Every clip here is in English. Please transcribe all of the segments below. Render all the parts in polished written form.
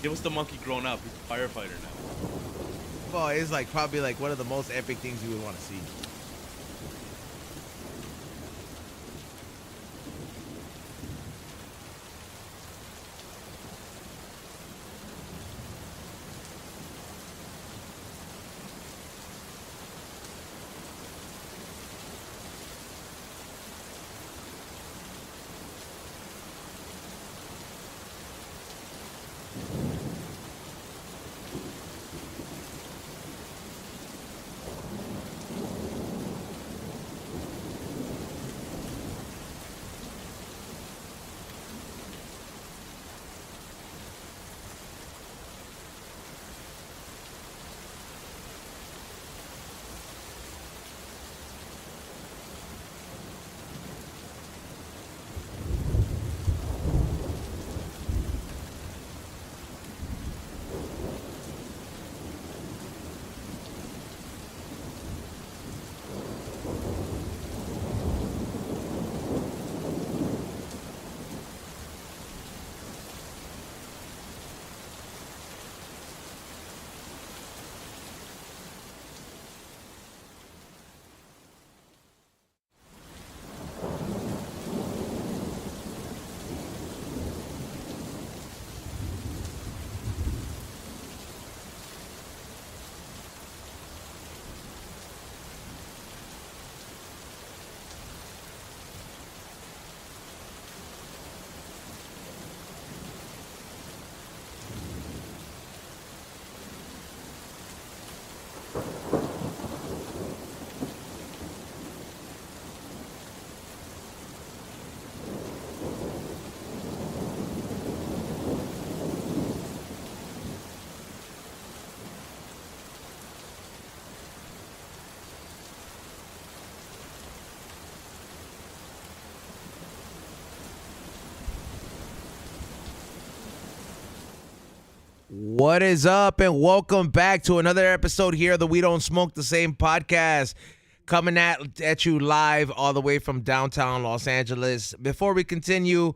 was the monkey grown up. He's a firefighter now. Well, it's like probably like one of the most epic things you would want to see. What is up, and welcome back to another episode here of the We Don't Smoke the Same podcast, coming at you live all the way from downtown Los Angeles. Before we continue,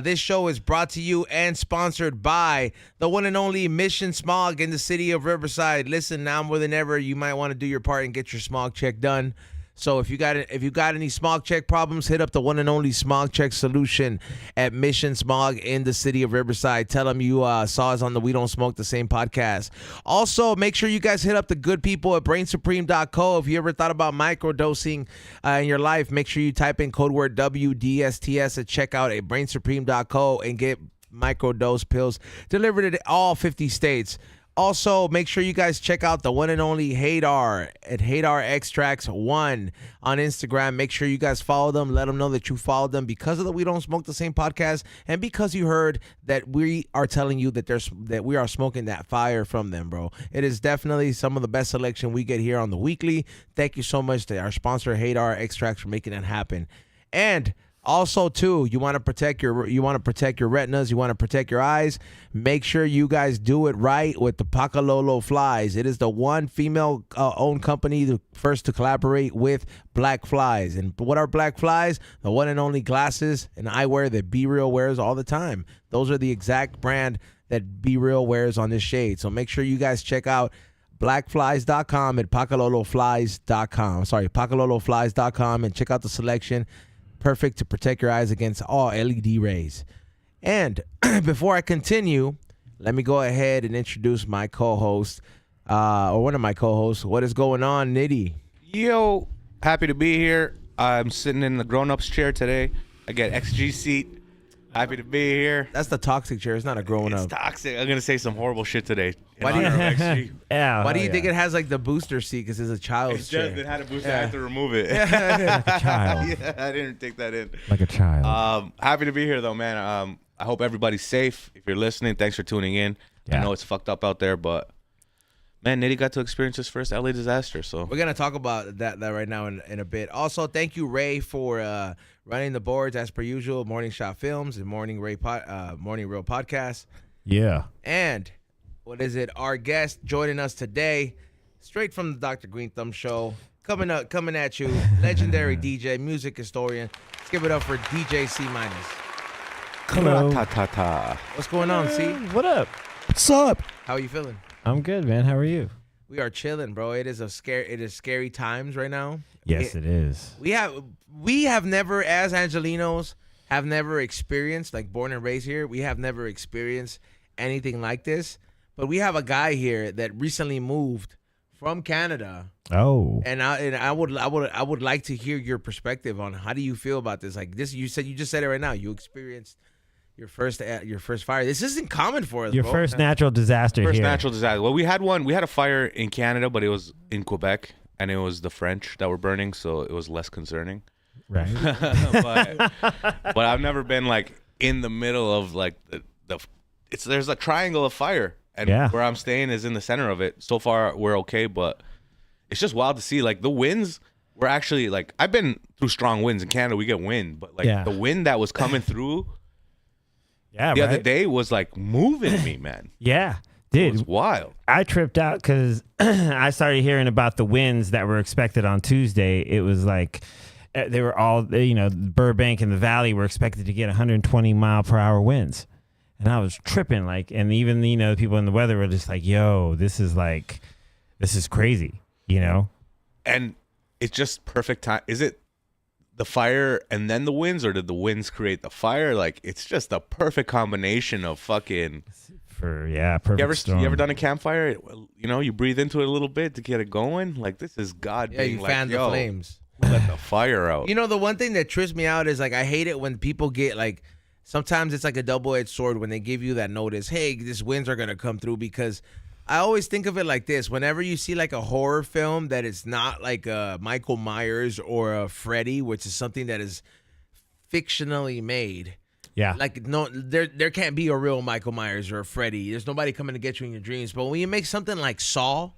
this show is brought to you and sponsored by the one and only Mission Smog in the city of Riverside. Listen, now more than ever, you might want to do your part and get your smog check done. So if you got any smog check problems, hit up the one and only smog check solution at Mission Smog in the city of Riverside. Tell them you saw us on the We Don't Smoke the Same podcast. Also, make sure you guys hit up the good people at brainsupreme.co. If you ever thought about microdosing in your life, make sure you type in code word WDSTS at checkout at brainsupreme.co and get microdose pills delivered to all 50 states. Also, make sure you guys check out the one and only Hadar at Hadar Extracts 1 on Instagram. Make sure you guys follow them. Let them know that you followed them because of the We Don't Smoke the Same podcast and because you heard that we are telling you that we are smoking that fire from them, bro. It is definitely some of the best selection we get here on the weekly. Thank you so much to our sponsor, Hadar Extracts, for making it happen. And also, too, you want to protect your retinas, you want to protect your eyes. Make sure you guys do it right with the Pakalolo flies. It is the one female-owned company, the first to collaborate with Black Flies. And what are Black Flies? The one and only glasses and eyewear that Be Real wears all the time. Those are the exact brand that Be Real wears on this shade. So make sure you guys check out blackflies.com and pakaloloflies.com and check out the selection. Perfect to protect your eyes against all LED rays. And before I continue, let me go ahead and introduce my co-host, or one of my co-hosts. What is going on, Nitty? Yo, happy to be here. I'm sitting in the grown-ups chair today. I get XG seat. Happy to be here. That's the toxic chair. It's not a grown-up. It's toxic. I'm going to say some horrible shit today. Why do you, yeah, why do you think it has like the booster seat? Because it's a child's chair. It had a booster. I had to remove it. like a child. Yeah, I didn't take that in. Like a child. Happy to be here, though, man. I hope everybody's safe. If you're listening, thanks for tuning in. Yeah. I know it's fucked up out there, but man, Nitty got to experience his first LA disaster. So we're gonna talk about that right now in a bit. Also, thank you, Ray, for running the boards as per usual. Morning Shot Films and Morning Real Podcast. Yeah. And what is it? Our guest joining us today, straight from the Dr. Green Thumb Show, coming at you, legendary DJ, music historian. Let's give it up for DJ C-. Hello. Ta ta ta. What's going on, C? What up? What's up? How are you feeling? I'm good, man. How are you? We are chilling, bro. It is scary times right now. Yes, it is. We have never, as Angelinos, have never experienced, like born and raised here, we have never experienced anything like this. But we have a guy here that recently moved from Canada. Oh. And I would like to hear your perspective on how do you feel about this? Like this, you just said it right now. You experienced your first fire. This isn't common for us. Your bro. first natural disaster First here. natural disaster. Well, we had a fire in Canada, but it was in Quebec, and it was the French that were burning, so it was less concerning. Right. but I've never been like in the middle of like there's a triangle of fire, and where I'm staying is in the center of it. So far we're okay, but it's just wild to see like the winds were actually like, I've been through strong winds in Canada. We get wind, but like the wind that was coming through the other day was like moving me, man. Yeah. Dude, it was wild. I tripped out because I started hearing about the winds that were expected on Tuesday. It was like they were all, Burbank and the Valley were expected to get 120 mile per hour winds. And I was tripping, like, and even, the people in the weather were just like, yo, this is crazy, And it's just perfect time. Is it the fire and then the winds, or did the winds create the fire? Like, it's just a perfect combination of fucking... perfect storm. You ever done a campfire? You breathe into it a little bit to get it going. Like, this is God being you like, fan the flames. Let the fire out. The one thing that trips me out is like I hate it when people get like, sometimes it's like a double-edged sword when they give you that notice, hey, these winds are gonna come through, because I always think of it like this. Whenever you see like a horror film that is not like a Michael Myers or a Freddy, which is something that is fictionally made. Yeah. Like, no, there can't be a real Michael Myers or a Freddy. There's nobody coming to get you in your dreams. But when you make something like Saw,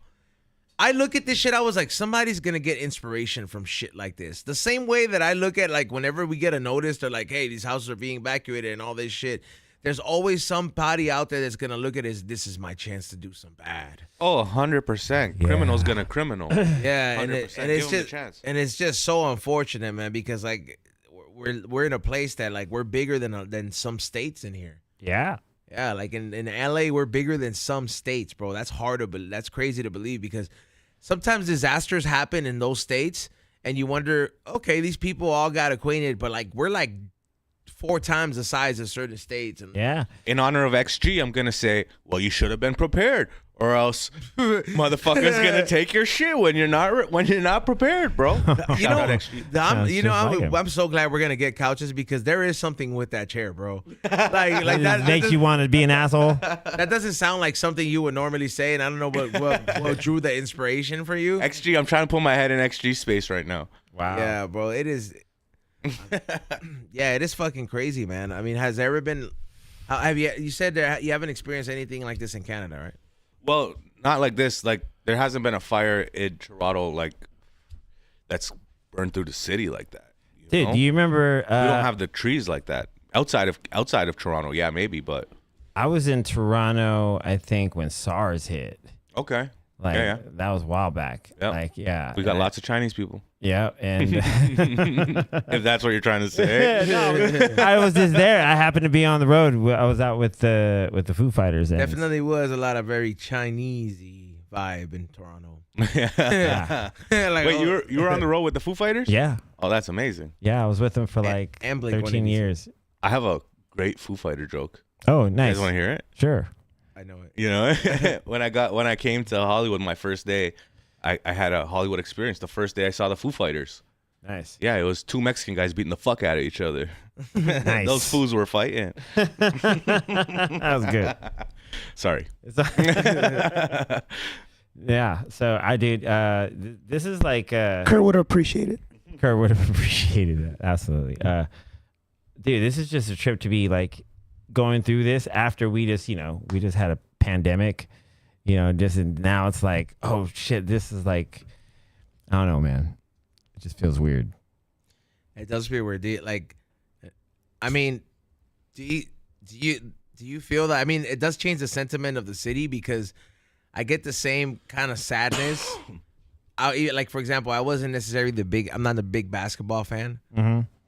I look at this shit, I was like, somebody's going to get inspiration from shit like this. The same way that I look at, like, whenever we get a notice, they're like, hey, these houses are being evacuated and all this shit. There's always somebody out there that's going to look at it, this is my chance to do some bad. Oh, 100%. Criminal's going to criminal. Yeah, 100%. and it's just so unfortunate, man, because, like, we're in a place that, like, we're bigger than some states in here. Yeah. Yeah, like in LA, we're bigger than some states, bro. That's that's crazy to believe, because sometimes disasters happen in those states and you wonder, okay, these people all got acquainted, but like we're like 4 times the size of certain states. And in honor of XG, I'm going to say, well, you should have been prepared, or else motherfucker's going to take your shit when you're not prepared, bro. I'm so glad we're going to get couches, because there is something with that chair, bro. Like that makes you want to be an asshole. That doesn't sound like something you would normally say, and I don't know what drew the inspiration for you. XG, I'm trying to put my head in XG space right now. Wow. Yeah, bro, it is. Yeah, it is fucking crazy, man. I mean, has there ever been? Have you said you haven't experienced anything like this in Canada, right? Well, not like this. Like, there hasn't been a fire in Toronto like that's burned through the city like that. Dude, do you remember? We don't have the trees like that outside of Toronto. Yeah, maybe, but I was in Toronto, I think, when SARS hit. Okay. Like, that was a while back. Yep. Like, yeah. We got lots of Chinese people. Yeah, and if that's what you're trying to say. No, I was just there. I happened to be on the road. I was out with the Foo Fighters. And definitely was a lot of very Chinese-y vibe in Toronto. Yeah. Like, wait, you were on the road with the Foo Fighters? Yeah. Oh, that's amazing. Yeah, I was with them for like and 13 years. I have a great Foo Fighter joke. Oh, nice. You guys want to hear it? Sure. I know it. You know, when I came to Hollywood my first day, I had a Hollywood experience. The first day I saw the Foo Fighters. Nice. Yeah, it was 2 Mexican guys beating the fuck out of each other. Nice. Those fools were fighting. That was good. Sorry. Yeah. So I did. This is like. Kurt would appreciate it. Kurt would have appreciated that. Absolutely. Dude, this is just a trip to be like going through this after we just had a pandemic. Now it's like, oh shit, this is like, I don't know, man. It just feels weird. It does feel weird. Do you feel that? I mean, it does change the sentiment of the city, because I get the same kind of sadness. Like, for example, I wasn't necessarily I'm not a big basketball fan,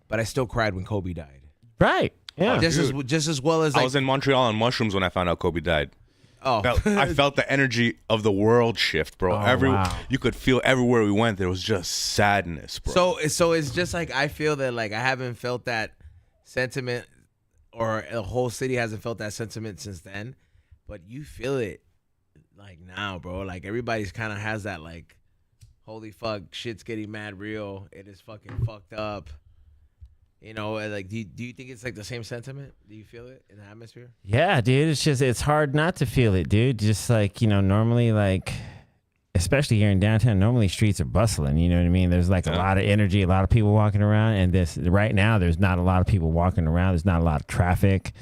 but I still cried when Kobe died. Right. Yeah. Just as well as, like, I was in Montreal on mushrooms when I found out Kobe died. Oh, I felt the energy of the world shift, bro. Wow. You could feel everywhere we went. There was just sadness, bro. So it's just like I feel that like I haven't felt that sentiment, or the whole city hasn't felt that sentiment since then. But you feel it like now, bro. Like everybody's kind of has that like, holy fuck, shit's getting mad real. It is fucking fucked up. You know, like do you think it's like the same sentiment? Do you feel it in the atmosphere? Yeah, dude. It's hard not to feel it, dude. Just like, normally, like, especially here in downtown, normally streets are bustling. You know what I mean? There's like a lot of energy, a lot of people walking around, and right now there's not a lot of people walking around. There's not a lot of traffic.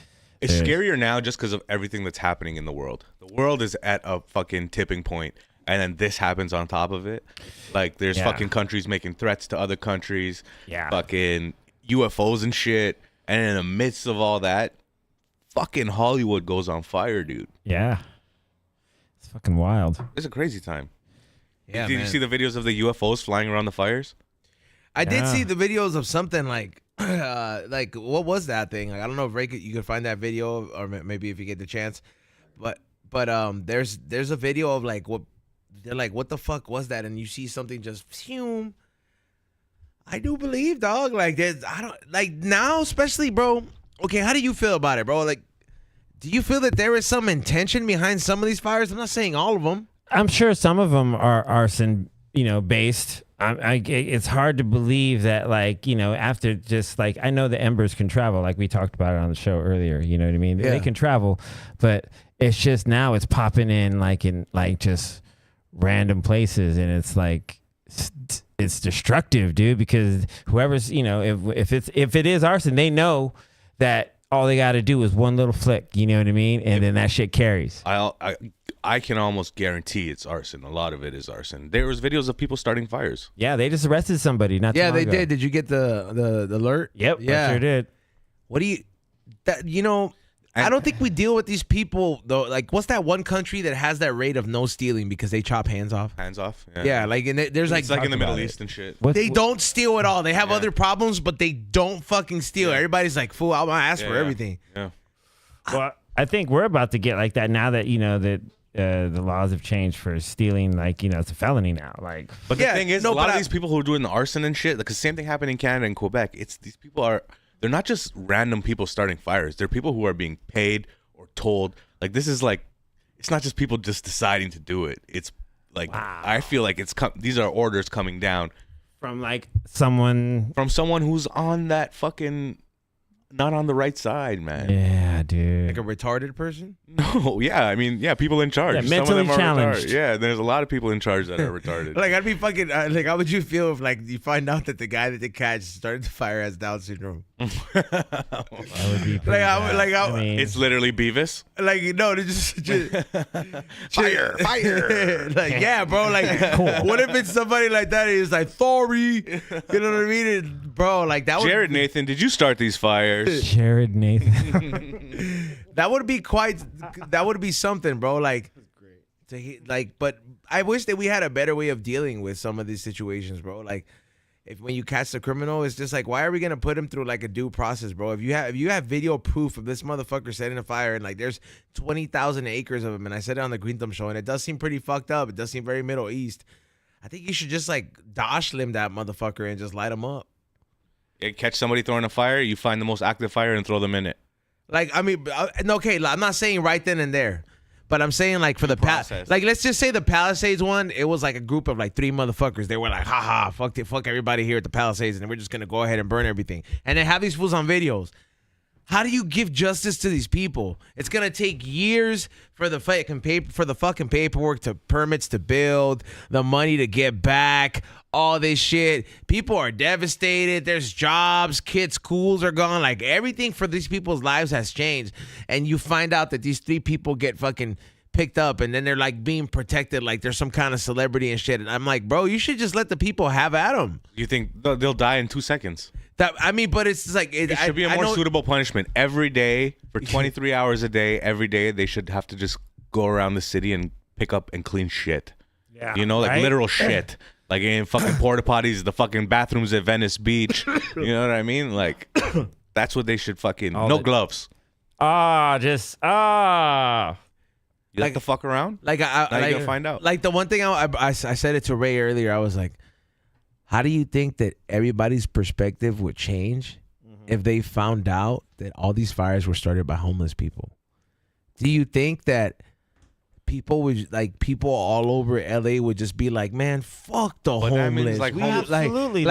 It's scarier now just because of everything that's happening in the world. The world is at a fucking tipping point, and then this happens on top of it. Like, there's fucking countries making threats to other countries. Yeah. Fucking UFOs and shit. And in the midst of all that, fucking Hollywood goes on fire, dude. Yeah. It's fucking wild. It's a crazy time. Yeah, Did you see the videos of the UFOs flying around the fires? I did see the videos of something like what was that thing? Like, I don't know if Ray you could find that video, or maybe if you get the chance. But there's a video of like what they're like, what the fuck was that? And you see something just phew. I do believe, dog. Like there's I don't like now, especially, bro. Okay, how do you feel about it, bro? Like, do you feel that there is some intention behind some of these fires? I'm not saying all of them. I'm sure some of them are arson, based. It's hard to believe that, like, after just like, I know the embers can travel, like we talked about it on the show earlier. You know what I mean? Yeah. They can travel, but it's just now it's popping in like just random places, and it's like it's destructive, dude. Because whoever's if it is arson, they know that all they got to do is one little flick. You know what I mean? And then that shit carries. I can almost guarantee it's arson. A lot of it is arson. There was videos of people starting fires. Yeah, they just arrested somebody. Not too long they ago. did. Did you get the alert? Yep. Yeah, I sure did. What do you I don't think we deal with these people though. Like, what's that one country that has that rate of no stealing because they chop hands off? Hands off. Yeah, like and there's like it's like in the Middle East and shit. They don't steal at all. They have other problems, but they don't fucking steal. Everybody's like, fool, I'm gonna ask for everything. Yeah. Well, I think we're about to get like that now that that the laws have changed for stealing. Like it's a felony now. Like, but the thing is, a lot of these people who are doing the arson and shit, because same thing happened in Canada and Quebec. It's these people they're not just random people starting fires. They're people who are being paid or told. Like, this is like, it's not just people just deciding to do it. It's like, I feel like these are orders coming down from like someone who's on that fucking not on the right side, man. Yeah, dude. Like a retarded person? No, yeah. I mean, yeah, people in charge. Yeah, Some mentally of them are challenged. retarded. Yeah, there's a lot of people in charge that are retarded. Like, I'd be fucking like, how would you feel if like you find out that the guy that they catch started the fire has Down syndrome? That would be pretty bad. I mean, it's literally Beavis. Like, no, they just Fire. Like, yeah, bro. Like, what if it's somebody like that? He's like, sorry. You know what I mean? And, bro, like that. Jared Nathan, did you start these fires? Jared Nathan. That would be that would be something, bro. Like, but I wish that we had a better way of dealing with some of these situations, bro. Like, when you catch the criminal, it's just like, why are we gonna put him through like a due process, bro? If you have video proof of this motherfucker setting a fire and like there's 20,000 acres of him, and I said it on the Green Thumb show, and it does seem pretty fucked up. It does seem very Middle East. I think you should just like dosh limb that motherfucker and just light him up. You catch somebody throwing a fire, you find the most active fire and throw them in it. Like, I mean, okay, I'm not saying right then and there, but I'm saying like for the process. like let's just say the Palisades one, it was like a group of like 3 motherfuckers. They were like, haha, fuck everybody here at the Palisades, and we're just gonna go ahead and burn everything, and then have these fools on videos. How do you give justice to these people? It's gonna take years for the fucking paperwork, to permits to build, the money to get back, all this shit. People are devastated. There's jobs, kids' schools are gone. Like, everything for these people's lives has changed. And you find out that these 3 people get fucking picked up, and then they're like being protected like they're some kind of celebrity and shit. And I'm like, bro, you should just let the people have at them. You think they'll die in 2 seconds? But it's like it should be a more suitable punishment. Every day for 23 hours a day, every day they should have to just go around the city and pick up and clean shit. Yeah, like literal shit. Like in fucking porta potties, the fucking bathrooms at Venice Beach. You know what I mean? Like, that's what they should fucking. No gloves. You You like to fuck around? Like now you're gonna find out. Like the one thing I said it to Ray earlier. I was like, how do you think that everybody's perspective would change if they found out that all these fires were started by homeless people? Do you think that people all over LA would just be like, man, fuck the homeless? That means, absolutely,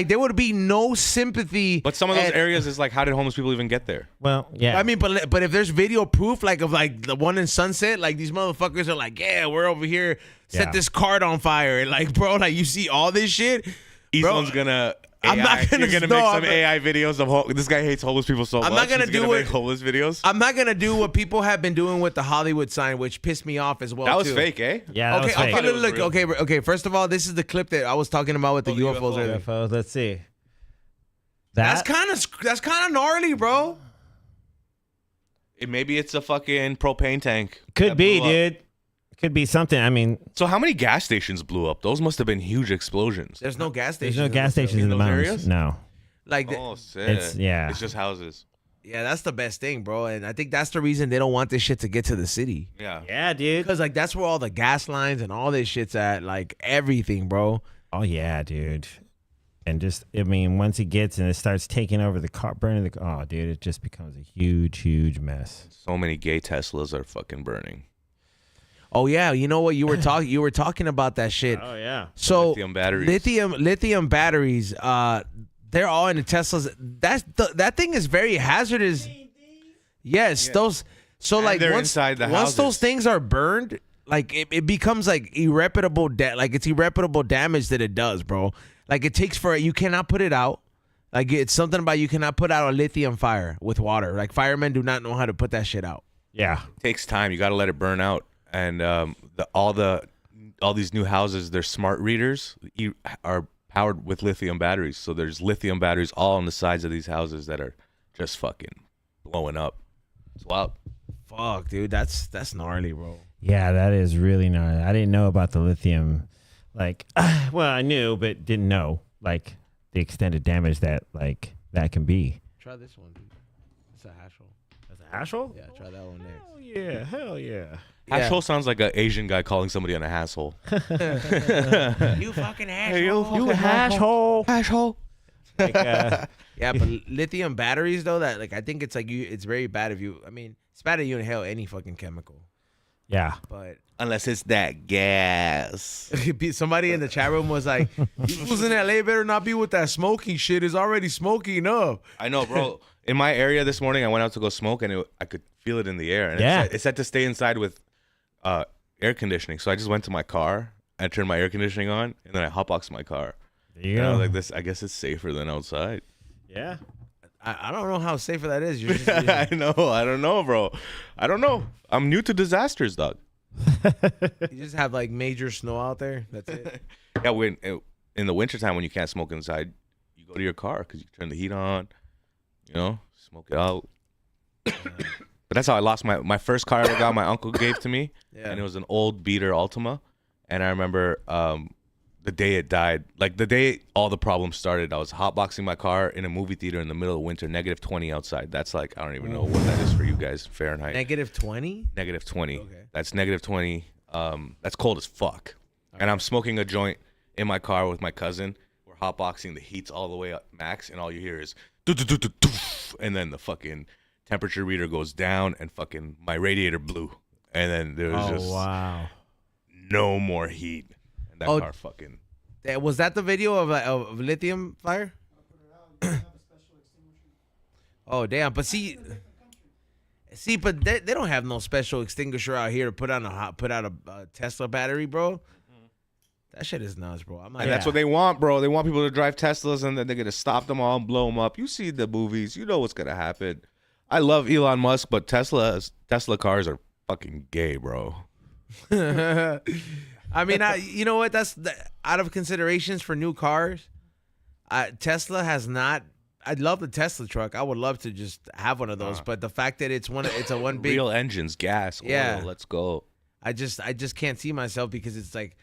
there would be no sympathy. But some of those areas is like, how did homeless people even get there? Well, yeah. I mean, but if there's video proof, like of like the one in Sunset, like these motherfuckers are like, yeah, we're over here, set this cart on fire, and like, bro, like you see all this shit. Eastland's gonna. I'm not gonna. You're gonna make some AI videos of this guy hates homeless people so much. I'm not gonna make homeless videos. I'm not gonna do what people have been doing with the Hollywood sign, which pissed me off as well. That was fake, eh? Yeah. That was fake. Okay. First of all, this is the clip that I was talking about with the UFOs. UFOs. Let's see. That's kind of gnarly, bro. Maybe it's a fucking propane tank. Could be, dude. Could be something. I mean, so how many gas stations blew up? Those must have been huge explosions. There's no gas stations. There's no gas stations in the mountains. Areas? No. Like, shit. It's just houses. Yeah, that's the best thing, bro. And I think that's the reason they don't want this shit to get to the city. Yeah. Yeah, dude. Because like that's where all the gas lines and all this shit's at. Like everything, bro. Oh yeah, dude. And just, I mean, once it gets and it starts taking over the car, burning the car, oh, dude, it just becomes a huge, huge mess. So many gay Teslas are fucking burning. Oh yeah, you know what you were talking? You were talking about that shit. Oh yeah. So lithium batteries. Lithium batteries. They're all in the Teslas. That thing is very hazardous. Yes, those. So and like they're once inside the once houses. those things are burned, like it becomes like irreparable. It's irreparable damage that it does, bro. Like it takes you cannot put it out. Like it's something about you cannot put out a lithium fire with water. Like firemen do not know how to put that shit out. Yeah. It takes time. You got to let it burn out. And all these new houses, their smart readers are powered with lithium batteries. So there's lithium batteries all on the sides of these houses that are just fucking blowing up. It's wild. Fuck, dude, that's gnarly, bro. Yeah, that is really gnarly. I didn't know about the lithium. Like, well, I knew, but didn't know like the extended damage that that can be. Try this one, dude. It's a hash hole. That's a hash hole? Yeah, try that one next. Oh yeah, hell yeah. Asshole sounds like an Asian guy calling somebody an asshole. You fucking asshole. You asshole. Asshole. Like, yeah, but lithium batteries though, that like I think it's like it's very bad if you. I mean, it's bad if you inhale any fucking chemical. Yeah. But unless it's that gas. Somebody in the chat room was like, "Who's in LA better not be with that smoking shit. It's already smoky enough." I know, bro. In my area this morning, I went out to go smoke, and I could feel it in the air. And it said to stay inside with air conditioning. So I just went to my car, I turned my air conditioning on, and then I hotboxed my car. There you go. I was like, this, I guess it's safer than outside. Yeah. I don't know how safer that is. You're I know. I don't know, bro. I don't know. I'm new to disasters, dog. You just have like major snow out there. That's it. Yeah, in the wintertime when you can't smoke inside, you go to your car because you turn the heat on, smoke it out. But that's how I lost my first car I ever got. My uncle gave to me, and it was an old beater Altima. And I remember the day it died, like the day all the problems started, I was hotboxing my car in a movie theater in the middle of winter, -20 outside. That's like, I don't even know what that is for you guys, Fahrenheit. -20? -20. Okay. That's -20. That's cold as fuck. Okay. And I'm smoking a joint in my car with my cousin. We're hotboxing, the heat's all the way up max, and all you hear is and then the fucking temperature reader goes down, and fucking my radiator blew, and then there was just no more heat. And that car fucking. Was that the video of lithium fire? Oh damn! But see, but they don't have no special extinguisher out here to put out a Tesla battery, bro. That shit is nuts, bro. And that's what they want, bro. They want people to drive Teslas, and then they're gonna stop them all and blow them up. You see the movies, you know what's gonna happen. I love Elon Musk, but Tesla cars are fucking gay, bro. I mean, you know what? That's out of considerations for new cars. Tesla has not. I'd love the Tesla truck. I would love to just have one of those. But the fact that it's a one big real engines, gas, oil, let's go. I just can't see myself because it's like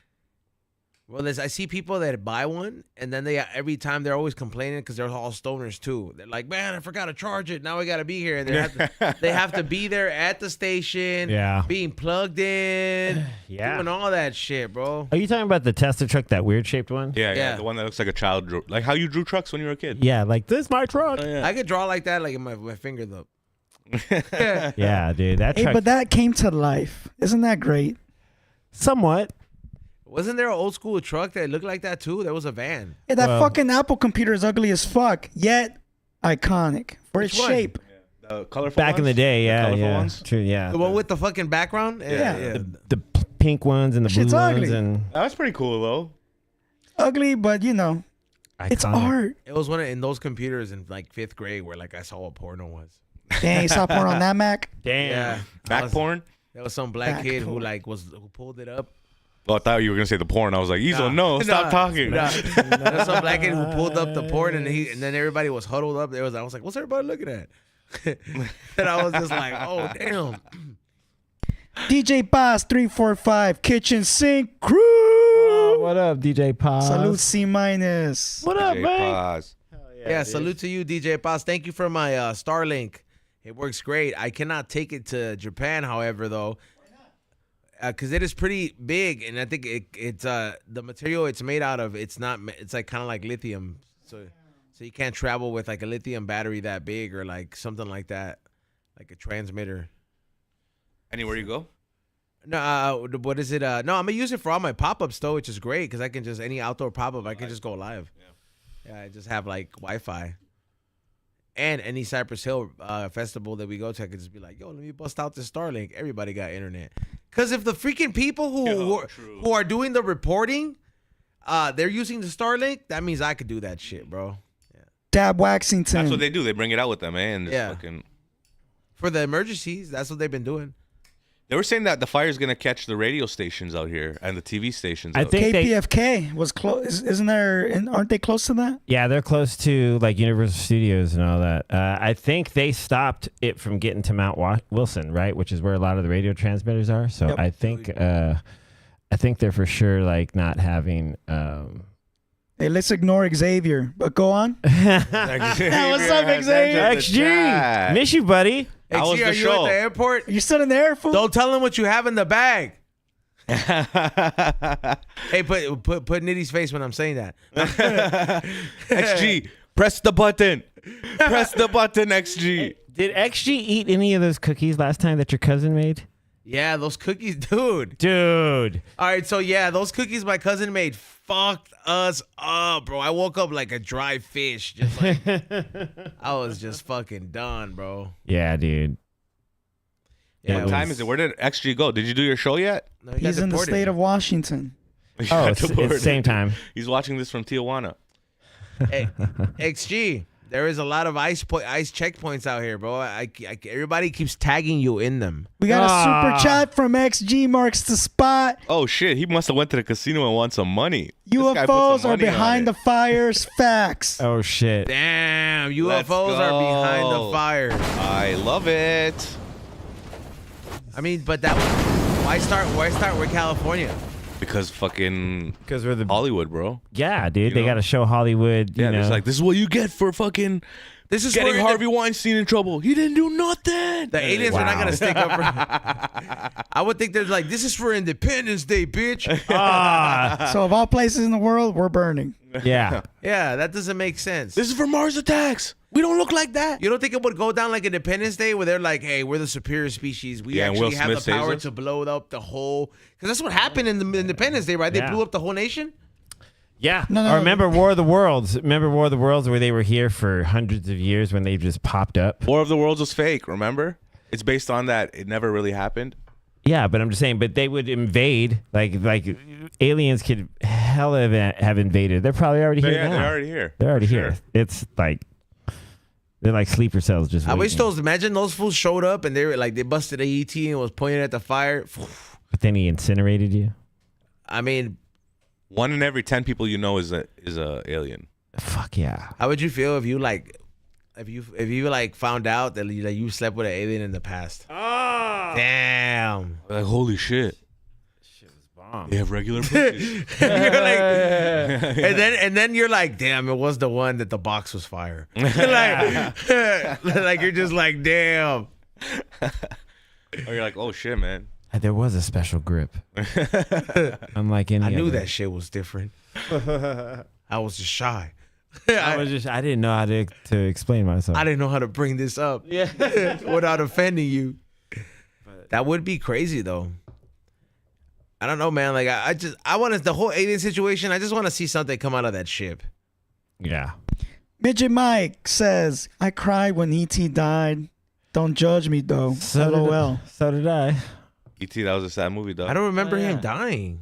Well, I see people that buy one, and then every time they're always complaining because they're all stoners too. They're like, "Man, I forgot to charge it. Now I got to be here." And they have to be there at the station, being plugged in, doing all that shit, bro. Are you talking about the Tesla truck, that weird shaped one? Yeah, the one that looks like a child drew, like how you drew trucks when you were a kid. Yeah, like this is my truck. Oh, yeah. I could draw like that, like in my finger though. Yeah, dude, that truck. Hey, but that came to life. Isn't that great? Somewhat. Wasn't there an old school truck that looked like that too? There was a van. Yeah, that fucking Apple computer is ugly as fuck, yet iconic for its shape. Yeah. The colorful Back in the day, colorful ones? True, yeah. The one with the fucking background? Yeah. The pink ones and the blue Shit's ones. ugly. And That's pretty cool though. Ugly, but you know, it's iconic. art. It was one in those computers in like 5th grade where like I saw what porno was. Dang, you saw porn on that Mac? Damn. Yeah. Back porn? There was some black Back kid porn. who pulled it up. Oh, I thought you were gonna say the porn. I was like, no, stop talking. There was some black kid who pulled up the porn and then everybody was huddled up. I was like, what's everybody looking at? And I was just like, oh damn. DJ Paz 345 kitchen sink crew. What up, DJ Paz? Salute C minus. What up, DJ man? Paz. Yeah, salute to you, DJ Paz. Thank you for my Starlink. It works great. I cannot take it to Japan, however, though. Because it is pretty big, and I think it's the material it's made out of. It's not. It's like kind of like lithium, so you can't travel with like a lithium battery that big or like something like that, like a transmitter. Anywhere you go? No, what is it? No, I'm gonna use it for all my pop-ups though, which is great because I can just any outdoor pop-up I can just go live. Yeah, I just have like Wi-Fi. And any Cypress Hill festival that we go to, I could just be like, yo, let me bust out this Starlink. Everybody got internet. Because if the freaking people who are doing the reporting, they're using the Starlink, that means I could do that shit, bro. Yeah. Dab Waxington. That's what they do. They bring it out with them, man. Fucking... For the emergencies, that's what they've been doing. They were saying that the fire's gonna catch the radio stations out here and the TV stations. I think KPFK was close. Isn't there? Aren't they close to that? Yeah, they're close to like Universal Studios and all that. I think they stopped it from getting to Mount Wilson, right, which is where a lot of the radio transmitters are. So Yep. I think they're for sure like not having. Hey, let's ignore Xavier. But go on. What's up, Xavier? XG, miss you, buddy. How was XG, the are you show? at the airport? You still in there, fool? Don't tell them what you have in the bag. Hey, put Nitty's face when I'm saying that. XG, press the button. Press the button, XG. Did XG eat any of those cookies last time that your cousin made? Yeah, those cookies, dude. Dude. All right, so yeah, those cookies my cousin made fucked us up, bro. I woke up like a dry fish. Just like I was just fucking done, bro. Yeah, dude. Yeah, What time is it? Where did XG go? Did you do your show yet? No, he got He's in the deported. state of Washington. He Oh, got it's deported. same time. He's watching this from Tijuana. Hey, XG. There is a lot of ice checkpoints out here, bro. Everybody keeps tagging you in them. We got a super chat from XG marks the spot. Oh shit! He must have went to the casino and won some money. This guy put UFOs some are money on behind it. the fires. Facts. Oh shit. Damn, Let's UFOs are behind go. the fires. I love it. I mean, but that was why start with California? Because fucking We're the Hollywood, bro. Yeah, dude. You They know? got to show Hollywood. Yeah, you know. it's like this is what you get for fucking. This is getting where Harvey Weinstein in trouble. He didn't do nothing. the aliens are not Wow. gonna stick up for. I would think they're like, this is for Independence Day, bitch. So of all places in the world, we're burning. Yeah. Yeah, that doesn't make sense. This is for Mars attacks. We don't look like that. You don't think it would go down like Independence Day where they're like, hey, we're the superior species. We Yeah, and actually Will have Smith the power saves us. to blow up the whole. Because that's what happened in the Independence Day, right? They Yeah. blew up the whole nation. Yeah. No, Or remember War of the Worlds? Remember War of the Worlds where they were here for hundreds of years when they just popped up? War of the Worlds was fake. Remember? It's based on that. It never really happened. Yeah, but I'm just saying, but they would invade. Like aliens could hella have invaded. They're probably already here Yeah, now. they're already here. They're already For here. sure. It's like they're like sleeper cells. Just I wish waiting. those. Imagine those fools showed up and they were like, they busted a ET and was pointing at the fire. But then he incinerated you. I mean, 1 in every 10 people you know is a alien. Fuck yeah. how would you feel if you like, if you like found out that you slept with an alien in the past? Oh, damn. Like holy shit. They have regular pussies. You're like, and then you're like, damn, it was the one that the box was fire. like you're just like, damn. Or you're like, oh shit, man. There was a special grip. Unlike any I knew other. that shit was different. I was just shy. I didn't know how to explain myself. I didn't know how to bring this up without offending you. That would be crazy though. I don't know, man. Like I want the whole alien situation. I just want to see something come out of that ship. Yeah. Midget Mike says, I cried when E.T. died. Don't judge me though. LOL. So did I. E.T., that was a sad movie, though. I don't remember him dying.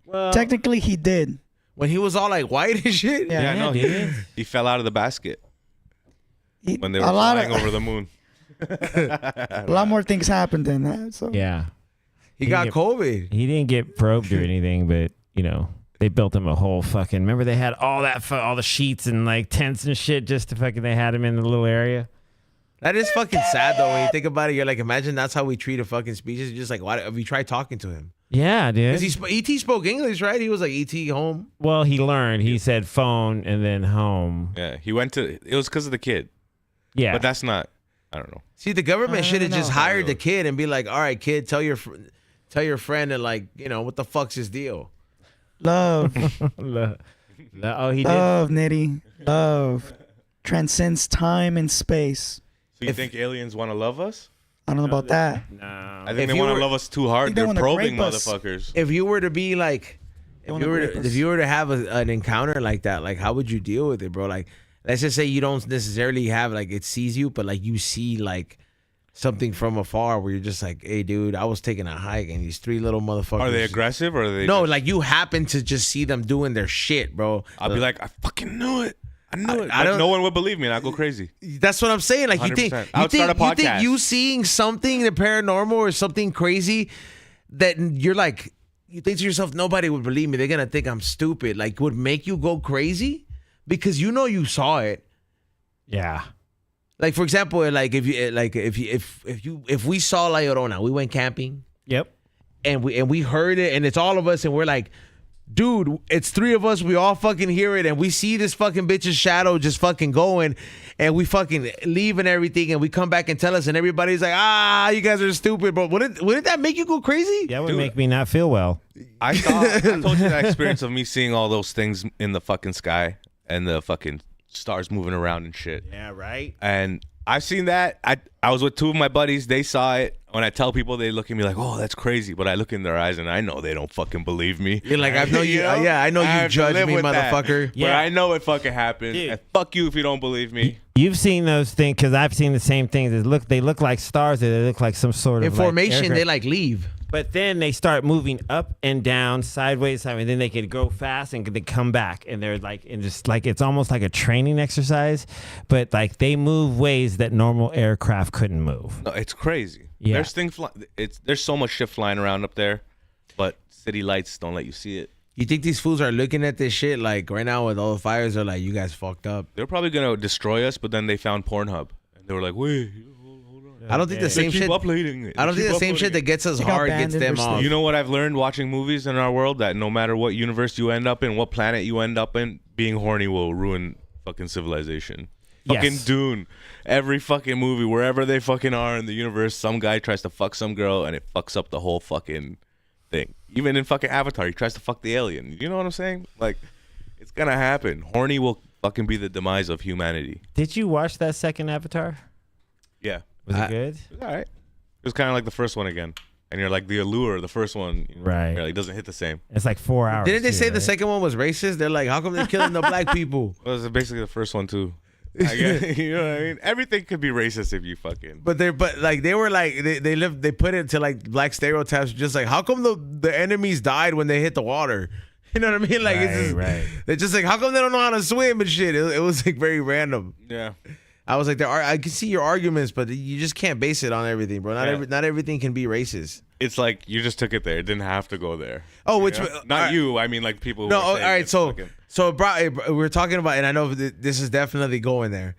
Well, Technically, he did. When he was all like white and shit. Yeah. no, he fell out of the basket when they were flying over the moon. A lot more things happened than that. So yeah. He got COVID. He didn't get probed or anything, but they built him a whole fucking. Remember they had all the sheets and like tents and shit just to fucking. They had him in the little area. That is fucking sad though. When you think about it, you're like, imagine that's how we treat a fucking species. You're just like, why have you tried talking to him? Yeah, dude. Because E.T. spoke English, right? He was like, E.T. home. Well, he learned. He said phone and then home. Yeah, he went to. It was because of the kid. Yeah, but that's not. I don't know. See, the government should have just hired the kid and be like, all right, kid, tell your friend and like, what the fuck's his deal? love, Oh, he did. love, Nitty, love transcends time and space. So you think aliens want to love us? I don't know about that. No. I think they want to love us too hard. they They're wanna probing rape us. motherfuckers. If you were to be like, if you were to have an encounter like that, like how would you deal with it, bro? Like, let's just say you don't necessarily have like it sees you, but like you see like something from afar where you're just like, hey, dude, I was taking a hike and these three little motherfuckers. Are they aggressive or are they? No, like you happen to just see them doing their shit, bro. I'll be like, I fucking knew it. I knew it. I Like, don't- no one would believe me, and I'll go crazy. That's what I'm saying. Like you think 100%. I would start a you think podcast. you seeing something in the paranormal or something crazy that you're like, you think to yourself, nobody would believe me. They're gonna think I'm stupid. Like would make you go crazy because you saw it. Yeah. Like for example, like if we saw La Llorona, we went camping Yep. and we heard it and it's all of us and we're like, dude, it's three of us. We all fucking hear it and we see this fucking bitch's shadow just fucking going and we fucking leave and everything and we come back and tell us and everybody's like, you guys are stupid. But wouldn't that make you go crazy? That would make me not feel well. I told you that experience of me seeing all those things in the fucking sky and the fucking stars moving around and shit. Yeah, right. And I've seen that. I was with two of my buddies. They saw it. When I tell people, they look at me like, "Oh, that's crazy." But I look in their eyes and I know they don't fucking believe me. You're like, I know you. Yeah, I know you have to judge live me, with that. motherfucker. But I know it fucking happened. Dude. And fuck you if you don't believe me. You've seen those things because I've seen the same things. They look like stars. Or they look like some sort of In formation, aircraft. they like leave. But then they start moving up and down, sideways, and then they could go fast and they come back, and they're like, and just like it's almost like a training exercise, but like they move ways that normal aircraft couldn't move. No, it's crazy. Yeah. There's things. There's so much shit flying around up there, but city lights don't let you see it. You think these fools are looking at this shit like right now with all the fires? They're like, you guys fucked up. They're probably gonna destroy us, but then they found Pornhub and they were like, wait. I don't think the same They keep shit. uploading it. I don't They think the keep same shit that uploading gets us They got hard gets banned them or off. it. You know what I've learned watching movies in our world? That no matter what universe you end up in, what planet you end up in, being horny will ruin fucking civilization. Yes. Fucking Dune. Every fucking movie, wherever they fucking are in the universe, some guy tries to fuck some girl and it fucks up the whole fucking thing. Even in fucking Avatar, he tries to fuck the alien. You know what I'm saying? Like, it's gonna happen. Horny will fucking be the demise of humanity. Did you watch that second Avatar? Yeah. Was it good? It was all right. It was kind of like the first one again. And you're like, the allure, the first one, Right. Like, doesn't hit the same. It's like 4 hours. Didn't they too, say the right? second one was racist? They're like, how come they're killing the black people? Well, it was basically the first one, too. I guess, you know what I mean? Everything could be racist if you fucking. But they were like they put it to like black stereotypes, just like how come the enemies died when they hit the water? You know what I mean? Like it's just, Right. They're just like how come they don't know how to swim and shit? It was like very random. Yeah. I was like, I can see your arguments, but you just can't base it on everything, bro. Not everything can be racist. It's like you just took it there. It didn't have to go there. Oh, You which know? Not you. I mean, like people. Who No, are all saying right. it's So, fucking- we're talking about, and I know this is definitely going there.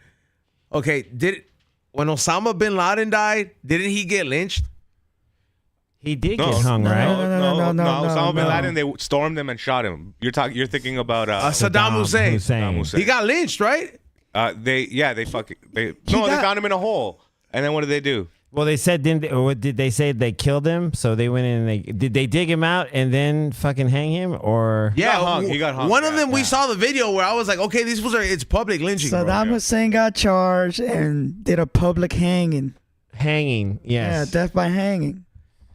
Okay, when Osama bin Laden died, didn't he get lynched? He did get hung, right? No. Osama bin Laden, they stormed him and shot him. You're thinking about Saddam Hussein. Saddam Hussein. He got lynched, right? They found him in a hole. And then what did they do? Well, they said did they say they killed him? So they went in and did they dig him out and then fucking hang him or? Yeah, he got hung. One of them, we saw the video where I was like, okay, it's public lynching. Saddam Hussein got charged and did a public hanging. Hanging, yes. Yeah, death by hanging.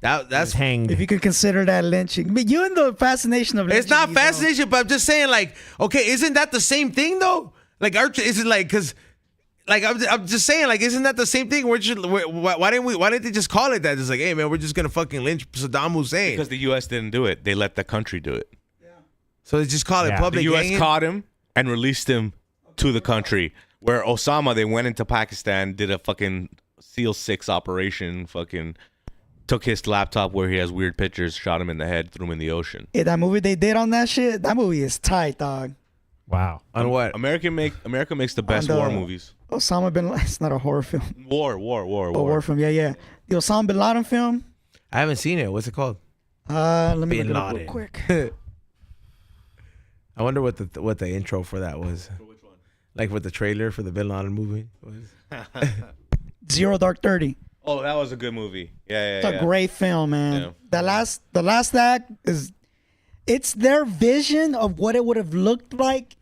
That's hanged. If you could consider that lynching. But you and the fascination of lynching. It's not fascination, but I'm just saying, like, okay, isn't that the same thing though? Like, is it like, because, like, I'm just saying, like, isn't that the same thing? Why didn't they just call it that? It's like, hey man, we're just gonna fucking lynch Saddam Hussein Because the U.S. didn't do it. They let the country do it. Yeah. so they just call it public. The U.S. hanging? caught him and released him to the country. Where Osama, they went into Pakistan, did a fucking SEAL 6 operation, fucking took his laptop where he has weird pictures, shot him in the head, threw him in the ocean. Yeah, that movie they did on that shit, that movie is tight, dog. Wow. On what? America makes the best war movies. Osama bin Laden, it's not a horror film. War. A war film, yeah. The Osama bin Laden film. I haven't seen it. What's it called? Let me Bin look it up real Laden. quick. I wonder what the intro for that was. For which one? Like what the trailer for the Bin Laden movie was. Zero Dark 30. Oh, that was a good movie. Yeah. It's a great film, man. Yeah. The last act it's their vision of what it would have looked like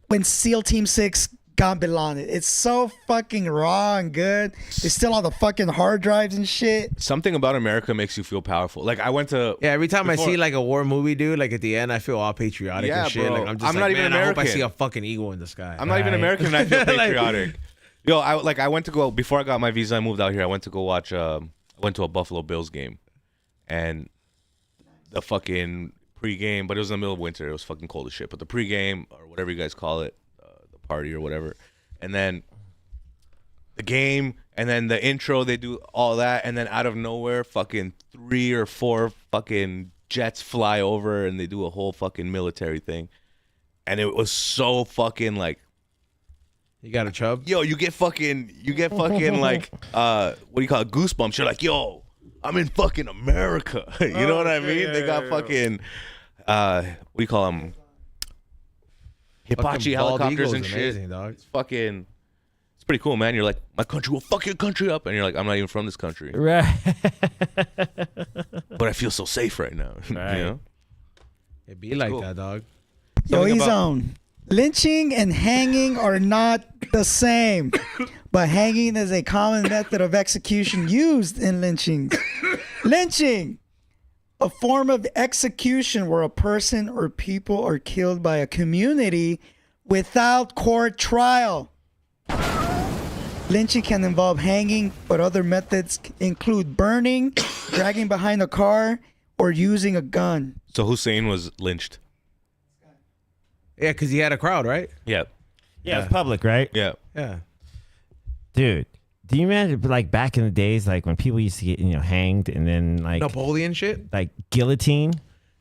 when SEAL Team 6 got Bin Laden. It's so fucking raw and good. It's still on the fucking hard drives and shit. Something about America makes you feel powerful. Like I went to Every time I see like a war movie, dude, like at the end, I feel all patriotic and shit. bro. Like I'm just I'm like, not even man, I hope I American. see a fucking eagle in the sky. I'm not even American and I feel patriotic. Yo, I went to go before I got my visa. I moved out here. I went to go watch. I went to a Buffalo Bills game, and the fucking pregame. But it was in the middle of winter. It was fucking cold as shit. But the pregame or whatever you guys call it, the party or whatever, and then the game, and then the intro. They do all that, and then out of nowhere, fucking 3 or 4 fucking jets fly over, and they do a whole fucking military thing, and it was so fucking like. You got a chub? Yo, you get fucking like, what do you call it? Goosebumps. You're like, yo, I'm in fucking America. You know what I mean? They got fucking, what do you call them? Hibachi helicopters and shit. Amazing, dog. It's pretty cool, man. You're like, my country will fuck your country up. And you're like, I'm not even from this country. Right. But I feel so safe right now. Right. You know? It be like that, dog. Yo, E-Zone. Lynching and hanging are not the same, but hanging is a common method of execution used in lynching. Lynching, a form of execution where a person or people are killed by a community without court trial. Lynching can involve hanging, but other methods include burning, dragging behind a car, or using a gun. So Hussein was lynched. Yeah, because he had a crowd, right? Yeah. Yeah, it's public, right? Yeah. Yeah. Dude, do you imagine like back in the days, like when people used to get hanged and then like Napoleon shit? like guillotine?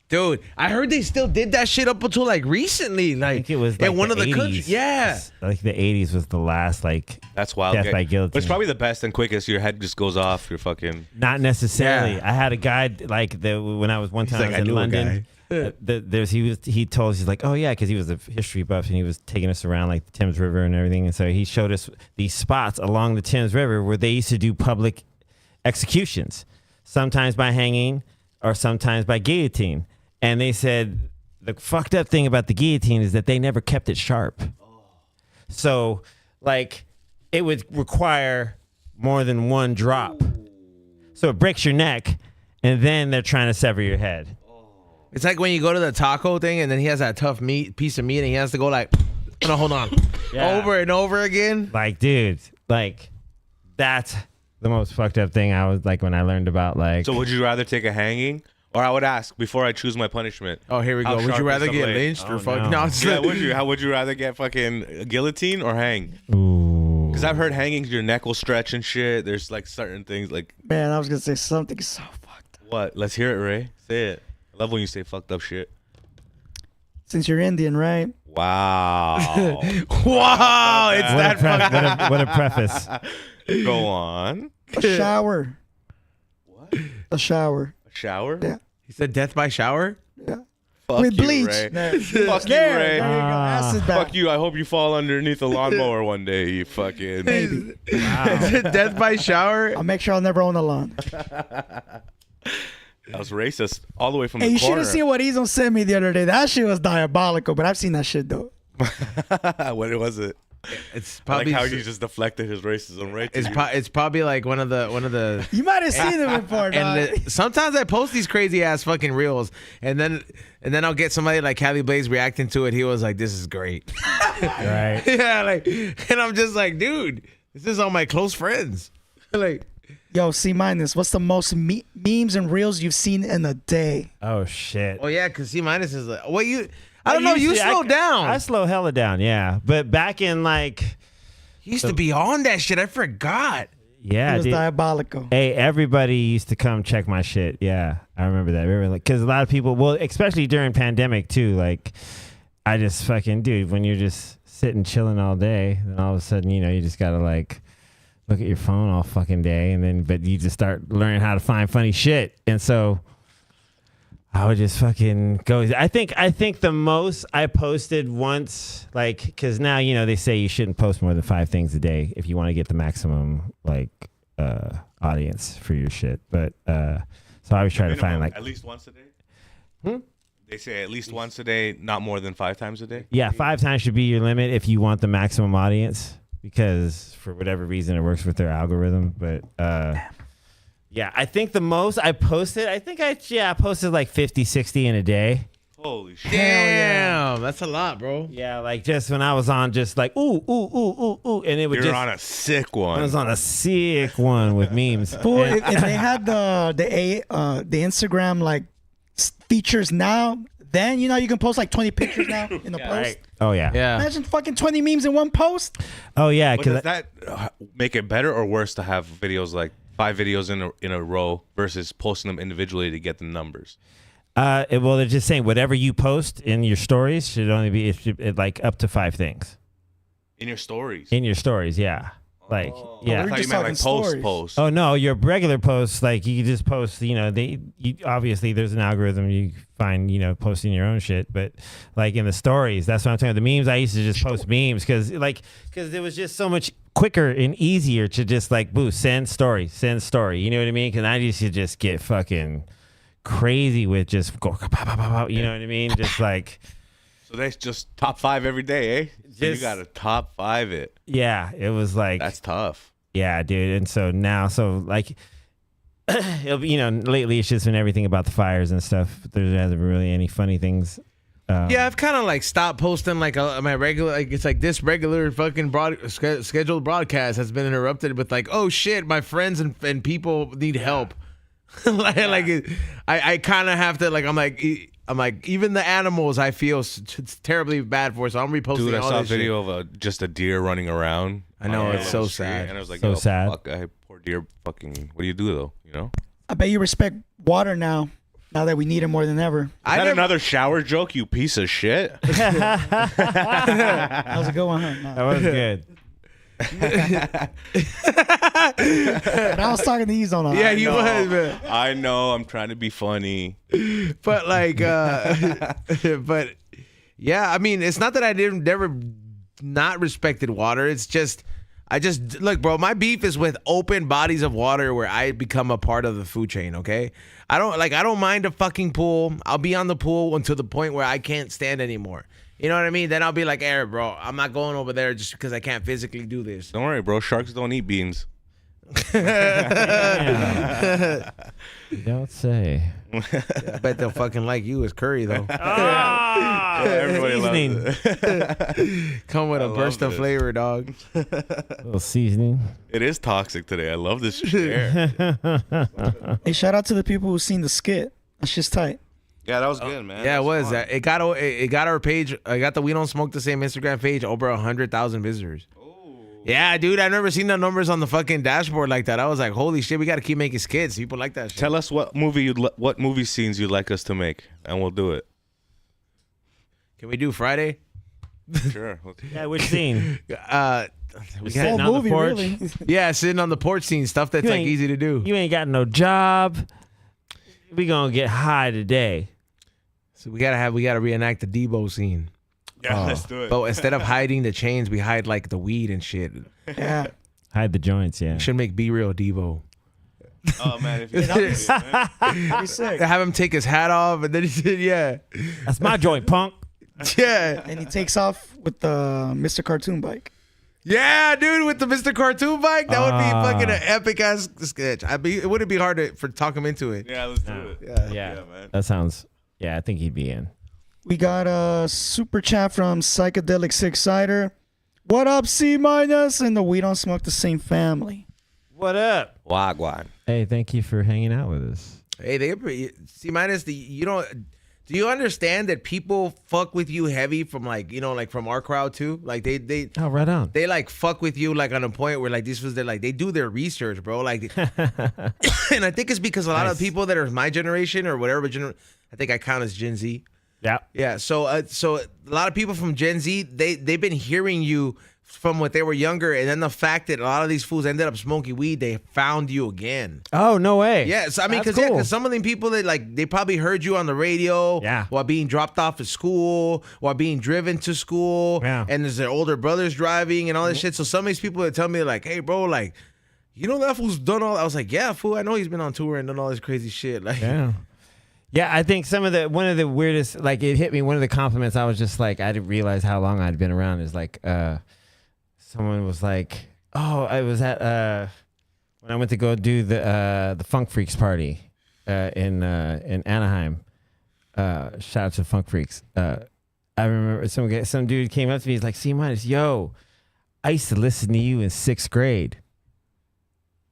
Dude, I heard they still did that shit up until like recently. Like I think it was in like one of the 80s. countries. Yeah. Like the 80s was the last like That's wild. death by guillotine. But it's probably the best and quickest. Your head just goes off. You're fucking. Not necessarily. Yeah. I had a guy like when I was one time like, I I was knew in a London. guy. He told us, he's like, oh yeah, because he was a history buff and he was taking us around like the Thames River and everything, and so he showed us these spots along the Thames River where they used to do public executions, sometimes by hanging or sometimes by guillotine. And they said the fucked up thing about the guillotine is that they never kept it sharp. So like it would require more than one drop. So it breaks your neck and then they're trying to sever your head. It's like when you go to the taco thing and then he has that tough piece of meat and he has to go like, no, hold on, Yeah. over and over again. Like, dude, like that's the most fucked up thing I was like when I learned about like. So would you rather take a hanging? Or I would ask before I choose my punishment. Oh, here we How go. Would sharp you rather is the get blade? lynched or Oh, fuck? no. No, it's Yeah, would you? How would you rather get fucking guillotine or hang? Ooh. Because I've heard hangings, your neck will stretch and shit. There's like certain things like Man, I was going to say something so fucked up. what? Let's hear it, Ray. Say it. I love when you say fucked up shit. Since you're Indian, right? Wow. wow, it's What a, that fucking. what a preface. Go on. A shower. What? A shower. A shower? Yeah. He said death by shower? Yeah. Fuck With you, bleach. Ray. There. Fuck you, There Ray. you go. Acid bath. Fuck you. I hope you fall underneath a lawnmower one day, you fucking. Maybe. Is it death by shower? I'll make sure I'll never own a lawn. That was racist all the way from Hey, the you should corner. have seen what Ezon sent me the other day. That shit was diabolical, but I've seen that shit though. What was it? It's I probably like how you just deflected his racism right to you. it's probably like one of the You might have seen it before, dog. and sometimes I post these crazy ass fucking reels and then I'll get somebody like Cali Blaze reacting to it. He was like, "This is great." Right. Yeah, like, and I'm just like, dude, this is all my close friends. Like, Yo, C-. What's the most memes and reels you've seen in a day? Oh shit. oh yeah, because C- is like, what you? I don't know. You slow down. I slow hella down, yeah. But back in like, You used to be on that shit. I forgot. yeah, It was dude. diabolical. Hey, everybody used to come check my shit. Yeah, I remember that. Because a lot of people, well, especially during pandemic too. Like, I just fucking, dude, when you're just sitting chilling all day, then all of a sudden, you just gotta like look at your phone all fucking day, and then but you just start learning how to find funny shit, and so I would just fucking go. I think the most I posted once, like, because now they say you shouldn't post more than 5 things a day if you want to get the maximum like audience for your shit. But so I was trying to find like at least once a day. They say at least once a day, not more than 5 times a day. yeah, 5 times should be your limit if you want the maximum audience, because for whatever reason it works with their algorithm. But yeah, I think the most I posted, I posted like 50, 60 in a day. Holy shit! Damn, that's a lot, bro. Yeah, like just when I was on just like ooh, and it would You're just on a sick I one. was on a sick one with memes. Fool, if they had the Instagram like features now, then you can post like 20 pictures now in a post. Right. Oh yeah. Yeah. Imagine fucking 20 memes in one post. Oh yeah, But does because that make it better or worse to have videos like 5 videos in a row versus posting them individually to get the numbers? well, they're just saying whatever you post in your stories should only be like up to 5 things In your stories. in your stories. Yeah, like yeah. I thought you just meant like talking stories. post. Oh no, your regular posts, like you just post, obviously there's an algorithm you find, posting your own shit, but like in the stories, that's what I'm talking about. The memes, I used to just post memes because it was just so much quicker and easier to just like, boo, send story, you know what I mean? Because I used to just get fucking crazy with just go, you know what I mean? Just like, So that's just top 5 every day, eh? So you Just- got to top 5 it. yeah, it was like, That's tough. yeah, dude. And so now, like, it'll be, lately it's just been everything about the fires and stuff. There hasn't been really any funny things. Yeah, I've kind of like stopped posting like my regular, like it's like this regular fucking scheduled broadcast has been interrupted with like, oh shit, my friends and people need help. I kind of have to like I'm like even the animals I feel it's terribly bad for, so I'm reposting Dude, I all saw a this video of just a deer running around. I know, on a it's little so street, sad. And I was like, So yo, sad. fuck, poor deer fucking, what do you do though, I bet you respect water now that we need it more than ever. Is that another shower joke, you piece of shit? That was a good one, huh? No. That was good. But I was talking to you on Yeah, you was, man. I know, I'm trying to be funny. But like, but yeah, I mean, it's not that I never not respected water. It's just, I just look, bro. My beef is with open bodies of water where I become a part of the food chain. Okay, I don't mind a fucking pool. I'll be on the pool until the point where I can't stand anymore. You know what I mean? Then I'll be like, hey, bro, I'm not going over there just because I can't physically do this. Don't worry, bro. Sharks don't eat beans. You don't say. I bet they'll fucking like you as curry though. Everybody Seasoning. loves it. Come with a love burst of this. flavor, dog. Little seasoning. It is toxic today. I love this chair. Hey, shout out to the people who seen the skit. That's just tight. Yeah, that was good, man. Yeah, That it was. fun. It got our page. I got the We Don't Smoke the Same Instagram page over 100,000 visitors. Yeah, dude, I've never seen the numbers on the fucking dashboard like that. I was like, holy shit, we got to keep making skits. People like that shit. Tell us what movie scenes you'd like us to make, and we'll do it. Can we do Friday? Sure. Yeah, which scene? We Full got on movie, the porch. really. Yeah, sitting on the porch scene, stuff that's You like ain't- easy to do. You ain't got no job. We gonna get high today. So we gotta reenact the Debo scene. Yeah, let's do it. But instead of hiding the chains, we hide like the weed and shit. Yeah. Hide the joints, yeah. We should make Be Real Debo. Oh man, if you Pretty sick. Have him take his hat off, and then he said, "Yeah, That's my joint, punk. yeah, And he takes off with the Mr. Cartoon bike. yeah, dude, with the Mr. Cartoon bike, that would be Ah. fucking an epic ass sketch. It wouldn't be hard to talk him into it. yeah, let's do it. Yeah, man. that sounds. Yeah, I think he'd be in. We got a super chat from Psychedelic Six Sider. What up, C minus? And the We Don't Smoke the Same family. What up? Wagwan. Hey, thank you for hanging out with us. Hey, C minus. Do you understand that people fuck with you heavy from like from our crowd too? Like they Oh, right on. they like fuck with you like on a point where like they do their research, bro. Like, and I think it's because a lot of people that are my generation or whatever I think I count as Gen Z. Yeah. Yeah. So a lot of people from Gen Z they've been hearing you from when they were younger, and then the fact that a lot of these fools ended up smoking weed, they found you again. Oh, no way. Yes, I mean, That's because cool. some of them people they probably heard you on the radio, Yeah. while being dropped off at school, while being driven to school, Yeah. and there's their older brothers driving and all this shit. So some of these people that tell me like, "Hey, bro, like, you know that fool's done all." I was like, "Yeah, fool, I know he's been on tour and done all this crazy shit." Like, Yeah. Yeah, I think one of the weirdest, like it hit me, one of the compliments, I was just like, I didn't realize how long I'd been around, is like, someone was like, oh, I was at, when I went to go do the Funk Freaks party in Anaheim. Shout out to Funk Freaks. I remember some dude came up to me, he's like, C minus, yo, I used to listen to you in 6th grade.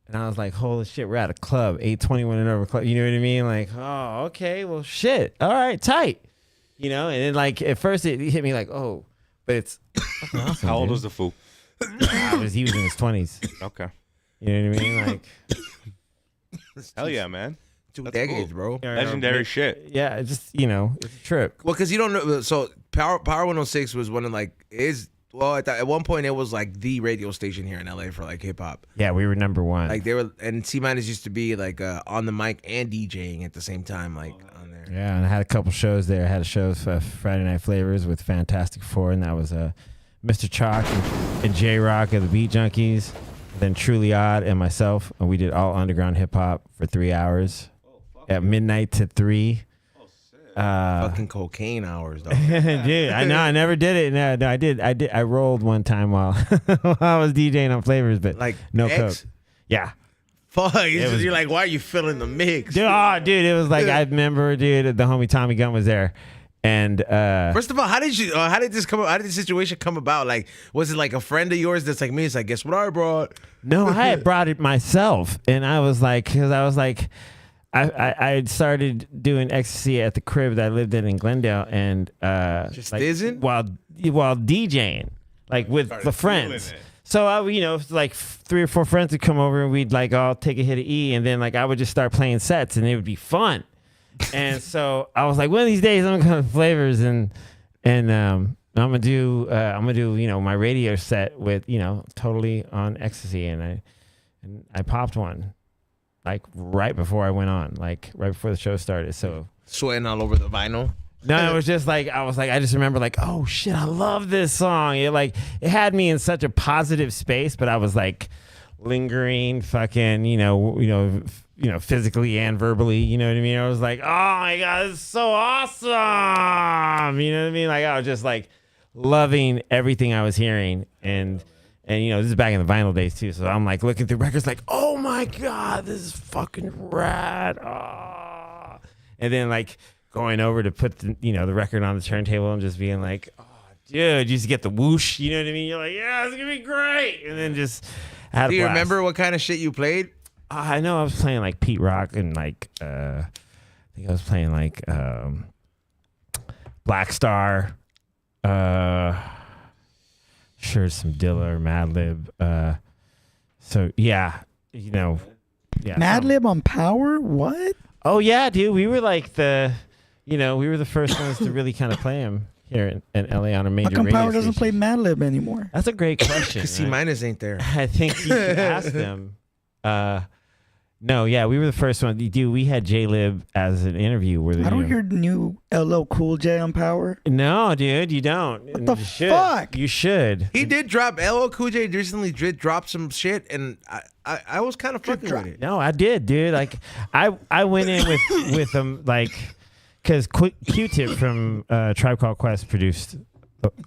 And I was like, holy shit, we're at a club, 821 and over club. You know what I mean? Like, oh, okay, well, shit. All right, tight. You know, and then like at first it hit me like, oh, but it's fucking awesome. How old dude. was the fool? He was in his 20s. Okay. You know what I mean? Like, Hell yeah, man. 2 That's decades, cool. bro. Legendary shit. yeah, it's just, you know, it's a trip. Well, because you don't know. So Power 106 was one of at one point it was like the radio station here in LA for like hip hop. Yeah, we were number one. Like they were, and C minus used to be like on the mic and DJing at the same time, like on there. Yeah, and I had a couple shows there. I had a show for Friday Night Flavors with Fantastic Four, and that was Mr. Chalk and J Rock of the Beat Junkies, then Truly Odd and myself, and we did all underground hip hop for 3 hours at midnight to 3. Fucking cocaine hours, though. Dude, I know I never did it. No, I did. I rolled one time while I was DJing on Flavors, but Like no X? coke. Yeah. Fuck, was- you're like, why are you filling the mix? Dude, it was like, I remember, dude, the homie Tommy Gunn was there. And First of all, how did this come up? How did this situation come about? Like, was it like a friend of yours that's like me? It's like, guess what I brought? no, I had brought it myself. And I was like, because I was like, I had started doing ecstasy at the crib that I lived in Glendale, and Just like, isn't? while DJing, like with the friends. So I, like 3 or 4 friends would come over, and we'd like all take a hit of E, and then like I would just start playing sets, and it would be fun. And so I was like, one of these days I'm gonna come to Flavors, and I'm gonna do my radio set with totally on ecstasy, and I popped one. Like right before I went on, like right before the show started. So Sweating all over the vinyl. no, it was just like I just remember like, oh shit, I love this song. It had me in such a positive space, but I was like lingering, fucking, physically and verbally. You know what I mean? I was like, oh my god, this is so awesome. You know what I mean? Like I was just like loving everything I was hearing, and this is back in the vinyl days too. So I'm like looking through records like, oh my God, this is fucking rad. Oh. And then like going over to put the record on the turntable and just being like, oh, dude, you just get the whoosh. You know what I mean? You're like, yeah, it's going to be great. And then just had Do a you blast. remember what kind of shit you played? I know I was playing like Pete Rock and like, I think I was playing like Black Star. Sure, some Dilla or Madlib. So yeah, yeah. Madlib on Power? What? Oh yeah, dude. We were like we were the first ones to really kind of play him here in LA on a major How come radio Power doesn't play station? Mad Lib anymore? That's a great question. Because C minus ain't there. I think you should ask them. No, yeah, we were the first one. Dude, we had J-Lib as an interview. I don't hear new LL Cool J on Power. No, dude, you don't. What the You should. fuck? You should. He did drop, LL Cool J recently did drop some shit, and I was kind of fucking with it. No, I did, dude. Like, I went in with them, like, because Q-Tip from Tribe Called Quest produced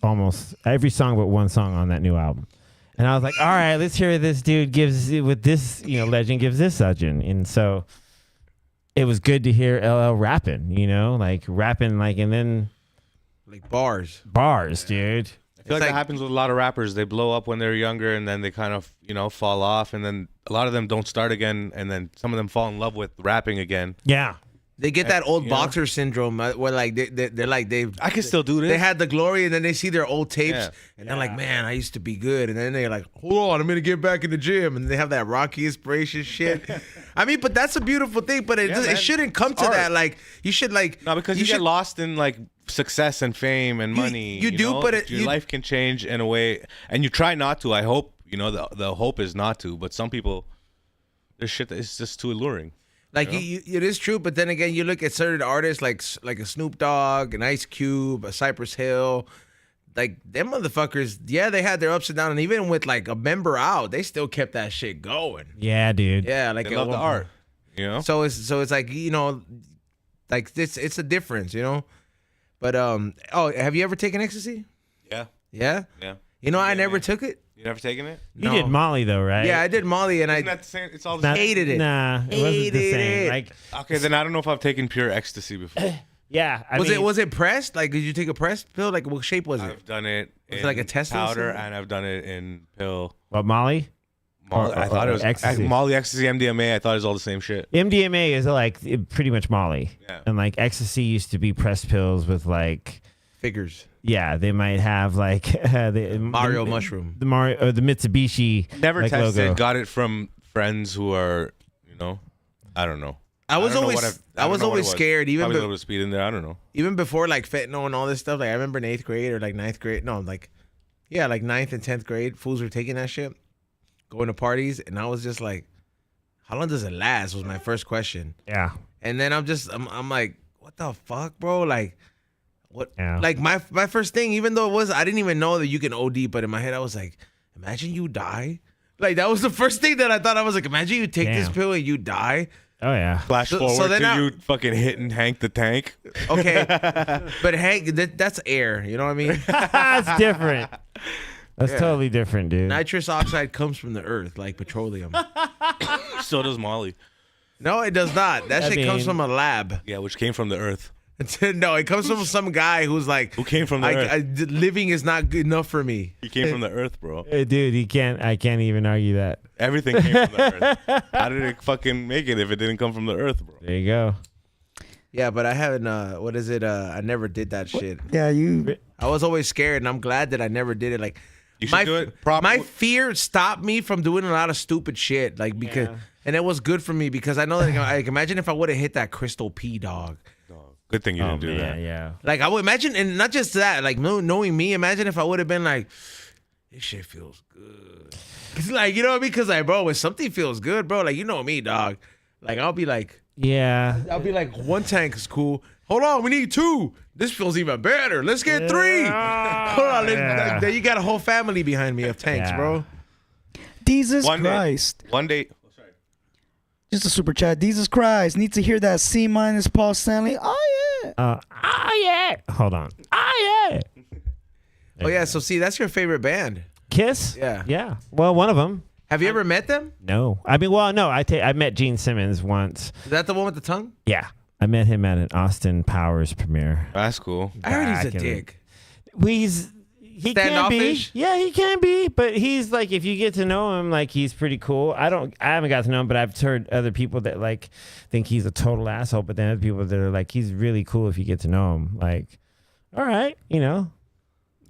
almost every song but one song on that new album. And I was like, all right, let's hear what this dude gives with this, legend gives this legend. And so it was good to hear LL rapping, rapping, and then Like bars, dude. I feel like that happens with a lot of rappers. They blow up when they're younger, and then they kind of, fall off, and then a lot of them don't start again, and then some of them fall in love with rapping again. Yeah. They get that old boxer syndrome where like they're like I can still do this. They had the glory, and then they see their old tapes, Yeah. and they're like, "Man, I used to be good." And then they're like, "Hold on, I'm gonna get back in the gym." And they have that Rocky inspiration shit. I mean, but that's a beautiful thing. But it shouldn't come to that. Like you should no, because you get lost in like success and fame and money. You do, but your life can change in a way, and you try not to. I hope the hope is not to. But some people, there's shit that is just too alluring. Like it is true, but then again, you look at certain artists like a Snoop Dogg, an Ice Cube, a Cypress Hill, like them motherfuckers. Yeah, they had their ups and downs, and even with like a member out, they still kept that shit going. Yeah, dude. Yeah, like They love the art, So it's like like it's a difference, But have you ever taken ecstasy? Yeah. Yeah. Yeah. I never took it. You never taken it? You did Molly though, right? Yeah, I did Molly, and Isn't that the same? It's all the same. hated it. Nah, it wasn't the Hated same. it. Like, Okay, then I don't know if I've taken pure ecstasy before. yeah. Was it pressed? Like, did you take a pressed pill? Like, what shape was it? I've done it Was it in like a Tesla or powder, something? and I've done it in pill. What, Molly? I thought it was ecstasy. Molly, ecstasy, MDMA. I thought it was all the same shit. MDMA is like pretty much Molly. Yeah. And like ecstasy used to be pressed pills with like, Figures. yeah, they might have like the Mario mushroom. the Mario or the Mitsubishi Never like, tested. logo. Got it from friends who are, I don't know. I was don't know what always I don't I was know what always it was. scared, even Probably a little bit of speed in there. I don't know. even before like fentanyl and all this stuff. Like I remember in 8th grade or like 9th grade. No, like 9th and 10th grade, fools were taking that shit, going to parties, and I was just like, how long does it last? Was my first question. Yeah. And then I'm like, what the fuck, bro? Like, what? Yeah. Like my first thing, even though I didn't even know that you can OD, but in my head I was like, imagine you die. Like that was the first thing that I thought. I was like, imagine you take this Damn. pill and you die. Oh yeah. Flash So forward then to you fucking hitting Hank the Tank. Okay, but Hank, that's air. You know what I mean? That's different. That's Yeah. totally different, dude. Nitrous oxide comes from the earth, like petroleum. So does Molly. No, it does not. That I shit comes mean- from a lab. Yeah, which came from the earth. No, it comes from some guy who's like, Who came from the earth? living is not good enough for me. He came from the earth, bro. Dude, I can't even argue that. Everything came from the earth. How did it fucking make it if it didn't come from the earth, bro? There you go. Yeah, but I haven't. What is it? I never did that shit. Yeah, you. I was always scared, and I'm glad that I never did it. Like, You should do it proper. my fear stopped me from doing a lot of stupid shit. Like because, and it was good for me because I know that like imagine if I would have hit that crystal P dog. Good thing you didn't do that. Yeah. Like I would imagine, and not just that. Like knowing me, imagine if I would have been like, this shit feels good. Cause like you know what I mean? Cause like bro, when something feels good, bro, like you know me, dog. Like I'll be like, Yeah. one tank is cool. Hold on, we need 2. This feels even better. Let's get 3. Hold on, Yeah. then you got a whole family behind me of tanks, Yeah. bro. Jesus One day- Christ. One day. Just a super chat. Jesus Christ. Need to hear that C minus Paul Stanley. Oh, yeah. Yeah. Hold on. Yeah. Oh yeah, so see, that's your favorite band. Kiss? Yeah. Yeah. Well, one of them. Have you ever met them? No. I mean, well, no. I met Gene Simmons once. Is that the one with the tongue? Yeah. I met him at an Austin Powers premiere. That's cool. I heard he's Back a in- dick. He can be. Standoffish? Yeah, he can be. But he's like, if you get to know him, like he's pretty cool. I haven't got to know him, but I've heard other people that like think he's a total asshole. But then other people that are like, he's really cool if you get to know him. Like, all right,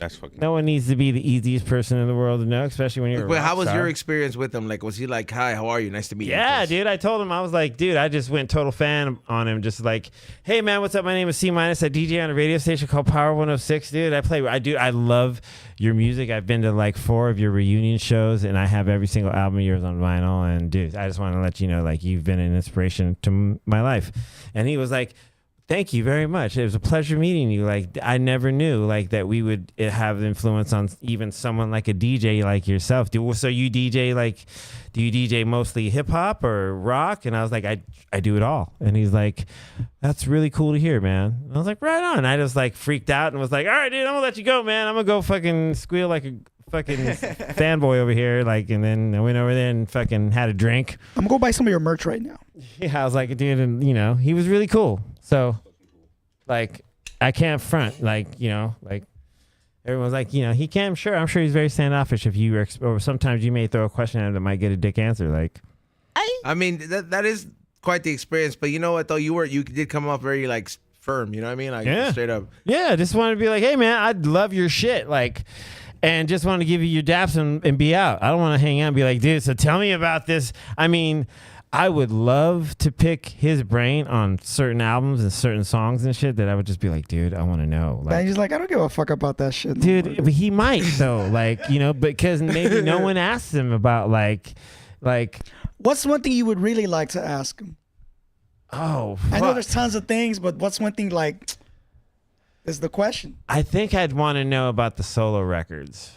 That's fucking. No one needs to be the easiest person in the world to know, especially when you're. But how was star. your experience with him? Like, was he like, "Hi, how are you? Nice to meet you"? Yeah, dude. I told him, I was like, dude, I just went total fan on him. Just like, hey, man, what's up? My name is C-. I DJ on a radio station called Power 106, dude. I love your music. I've been to like 4 of your reunion shows, and I have every single album of yours on vinyl. And dude, I just want to let you know, like, you've been an inspiration to my life. And he was like, thank you very much. It was a pleasure meeting you. Like, I never knew like that we would have influence on even someone like a DJ like yourself. So you DJ like, do you DJ mostly hip hop or rock? And I was like, I do it all. And he's like, that's really cool to hear, man. And I was like, right on. I just like freaked out and was like, all right, dude, I'm gonna let you go, man. I'm gonna go fucking squeal like a fucking fanboy over here. Like, and then I went over there and fucking had a drink. I'm gonna go buy some of your merch right now. Yeah, I was like, dude, and you know, he was really cool. So, like, I can't front, like, you know, like, everyone's like, you know, he can't, I'm sure he's very standoffish if you, or sometimes you may throw a question at him that might get a dick answer, like. I mean, that is quite the experience, but you know what, though? You did come off very, like, firm, you know what I mean? Like, yeah. Straight up. Yeah, just wanted to be like, hey, man, I'd love your shit, like, and just want to give you your daps and be out. I don't want to hang out and be like, dude, so tell me about this. I mean, I would love to pick his brain on certain albums and certain songs and shit that I would just be like, dude, I want to know. Like, and he's like, I don't give a fuck about that shit. Dude, but he might though, like, you know, because maybe no one asked him about like. What's one thing you would really like to ask him? Oh, fuck. I know there's tons of things, but what's one thing like? Is the question. I think I'd want to know about the solo records,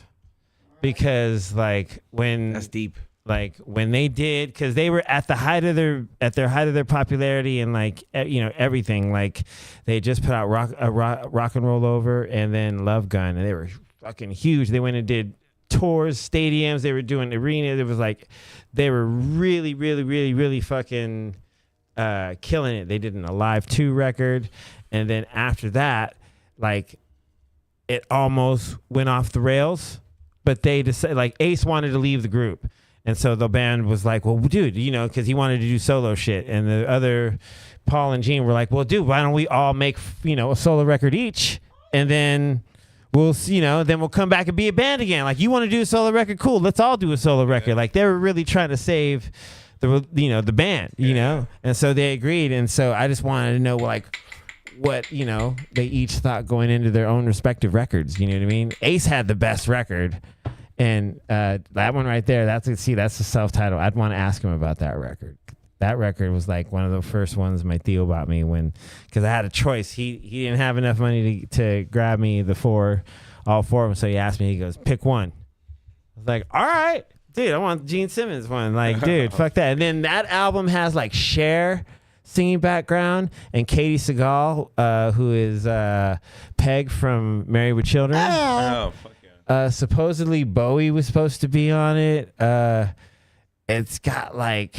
because like when That's deep. Like when they did, because they were at the height of their popularity and like you know everything. Like they just put out rock and roll over and then Love Gun, and they were fucking huge. They went and did tours, stadiums. They were doing arenas. It was like they were really, really, really, really fucking killing it. They did an Alive 2 record, and then after that, like it almost went off the rails. But they decided, like Ace wanted to leave the group. And so the band was like, well, dude, you know, because he wanted to do solo shit. And the other, Paul and Gene, were like, well, dude, why don't we all make, you know, a solo record each? And then we'll, you know, then we'll come back and be a band again. Like, you want to do a solo record? Cool, let's all do a solo record. Like, they were really trying to save the, you know, the band, you know? And so they agreed. And so I just wanted to know, like, what, you know, they each thought going into their own respective records. You know what I mean? Ace had the best record. And that one right there, that's the self-titled. I'd want to ask him about that record. That record was like one of the first ones my Theo bought me because I had a choice. He didn't have enough money to grab me all four of them. So he asked me, he goes, pick one. I was like, all right, dude, I want the Gene Simmons one. Like, dude, fuck that. And then that album has like Cher singing background and Katie Seagal, who is Peg from Married with Children. Oh, fuck. Supposedly Bowie was supposed to be on it. It's got like,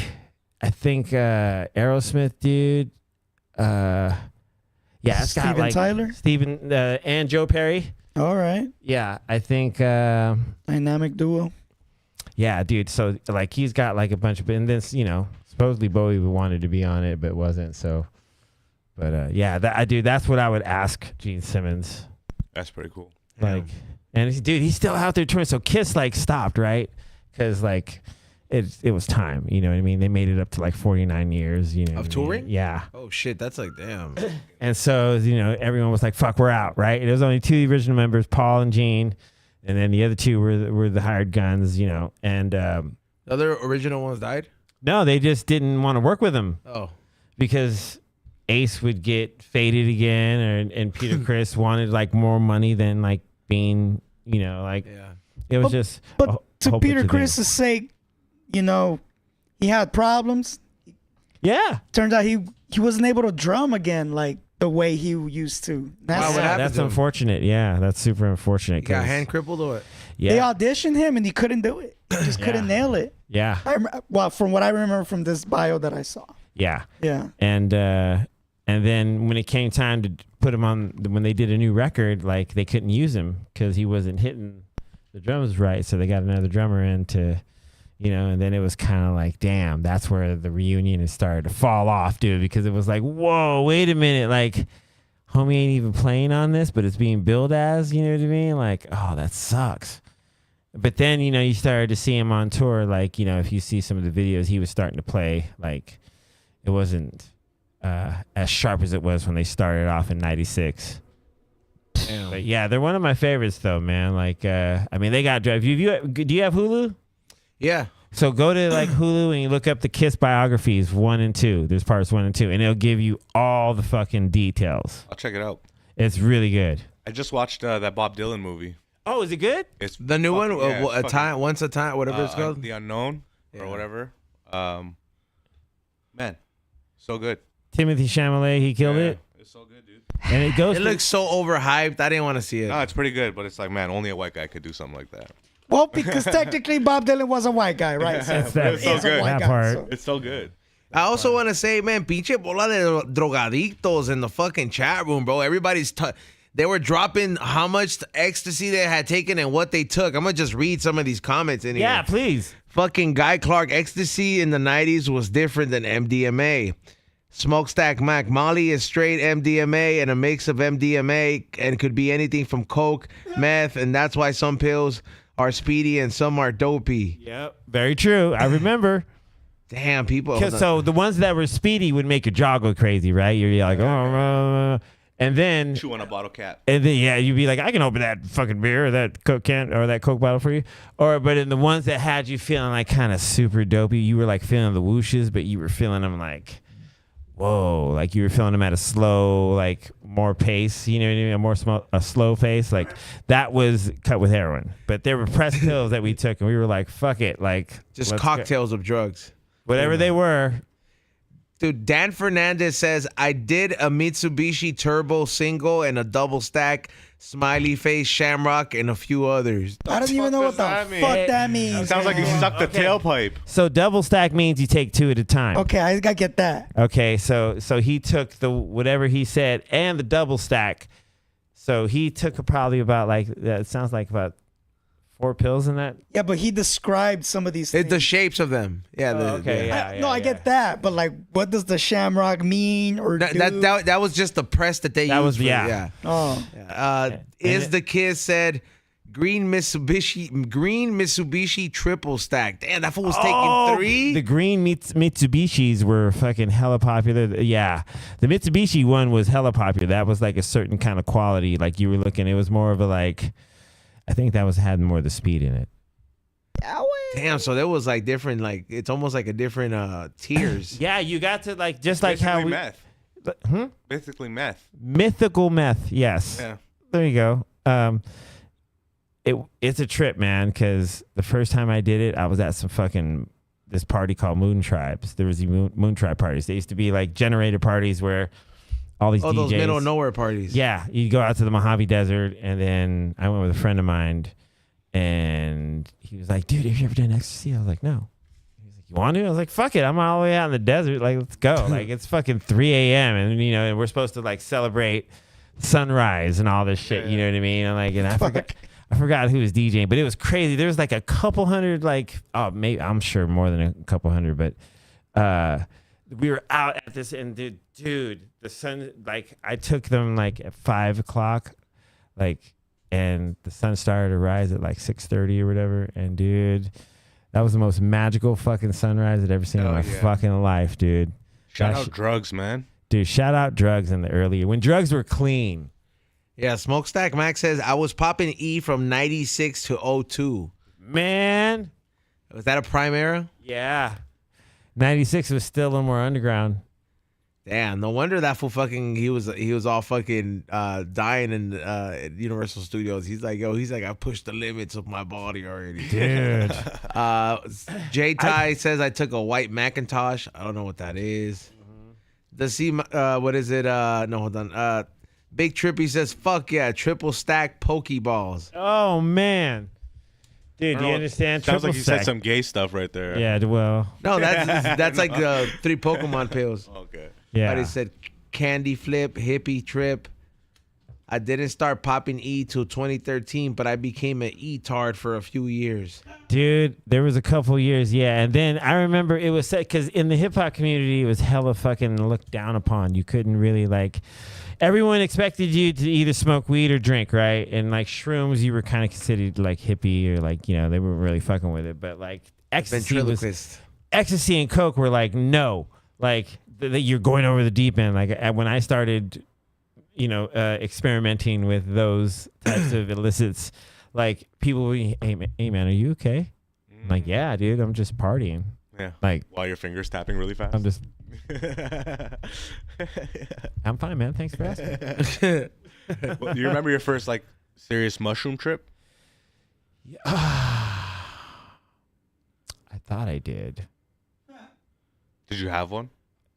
I think Aerosmith, dude. Yeah, it's got Steven like Tyler, Steven and Joe Perry. All right, yeah, I think dynamic duo. Yeah, dude. So like he's got like a bunch of, and then you know supposedly Bowie wanted to be on it but wasn't. So, but yeah, that's what I would ask Gene Simmons. That's pretty cool. Like. And dude, he's still out there touring. So Kiss like stopped, right? Because like it was time. You know what I mean? They made it up to like 49 years. You know, of touring? I mean? Yeah. Oh shit, that's like damn. And so you know, everyone was like, "Fuck, we're out!" Right? There was only 2 original members, Paul and Gene, and then the other 2 were the hired guns. You know, and the other original ones died. No, they just didn't want to work with him. Oh, because Ace would get faded again, and Peter Criss wanted like more money than like being. You know, like it was just. But to Peter Criss's sake, you know, he had problems. Yeah. Turns out he wasn't able to drum again like the way he used to. That's unfortunate. Yeah, that's super unfortunate. He got hand crippled or what? Yeah. They auditioned him and he couldn't do it. He just couldn't nail it. Yeah. Well, from what I remember from this bio that I saw. Yeah. Yeah. And then when it came time to put him on, when they did a new record, like they couldn't use him because he wasn't hitting the drums right. So they got another drummer in to, you know, and then it was kind of like, damn, that's where the reunion has started to fall off, dude, because it was like, whoa, wait a minute. Like, homie ain't even playing on this, but it's being billed as, you know what I mean? Like, oh, that sucks. But then, you know, you started to see him on tour. Like, you know, if you see some of the videos, he was starting to play. Like, it wasn't as sharp as it was when they started off in 96. Damn. But yeah, they're one of my favorites, though, man. Like, I mean, they got... Do you have Hulu? Yeah. So go to like Hulu and you look up the Kiss biographies 1 and 2. There's parts 1 and 2, and it'll give you all the fucking details. I'll check it out. It's really good. I just watched that Bob Dylan movie. Oh, is it good? It's The new one, yeah, once a time, whatever it's called. The Unknown or whatever. Man, so good. Timothy Chalamet, he killed it. It's so good, dude. And it goes. It looks so overhyped. I didn't want to see it. No, it's pretty good, but it's like, man, only a white guy could do something like that. Well, because technically Bob Dylan was a white guy, right? So That's that, It's so good. that part. It's so good. I also want to say, man, pinche bola de drogadictos in the fucking chat room, bro. Everybody's they were dropping how much ecstasy they had taken and what they took. I'm gonna just read some of these comments in here. Yeah, please. Fucking Guy Clark, ecstasy in the 90s was different than MDMA. Smokestack Mac, Molly is straight MDMA and a mix of MDMA and could be anything from coke, meth, and that's why some pills are speedy and some are dopey. Yep. Very true. I remember. Damn, people. So the ones that were speedy would make your jaw go crazy, right? You're like, oh, and then Chew on a bottle cap. And then you'd be like, I can open that fucking beer or that Coke can or that Coke bottle for you. But in the ones that had you feeling like kind of super dopey, you were like feeling the whooshes, but you were feeling them like, whoa, like you were feeling them at a slow, like more pace, you know what I mean? A slow pace. Like that was cut with heroin. But there were pressed pills that we took and we were like, fuck it. Like just cocktails of drugs. Whatever they were. Dude, Dan Fernandez says, I did a Mitsubishi Turbo single and a double stack, Smiley Face, Shamrock, and a few others. I don't even know what the fuck that means. Sounds like you sucked the tailpipe. So double stack means you take 2 at a time. Okay, I get that. Okay, so he took the whatever he said and the double stack. So he took probably about like it sounds like about 4 pills in that. Yeah, but he described some of these things. The shapes of them. Yeah. Okay. I get that, but like, what does the Shamrock mean or do? That was just the press that they used. Oh. The Kid said, Green Mitsubishi triple stack. Damn, that fool was taking 3. The green Mitsubishis were fucking hella popular. Yeah, the Mitsubishi one was hella popular. That was like a certain kind of quality. Like you were looking, it was more of a like. I think that had more of the speed in it. Damn, so there was like different, like it's almost like a different tiers. Yeah, you got to like just like Basically how we. meth. Basically meth. Mythical meth. Yes. Yeah. There you go. It's a trip, man. Because the first time I did it, I was at this party called Moon Tribes. There was the Moon Tribe parties. They used to be like generator parties where. All these DJs. Those middle of nowhere parties. Yeah, you go out to the Mojave Desert, and then I went with a friend of mine, and he was like, "Dude, have you ever done ecstasy?" I was like, "No." He's like, "You want to?" I was like, "Fuck it, I'm all the way out in the desert. Like, let's go." Like, it's fucking 3 a.m. and and we're supposed to like celebrate sunrise and all this shit. You know what I mean? And like, and I forgot who was DJing, but it was crazy. There was like a couple hundred, like, maybe I'm sure more than a couple hundred, but we were out at this, and dude, the sun, like, I took them like at 5 o'clock, like, and the sun started to rise at like 6:30 or whatever. And dude, that was the most magical fucking sunrise I'd ever seen in my fucking life, dude. Shout out drugs, man. Dude, shout out drugs in the earlier when drugs were clean. Yeah, Smokestack Max says I was popping E from 96 to 02. Man, was that a prime era? Yeah. 96 was still a little more underground. Damn, no wonder that fool fucking he was all fucking dying in Universal Studios. He's like, I pushed the limits of my body already. Dude. J Ty says I took a white Macintosh. I don't know what that is. What is it? No, hold on. Big Trippy says, fuck yeah, triple stack Pokeballs. Oh man. Dude, do you understand? Sounds like Triple you stack. said some gay stuff right there. Yeah, well. No, that's like 3 Pokemon pills. Okay. Yeah. But he said candy flip, hippie trip. I didn't start popping E till 2013, but I became an E-tard for a few years. Dude, there was a couple years, yeah. And then I remember it was because in the hip hop community, it was hella fucking looked down upon. You couldn't really like, everyone expected you to either smoke weed or drink, right? And like shrooms, you were kind of considered like hippie or like, you know, they weren't really fucking with it. But like ecstasy and coke were like, no, like you're going over the deep end. Like when I started, you know, experimenting with those types of illicits, like people would be, hey man, are you okay? I'm like, yeah, dude, I'm just partying. Yeah. Like while your fingers tapping really fast. I'm just I'm fine, man. Thanks for asking. Well, do you remember your first like serious mushroom trip? I thought I did. Did you have one?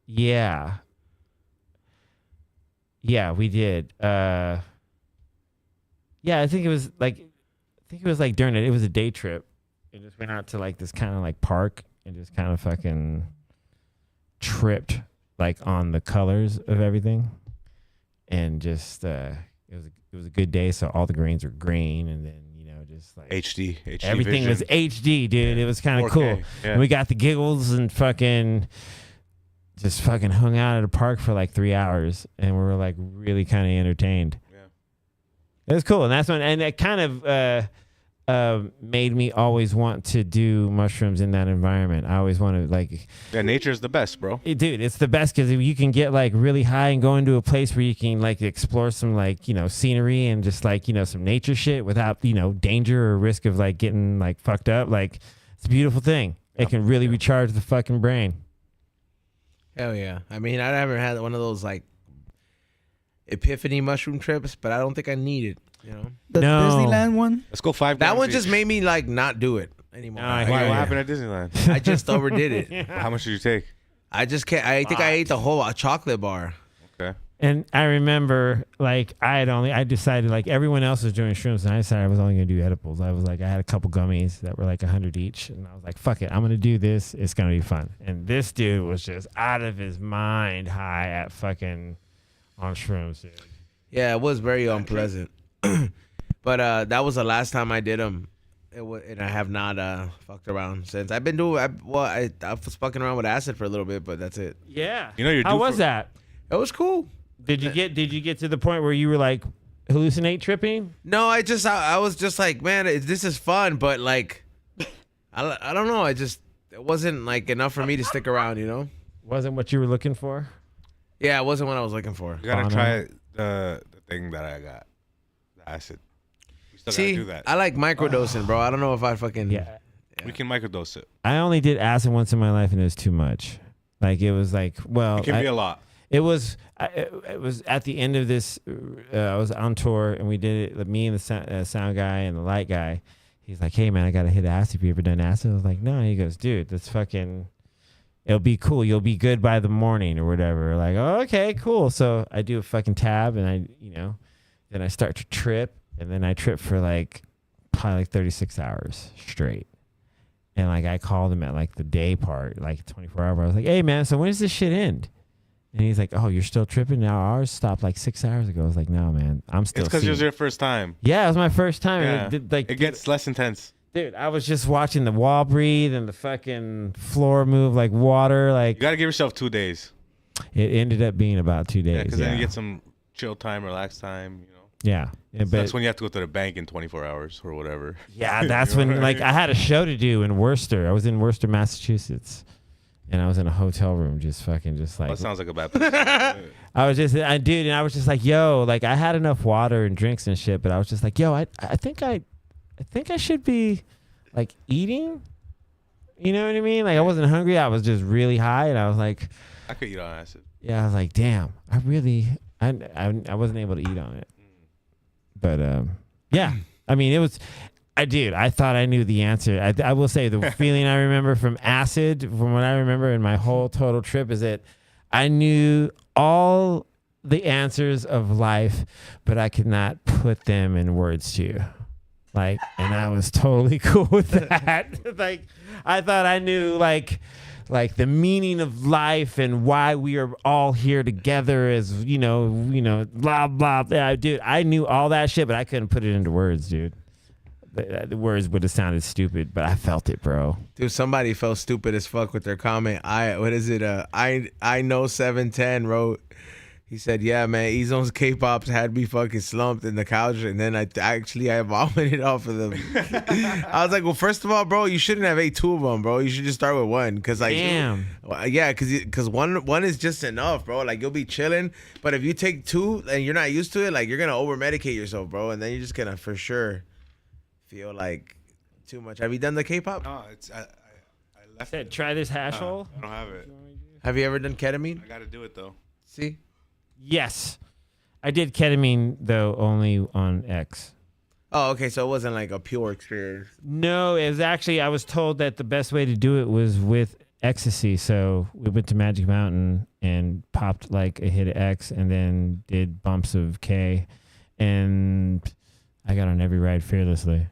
Yeah. Yeah, we did. Yeah, I think it was like during it was a day trip. It just went out to like this kind of like park and just kind of fucking tripped like on the colors of everything. And just it was a good day, so all the greens were green, and then just like HD everything vision. was HD, dude. It was kind of cool. Yeah. And we got the giggles and fucking just fucking hung out at a park for like 3 hours, and we were like really kind of entertained. Yeah, it was cool, and that's when, and it kind of made me always want to do mushrooms in that environment. I always wanted like, yeah, nature is the best, bro. Dude, it's the best because you can get like really high and go into a place where you can like explore some like scenery and just like some nature shit without danger or risk of like getting like fucked up. Like it's a beautiful thing. It can really recharge the fucking brain. Hell yeah. I mean, I never had one of those like epiphany mushroom trips, but I don't think I need it. The Disneyland one? Let's go 5 That grams one just each. made me like not do it anymore. I Why? hear What ya. happened at Disneyland? I just overdid it. How much did you take? I just can't. I think I ate the whole chocolate bar. Okay. And I remember, like, I decided, like, everyone else was doing shrooms, and I decided I was only going to do edibles. I was like, I had a couple gummies that were like 100 each, and I was like, fuck it, I'm going to do this. It's going to be fun. And this dude was just out of his mind high at fucking on shrooms, dude. Yeah, it was very unpleasant. But that was the last time I did them. And I have not fucked around since. I've been doing, I was fucking around with acid for a little bit, but that's it. Yeah. You're How due was for- that? It was cool. Did you get to the point where you were like hallucinate tripping? No, I was just like, man, this is fun, but like, I don't know. It wasn't like enough for me to stick around, Wasn't what you were looking for? Yeah, it wasn't what I was looking for. You gotta Bono. try the thing that I got, the acid. We still See, gotta do that. I like microdosing, bro. I don't know if I fucking... Yeah. We can microdose it. I only did acid once in my life, and it was too much. Like it was like, well, It can be a lot. It was at the end of this. I was on tour, and we did it. Me and the sound guy and the light guy. He's like, "Hey man, I gotta hit acid. Have you ever done acid?" I was like, "No." He goes, "Dude, that's fucking. It'll be cool. You'll be good by the morning or whatever." Like, oh, okay, cool. So I do a fucking tab, and then I start to trip, and then I trip for like probably like 36 hours straight. And like I called him at like the day part, like 24 hour. I was like, "Hey man, so when does this shit end?" And he's like, "Oh, you're still tripping now? Ours stopped like 6 hours ago." I was like, "No, man, I'm still." It's because it was your first time. Yeah, it was my first time. Yeah. It It gets less intense. dude, I was just watching the wall breathe and the fucking floor move like water. Like You gotta give yourself 2 days. it ended up being about 2 days. Yeah, Yeah, because then you get some chill time, relax time. yeah. But That's when you have to go to the bank in 24 hours or whatever. yeah, that's You know when what I like mean? I had a show to do in Worcester. I was in Worcester, Massachusetts. And I was in a hotel room just like That sounds like a bad place. I was just like, yo, like I had enough water and drinks and shit, but I was just like, yo, I think I should be like eating. You know what I mean? Like I wasn't hungry. I was just really high, and I was like, I could eat on acid. yeah, I was like, damn, I wasn't able to eat on it. But yeah, I mean, it was. I thought I knew the answer. I will say the feeling I remember from acid, from what I remember in my whole total trip, is that I knew all the answers of life, but I could not put them in words to you. Like, and I was totally cool with that. Like, I thought I knew, like like the meaning of life and why we are all here together as, blah, blah. Yeah, dude, I knew all that shit, but I couldn't put it into words, dude. The words would have sounded stupid, but I felt it, bro. Dude, somebody felt stupid as fuck with their comment. I know 710 wrote. He said, "Yeah, man, Ezo's K-pops had me fucking slumped in the couch, and then I vomited off of them." I was like, "Well, first of all, bro, you shouldn't have ate 2 of them, bro. You should just start with 1, cause like, damn, yeah, cause one is just enough, bro. Like you'll be chilling, but if you take 2 and you're not used to it, like you're gonna over medicate yourself, bro, and then you're just gonna for sure feel like too much." Have you done the K-pop? No, I left said, it. try this hash hole. I don't have it. Have you ever done ketamine? I gotta do it though. See. Yes, I did ketamine though, only on X. Oh, okay. So it wasn't like a pure experience. No, it was actually, I was told that the best way to do it was with ecstasy. So we went to Magic Mountain and popped like a hit of X and then did bumps of K. And I got on every ride fearlessly.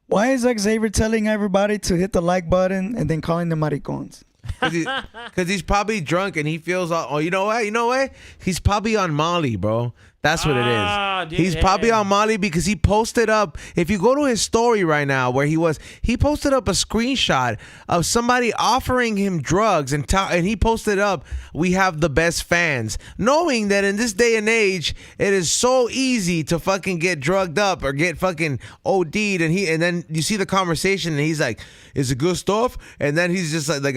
Why is Xavier telling everybody to hit the like button and then calling them maricons? Because he's probably drunk and he feels, you know what? He's probably on Molly, bro. That's what it is. Dude, He's probably on Molly because he posted up, if you go to his story right now where he posted up a screenshot of somebody offering him drugs and he posted up, "We have the best fans," knowing that in this day and age, it is so easy to fucking get drugged up or get fucking OD'd, and then you see the conversation and he's like, "Is it good stuff?" And then he's just like, the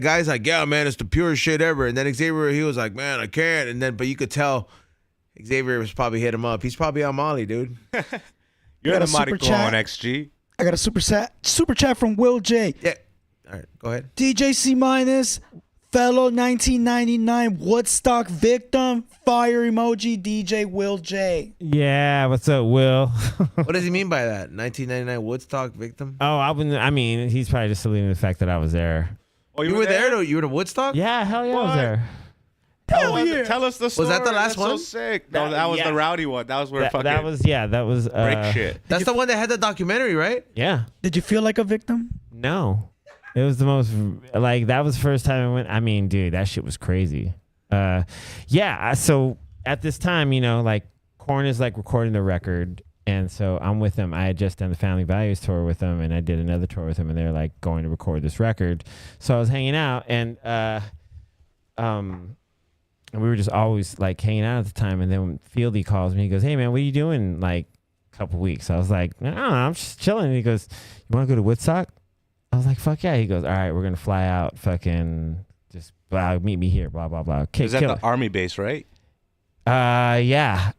guy's like, "Yeah, man, it's the purest shit ever." And then Xavier, he was like, "Man, I can't." And then, but you could tell Xavier was probably hit him up. He's probably on Molly, dude. You're the super maricon, chat. XG. I got a super chat from Will J. Yeah. All right, go ahead. DJ C minus, fellow 1999 Woodstock victim, fire emoji, DJ Will J. Yeah, what's up, Will? What does he mean by that? 1999 Woodstock victim? Oh, I mean, he's probably just alluding to the fact that I was there. Oh, You were there though? You were to Woodstock? Yeah, hell yeah, I was What? there. Hell yeah. Tell us the story. that the last That's one? so sick. No, that was yeah. the rowdy one. That was where fucking That was break shit. That's the one that had the documentary, right? Yeah. Did you feel like a victim? No. It was the most, like, that was the first time I went. I mean, dude, that shit was crazy. So at this time, like, Korn is like recording the record. And so I'm with them. I had just done the Family Values tour with them, and I did another tour with them, and they're like going to record this record. So I was hanging out, and we were just always like hanging out at the time. And then when Fieldy calls me, he goes, "Hey man, what are you doing like a couple weeks?" I was like, "I don't know, I'm just chilling." And he goes, "You want to go to Woodstock?" I was like, "Fuck yeah." He goes, "All right, we're gonna fly out. Fucking just meet me here. Blah blah blah." Okay, Is that the army base, right? Yeah.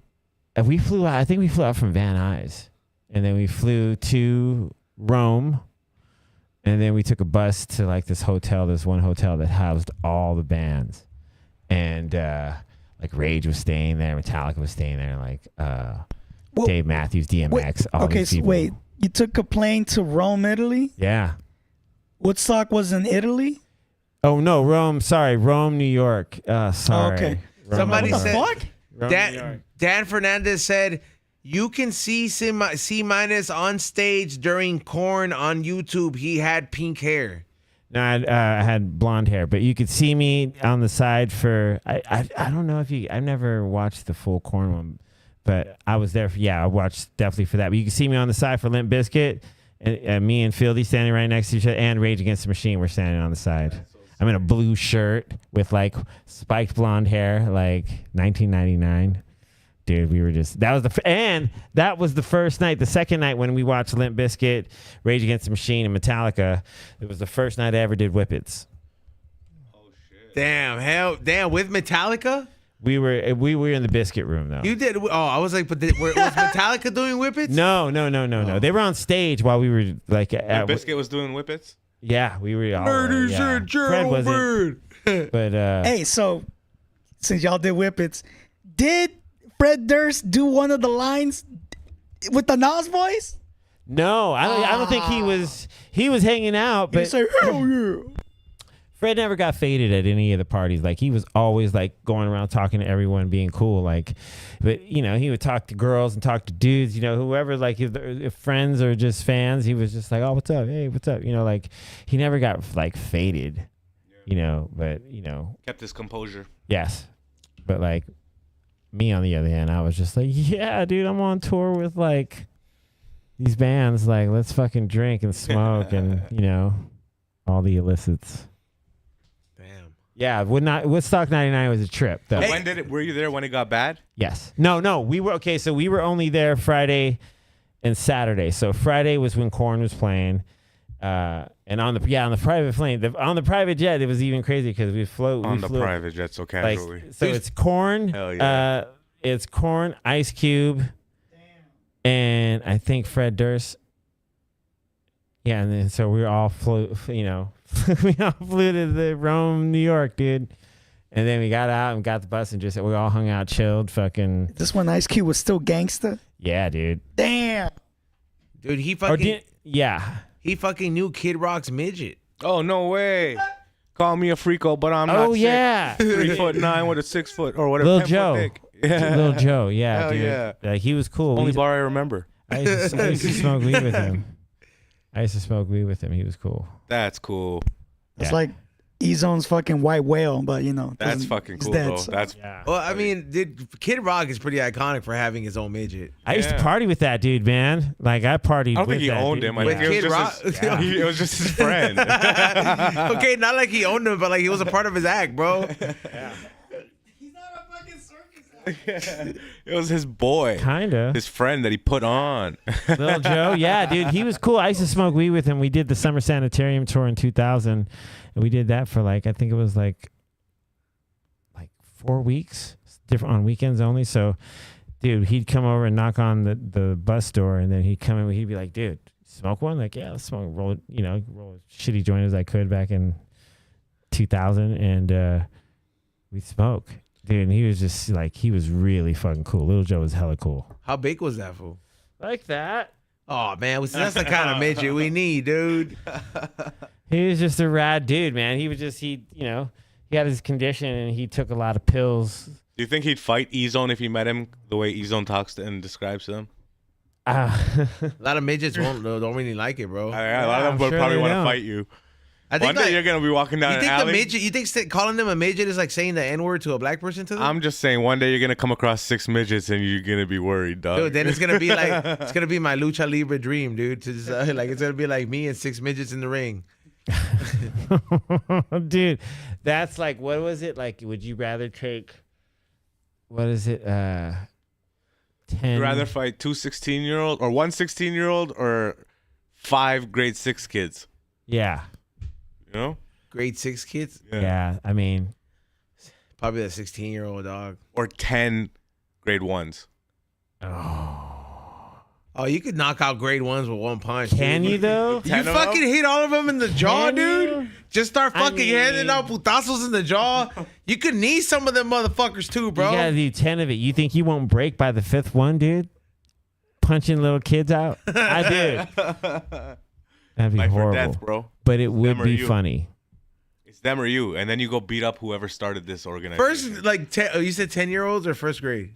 We flew out. I think we flew out from Van Nuys, and then we flew to Rome, and then we took a bus to like this one hotel that housed all the bands, and like Rage was staying there, Metallica was staying there, like Dave Matthews, DMX. All these people. Wait. You took a plane to Rome, Italy? Yeah. Woodstock was in Italy? Oh no, Rome. Sorry, Rome, New York. Sorry. Okay. Rome, Somebody New What the York. fuck? Rome, New York. Dan Fernandez said, "You can see C minus on stage during Korn on YouTube. He had pink hair." No, I had blonde hair, but you could see me on the side for. I don't know if I've never watched the full Korn one, but I was there. I watched definitely for that. But you can see me on the side for Limp Bizkit, and me and Fieldy standing right next to each other, and Rage Against the Machine were standing on the side. I'm in a blue shirt with like spiked blonde hair, like 1999. Dude, we were just that was the first night. The second night when we watched Limp Bizkit, Rage Against the Machine, and Metallica, it was the first night I ever did Whippets. Oh shit. Damn, with Metallica? We were in the Biscuit room though. You did? Oh, I was like, but was Metallica doing Whippets? No. They were on stage while we were like at Biscuit was doing whippets. Yeah, we were all Murder yeah. Fred Fred wasn't, Bird. but Hey, so since y'all did Whippets, did Fred Durst do one of the lines with the Nas voice? no, I don't think he was hanging out, He but said, "Hell yeah." Fred never got faded at any of the parties. Like he was always like going around talking to everyone, being cool. Like, but he would talk to girls and talk to dudes. Whoever, like if friends or just fans, he was just like, "Oh, what's up? Hey, what's up?" Like he never got like faded. but kept his composure. yes, but like me on the other hand, I was just like, yeah, dude, I'm on tour with like these bands, like let's fucking drink and smoke and all the illicits. Damn. Yeah, Woodstock 99 was a trip though. Hey. Were you there when it got bad? Yes. No, we were okay, so we were only there Friday and Saturday. So Friday was when Korn was playing. And on the private plane, on the private jet, it was even crazy because we flew private jet so casually. So it's Korn. Hell yeah. It's Korn, Ice Cube, and I think Fred Durst. Yeah, and then so we all flew. We all flew to Rome, New York, dude. And then we got out and got the bus and we all hung out, chilled, fucking. This when Ice Cube was still gangsta? Yeah, dude. Damn. Dude, he fucking yeah. He fucking knew Kid Rock's midget. Oh, no way. Call me a freako, but I'm not. Oh, yeah. 3'9" with a 6 foot or whatever. Little Joe. Yeah. Little Joe, yeah, Hell dude. yeah. Like, he was cool. Only bar I remember. I used to smoke weed with him. He was cool. That's cool. It's like E-Zone's fucking white whale, but that's fucking cool, dead, bro. so. That's Well, I mean, Kid Rock is pretty iconic for having his own midget. I used to party with that dude, man. Like I partied. I don't think he owned dude. him. I With think Kid Rock? it was just his friend. Okay, not like he owned him, but like he was a part of his act, bro. It was his boy. Kinda. His friend that he put on. Little Joe, yeah, dude, he was cool. I used to smoke weed with him. We did the Summer Sanitarium tour in 2000, and we did that for I think it was like 4 weeks, different on weekends only. So, dude, he'd come over and knock on the bus door, and then he'd come in. He'd be like, "Dude, smoke one?" Like, yeah, let's smoke. Roll a shitty joint as I could back in 2000, and we'd smoke. Dude, and he was just he was really fucking cool. Little Joe was hella cool. How big was that fool? Like that. Oh man, that's the kind of midget we need, dude. He was just a rad dude, man. He was just he had his condition and he took a lot of pills. Do you think he'd fight E-Zone if he met him the way E-Zone talks and describes them? A lot of midgets don't really like it, bro. A lot of them would probably want to fight you. I think One day you're gonna be walking down an alley. You think calling them a midget is like saying the N-word to a black person to them? I'm just saying, one day you're gonna come across 6 midgets and you're gonna be worried, dog. Dude, then it's gonna be my lucha libre dream, dude. To just, it's gonna be like me and 6 midgets in the ring. Dude, that's like, what was it? Like, would you rather take, what is it? 10. You'd rather fight 2 16-year-old or 1 16-year-old or 5 grade 6 kids? Yeah. You know? Grade 6 kids? Yeah, I mean. Probably the 16-year-old dog. Or 10 grade 1s. Oh, you could knock out grade 1s with one punch. Can dude. you though? You fucking hit all of them in the jaw, Can dude. you? Just start fucking handing out putazos in the jaw. You could knee some of them motherfuckers too, bro. You gotta do 10 of it. You think you won't break by the 5th one, dude? Punching little kids out? I did. That'd be Life or horrible. death, bro. But it would be you. funny. It's them or you, and then you go beat up whoever started this organization. First, you said 10-year-olds or first grade?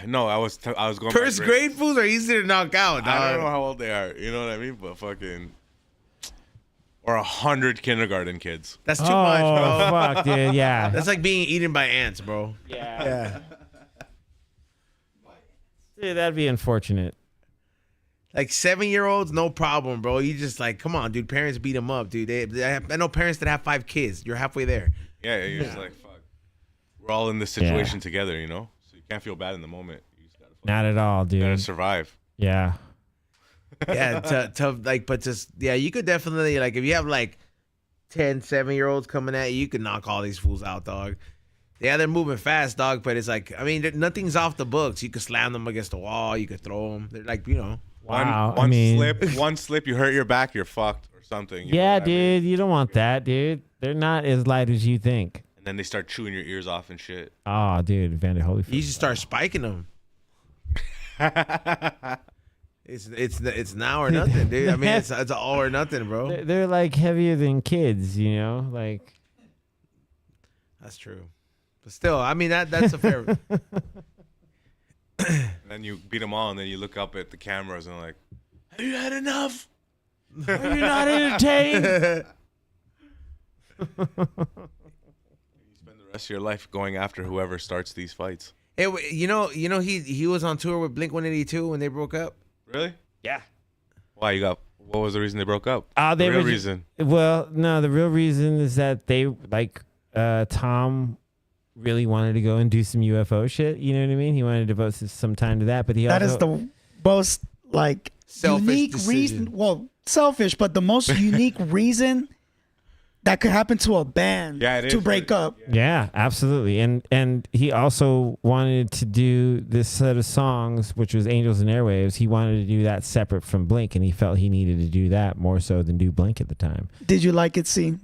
No, I was going First grade fools are easy to knock out, dog. I don't know how old they are. You know what I mean? But fucking, or 100 kindergarten kids. That's too much, bro. Oh, fuck, dude. Yeah. That's like being eaten by ants, bro. Yeah. Dude, that'd be unfortunate. Like 7-year-olds, no problem, bro. You just come on, dude. Parents beat them up, dude. I know parents that have 5 kids. You're halfway there. Yeah, you're just like, fuck. We're all in this situation together, you know? So you can't feel bad in the moment. You just gotta Not at all, dude. gotta survive. Yeah. Yeah, you could definitely, if you have 10 7-year-olds coming at you could knock all these fools out, dog. Yeah, they're moving fast, dog, but it's nothing's off the books. You could slam them against the wall. You could throw them. They're Wow. One slip, you hurt your back, you're fucked or something. You know Yeah, what I mean? dude. You don't want that, dude. They're not as light as you think. And then they start chewing your ears off and shit. Oh, dude. Vander Holyfield. You should start spiking them. It's now or nothing, dude. I mean, it's all or nothing, bro. They're heavier than kids, you know? That's true. But still, I mean, that's a fair. And then you beat them all, and then you look up at the cameras and have you had enough? Are you not entertained? You spend the rest of your life going after whoever starts these fights. You know, he was on tour with Blink-182 when they broke up. Really? Yeah. Why what was the reason they broke up? The real reason. Well, no, the real reason is that they Tom really wanted to go and do some UFO shit. You know what I mean? He wanted to devote some time to that, but that is the most like selfish unique decision. reason. Well, selfish, but the most unique reason that could happen to a band to break up. Yeah, absolutely. And he also wanted to do this set of songs, which was Angels and Airwaves. He wanted to do that separate from Blink, and he felt he needed to do that more so than do Blink at the time. Did you like it, C?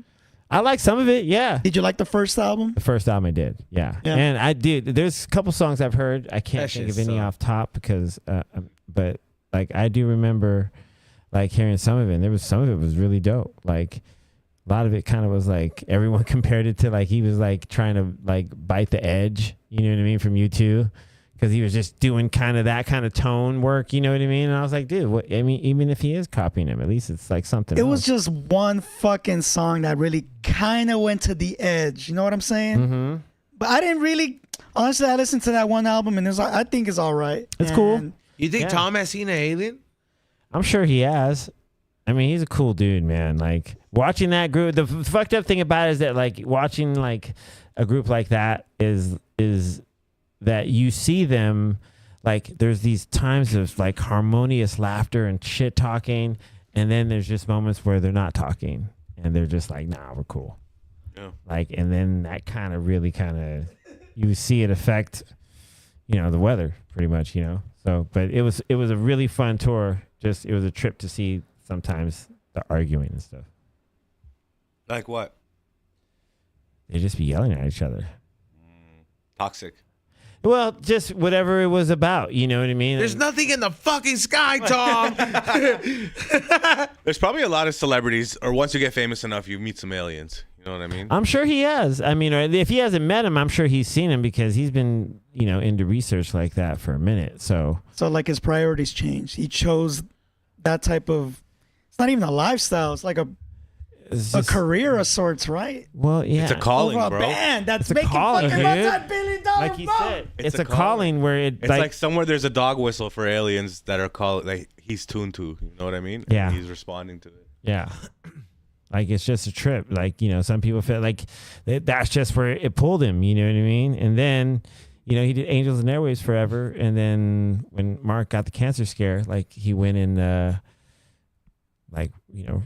I like some of it, yeah. Did you like the first album? The first album I did, yeah. And I did. There's a couple songs I've heard. I can't think of any off top because, but like I do remember like hearing some of it. And there was some of it was really dope. Like a lot of it kind of was like everyone compared it to like he was like trying to like bite the edge. You know what I mean, from U2. Because he was just doing kind of that kind of tone work, you know what I mean? And I was like, dude, what, I mean, even if he is copying him, at least it's like something else. Was just one fucking song that really kind of went to the edge. You know what I'm saying? Mm-hmm. But I didn't really, honestly, I listened to that one album and I think it's all right. It's cool. You think Tom has seen an alien? I'm sure he has. I mean, he's a cool dude, man. Like watching that group, the fucked up thing about it is that like watching like a group like that is that you see them like there's these times of like harmonious laughter and shit talking, and then there's just moments where they're not talking and they're just like, nah, we're cool. Yeah. Like, and then that kind of really you see it affect, you know, the weather pretty much, you know. So, but it was a really fun tour. Just it was a trip to see sometimes the arguing and stuff. Like what? They just be yelling at each other. Toxic. Well, just whatever it was about, you know what I mean? There's nothing in the fucking sky, Tom. There's probably a lot of celebrities, or once you get famous enough, you meet some aliens. You know what I mean? I'm sure he has. I mean, if he hasn't met him, I'm sure he's seen him because he's been, you know, into research like that for a minute. So like his priorities changed. He chose that type of, it's not even a lifestyle. It's like a career of sorts, right? Well, yeah. It's a calling, over a bro. band that's it's making calling, fucking multi-billion-dollar like he said, it's a calling where it's like somewhere there's a dog whistle for aliens that are called like he's tuned to. You know what I mean? Yeah. And he's responding to it. Yeah. Like it's just a trip. Like, you know, some people feel like that's just where it pulled him. You know what I mean? And then, you know, he did Angels and Airwaves forever. And then when Mark got the cancer scare, like he went and like, you know,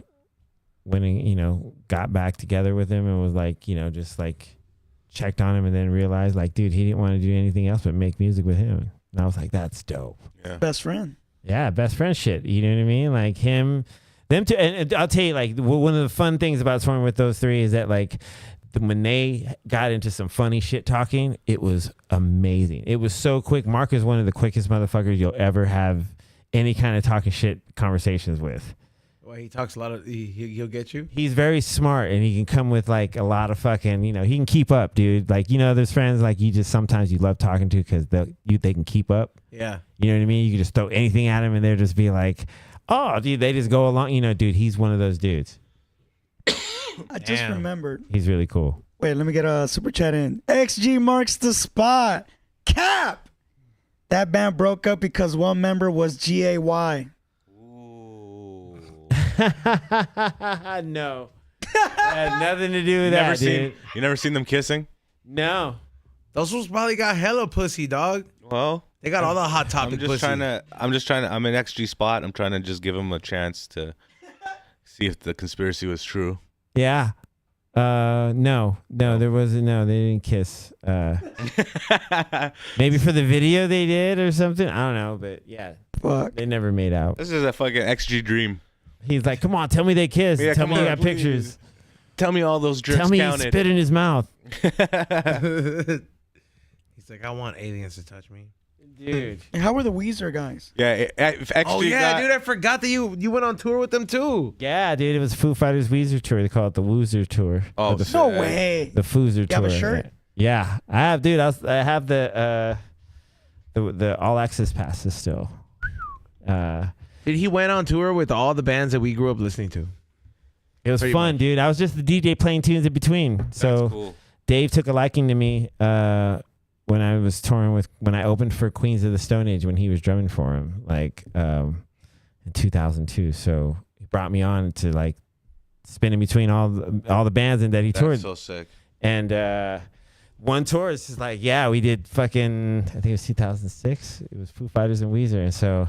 winning, you know, got back together with him and was like, you know, just like checked on him and then realized like, dude, he didn't want to do anything else but make music with him. And I was like, that's dope. Yeah. Best friend. Yeah, best friend shit. You know what I mean? Like them two. And I'll tell you, like, one of the fun things about touring with those three is that like when they got into some funny shit talking, it was amazing. It was so quick. Mark is one of the quickest motherfuckers you'll ever have any kind of talking shit conversations with. Well, he talks a lot of. He'll get you. He's very smart, and he can come with like a lot of fucking. You know, he can keep up, dude. Like, you know, there's friends like you just sometimes you love talking to because they can keep up. Yeah. You know what I mean? You can just throw anything at him, and they'll just be like, "Oh, dude," they just go along. You know, dude, he's one of those dudes. I just remembered. He's really cool. Wait, let me get a super chat in. XG marks the spot. Cap. That band broke up because one member was GAY. No. Had nothing to do with that, dude. You never seen them kissing? No. Those fools probably got hella pussy, dog. Well, they got all the hot topic pussy. I'm in XG spot. I'm trying to just give him a chance to see if the conspiracy was true. Yeah. No, there wasn't. No, they didn't kiss. Maybe for the video they did or something. I don't know, but yeah. Fuck. They never made out. This is a fucking XG dream. He's like, come on, tell me they kissed. Yeah, tell me you got please. Pictures. Tell me all those drips Tell me counted. he spit in his mouth. He's like, I want aliens to touch me. Dude. And how were the Weezer guys? Yeah, if XG dude, I forgot that you went on tour with them too. Yeah, dude, it was Foo Fighters Weezer tour. They call it the Woozr tour. Oh, no way. The Foozr tour. You have a shirt? Yeah, I have, dude. I have the all access passes still. Dude, he went on tour with all the bands that we grew up listening to. It was fun, dude. I was just the DJ playing tunes in between. So That's cool. Dave took a liking to me when I was touring when I opened for Queens of the Stone Age when he was drumming for him, like in 2002. So he brought me on to like spin in between all the bands and that he toured. That's so sick. And one tour is just like, yeah, we did fucking, I think it was 2006. It was Foo Fighters and Weezer, and so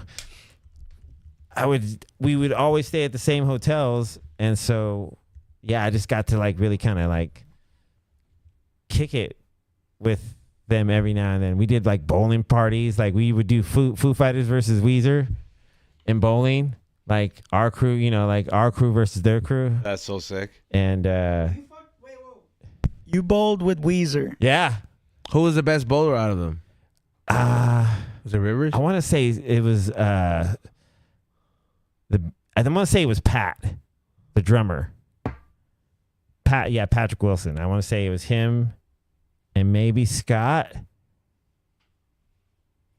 we would always stay at the same hotels, and so yeah, I just got to like really kind of like kick it with them every now and then. We did like bowling parties, like we would do Foo Fighters versus Weezer in bowling, like our crew, like our crew versus their crew. That's so sick. And You bowled with Weezer. yeah, Who was the best bowler out of them? Was it Rivers? I want to say it was I want to say it was Pat, the drummer. Patrick Wilson. I want to say it was him, and maybe Scott,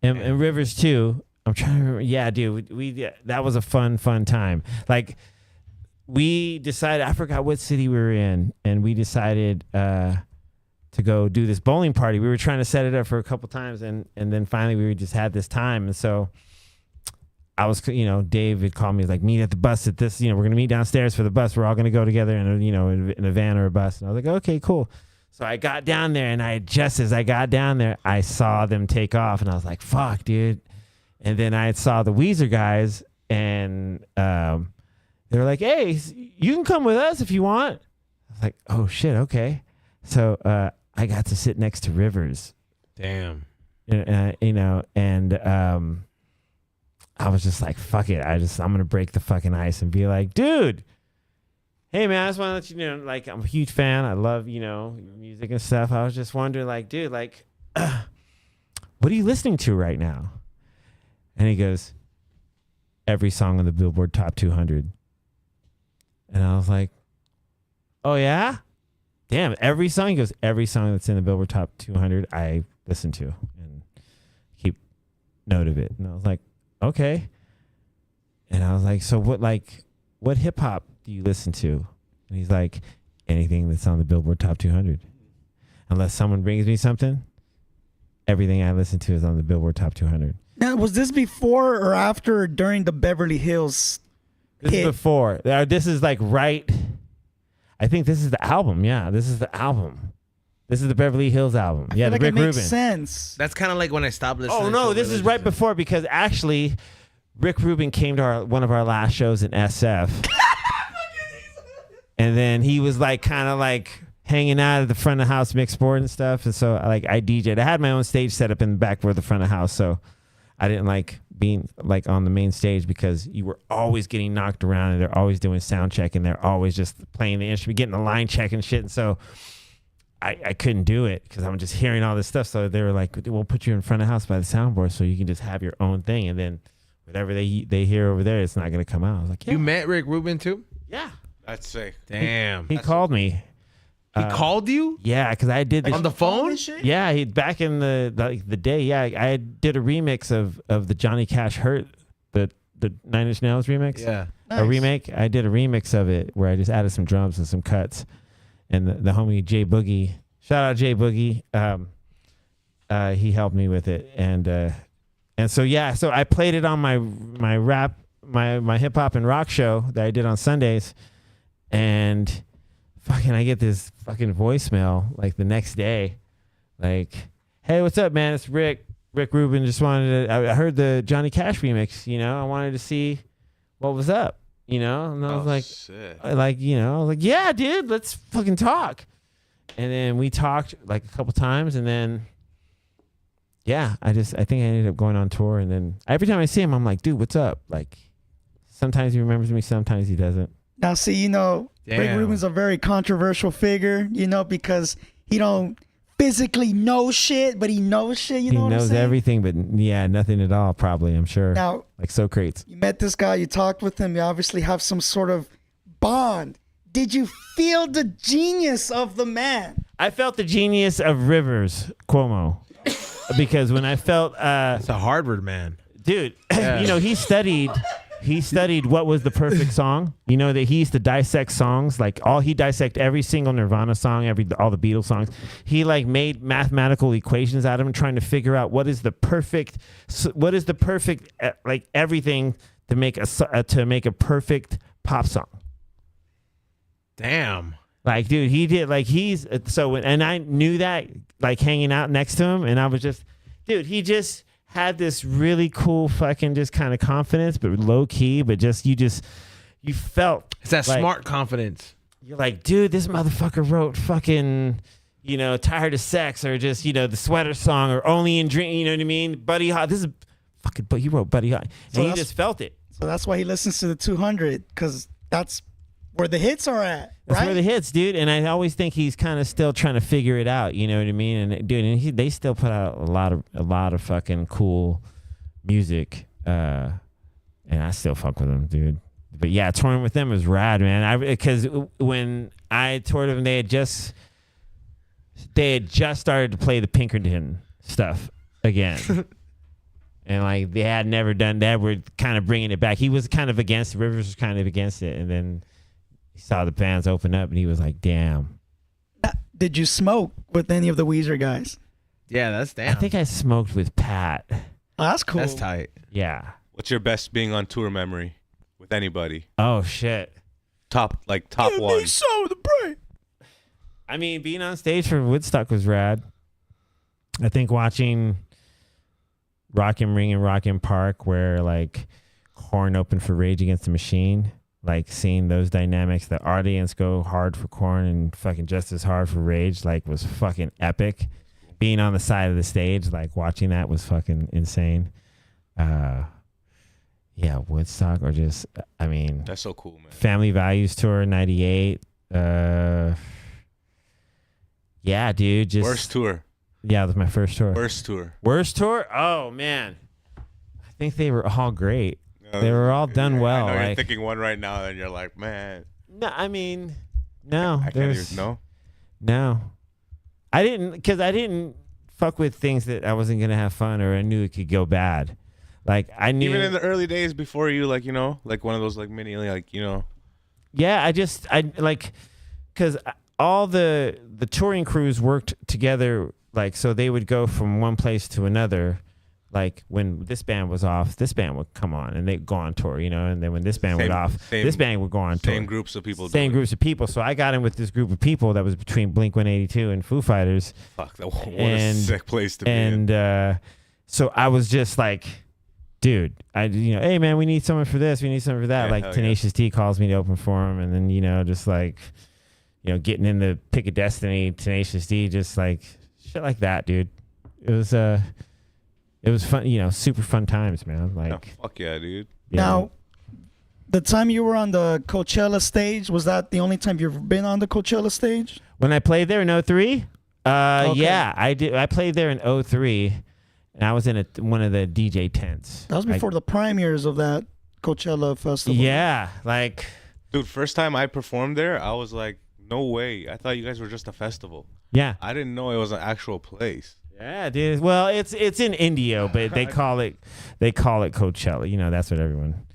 and Rivers too. I'm trying to remember. Yeah, dude, we that was a fun time. Like we decided, I forgot what city we were in, and we decided to go do this bowling party. We were trying to set it up for a couple times, and then finally we just had this time, and so I was, Dave had called me, like, meet at the bus at this, we're going to meet downstairs for the bus. We're all going to go together in a van or a bus. And I was like, okay, cool. So I got down there, and just as I got down there, I saw them take off, and I was like, fuck, dude. And then I saw the Weezer guys, and they were like, hey, you can come with us if you want. I was like, oh, shit, okay. So I got to sit next to Rivers. Damn. And I was just like, fuck it. I'm going to break the fucking ice and be like, dude, hey, man, I just want to let you know, like, I'm a huge fan. I love, your music and stuff. I was just wondering, like, dude, like, what are you listening to right now? And he goes, every song on the Billboard Top 200. And I was like, oh, yeah? Damn, every song? He goes, every song that's in the Billboard Top 200, I listen to and keep note of it. And I was like, okay. And I was like, so what hip hop do you listen to? And he's like, anything that's on the Billboard Top 200. Unless someone brings me something, everything I listen to is on the Billboard Top 200. Now, was this before or after or during the Beverly Hills This hit? is before. This is like right. I think this is the album. Yeah, this is the album. This is the Beverly Hills album. I Yeah, feel the like Rick it makes Rubin. sense. That's kind of like when I stopped listening. Oh no, to this is religion right stuff. before, because actually, Rick Rubin came to one of our last shows in SF, and then he was like kind of like hanging out at the front of the house mixed board and stuff. And so like I DJ'd. I had my own stage set up in the back of the front of the house, so I didn't like being like on the main stage because you were always getting knocked around and they're always doing sound check and they're always just playing the instrument, getting the line check and shit. And so I couldn't do it because I'm just hearing all this stuff. So they were like, we'll put you in front of the house by the soundboard so you can just have your own thing. And then whatever they hear over there, it's not going to come out. I was like, yeah. You met Rick Rubin too? Yeah. That's sick. Damn. He called me. He called you? Yeah, because I did this. On the phone? Yeah, he back in the day. Yeah, I did a remix of the Johnny Cash Hurt, the Nine Inch Nails remix. Yeah. A remake. I did a remix of it where I just added some drums and some cuts, and the homie Jay Boogie, shout out Jay Boogie, he helped me with it, and so yeah, so I played it on my rap, my hip hop and rock show that I did on Sundays, and fucking I get this fucking voicemail like the next day, like, hey, what's up, man? It's Rick Rubin. Just wanted to, I heard the Johnny Cash remix, I wanted to see what was up, and I was like, sick. I was like, yeah, dude, let's fucking talk. And then we talked like a couple times, and then yeah, I think I ended up going on tour, and then every time I see him, I'm like, dude, what's up? Like, sometimes he remembers me, sometimes he doesn't. Now, see, Rick Rubin's a very controversial figure, because he don't physically know shit, but he knows shit, He what I'm knows saying? everything, but yeah, nothing at all, probably, I'm sure. Now, like Socrates. you met this guy, you talked with him, you obviously have some sort of bond. Did you feel the genius of the man? I felt the genius of Rivers Cuomo because when I felt... It's a Harvard man. dude, Yeah. he studied he studied what was the perfect song. You know that he used to dissect songs, like he dissect every single Nirvana song, all the Beatles songs. He like made mathematical equations out of them, trying to figure out what is the perfect like everything to make a perfect pop song. Damn. Like, dude, he did like and I knew that like hanging out next to him, and I was just, dude, he just had this really cool fucking just kind of confidence, but low key, but you felt it's that like, smart confidence. You're like, dude, this motherfucker wrote fucking, Tired of Sex, or just, the Sweater Song, or Only in Dream, you know what I mean? Buddy Holly, this is fucking, but he wrote Buddy Holly, and he just felt it. So that's why he listens to the 200, because that's where the hits are at. That's right? where the hits, dude. And I always think he's kind of still trying to figure it out. You know what I mean? And dude, they still put out a lot of fucking cool music. And I still fuck with them, dude. But yeah, touring with them was rad, man. Because when I toured with them, they had just started to play the Pinkerton stuff again. And like they had never done that. We're kind of bringing it back. He was kind of against it. Rivers was kind of against it, and then he saw the bands open up, and he was like, "Damn." Did you smoke with any of the Weezer guys? Yeah, that's damn. I think I smoked with Pat. Oh, that's cool. That's tight. Yeah. What's your best being on tour memory with anybody? Oh shit. Top one. So the break. I mean, being on stage for Woodstock was rad. I think watching Rockin' Ring and Rockin' Park, where like Korn opened for Rage Against the Machine. Like seeing those dynamics, the audience go hard for Korn and fucking just as hard for Rage, like was fucking epic. Being on the side of the stage, like watching that was fucking insane. Yeah, Woodstock, or just, I mean, that's so cool, man. Family Values Tour '98. Yeah, dude. Just Worst tour. Yeah, it was my first tour. Worst tour. Oh man, I think they were all great. They were all done well. I know like, you're thinking one right now, and you're like, man. No, I mean, no. I can't even know. No, I didn't fuck with things that I wasn't gonna have fun, or I knew it could go bad. Like I knew even in the early days before you, like, like one of those like mini, like, Yeah, I like, because all the touring crews worked together, like, so they would go from one place to another. Like when this band was off, this band would come on and they'd go on tour, and then when this band went off, this band would go on tour. Same groups of people. So I got in with this group of people that was between Blink-182 and Foo Fighters. Fuck, what a sick place to be in. And so I was just like, dude, hey man, we need someone for this, we need someone for that. Yeah, like Tenacious D calls me to open for him, and then just like, getting in the Pick of Destiny, Tenacious D, just like shit like that, dude. It was fun, super fun times, man. Like, fuck yeah, dude. Yeah. Now, the time you were on the Coachella stage, was that the only time you've been on the Coachella stage? When I played there in 2003, Okay. yeah, I did. I played there in 2003, and I was in one of the DJ tents. That was before the prime years of that Coachella festival. Yeah, like, Dude, first time I performed there, I was like, no way. I thought you guys were just a festival. yeah. I didn't know it was an actual place. Yeah, dude. Well, it's in Indio, but they call it Coachella. That's what everyone.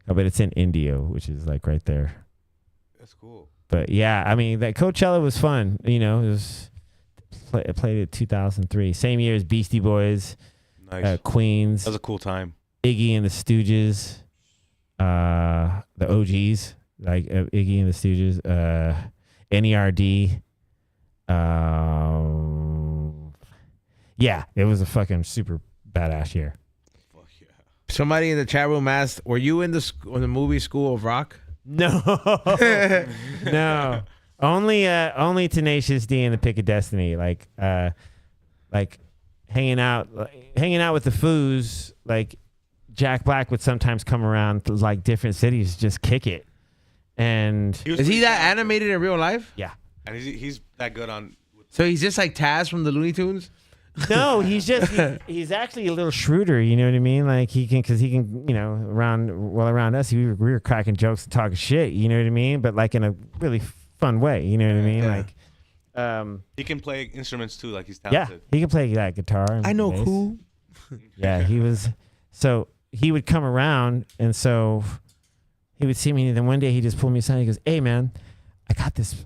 But it's in Indio, which is like right there. That's cool. But yeah, I mean that Coachella was fun. It was. I played it 2003, same year as Beastie Boys, Nice. Queens, That was a cool time. Iggy and the Stooges, the OGs like Iggy and the Stooges, NERD. Yeah, it was a fucking super badass year. Fuck yeah. Somebody in the chat room asked, "Were you in the movie School of Rock?" No, no. Only Tenacious D and the Pick of Destiny. Like hanging out with the Foos. Like Jack Black would sometimes come around to like different cities, just kick it. And Is he that animated in real life? yeah. And he's that good on. So he's just like Taz from the Looney Tunes? No, he's he's actually a little shrewder. You know what I mean? Like he can around us, we were cracking jokes and talking shit. You know what I mean? But like in a really fun way. You know what I mean? Yeah. Like, He can play instruments too, like he's yeah, talented. he can play that guitar. And I know bass. who. Yeah, he was. So he would come around, and so he would see me, and then one day he just pulled me aside. He goes, "Hey, man, I got this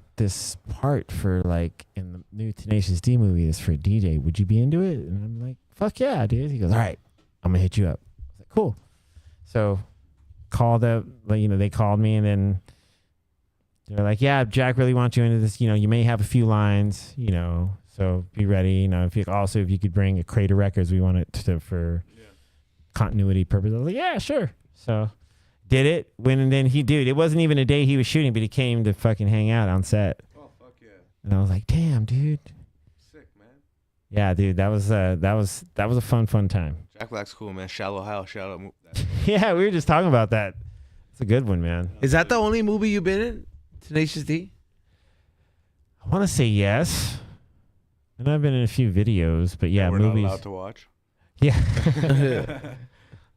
part for like in the new Tenacious D movie. It's for a DJ. Would you be into it?" And I'm like, "Fuck yeah, dude." He goes, "All right, I'm gonna hit you up." I was like, "Cool." So called up, they called me, and then they're like, "Yeah, Jack really wants you into this. You may have a few lines, so be ready. If you could bring a crate of records, we want it for continuity purposes." I was like, "Yeah, sure." So did it. And then it wasn't even a day he was shooting, but he came to fucking hang out on set. Oh, fuck yeah. And I was like, "Damn, dude." Sick, man. Yeah, dude, that was a fun time. Jack Black's cool, man. Shallow Hal, shout out. Yeah, we were just talking about that. It's a good one, man. Is that the only movie you've been in? Tenacious D? I want to say yes. And I've been in a few videos, but yeah, we're movies. not allowed to watch. Yeah.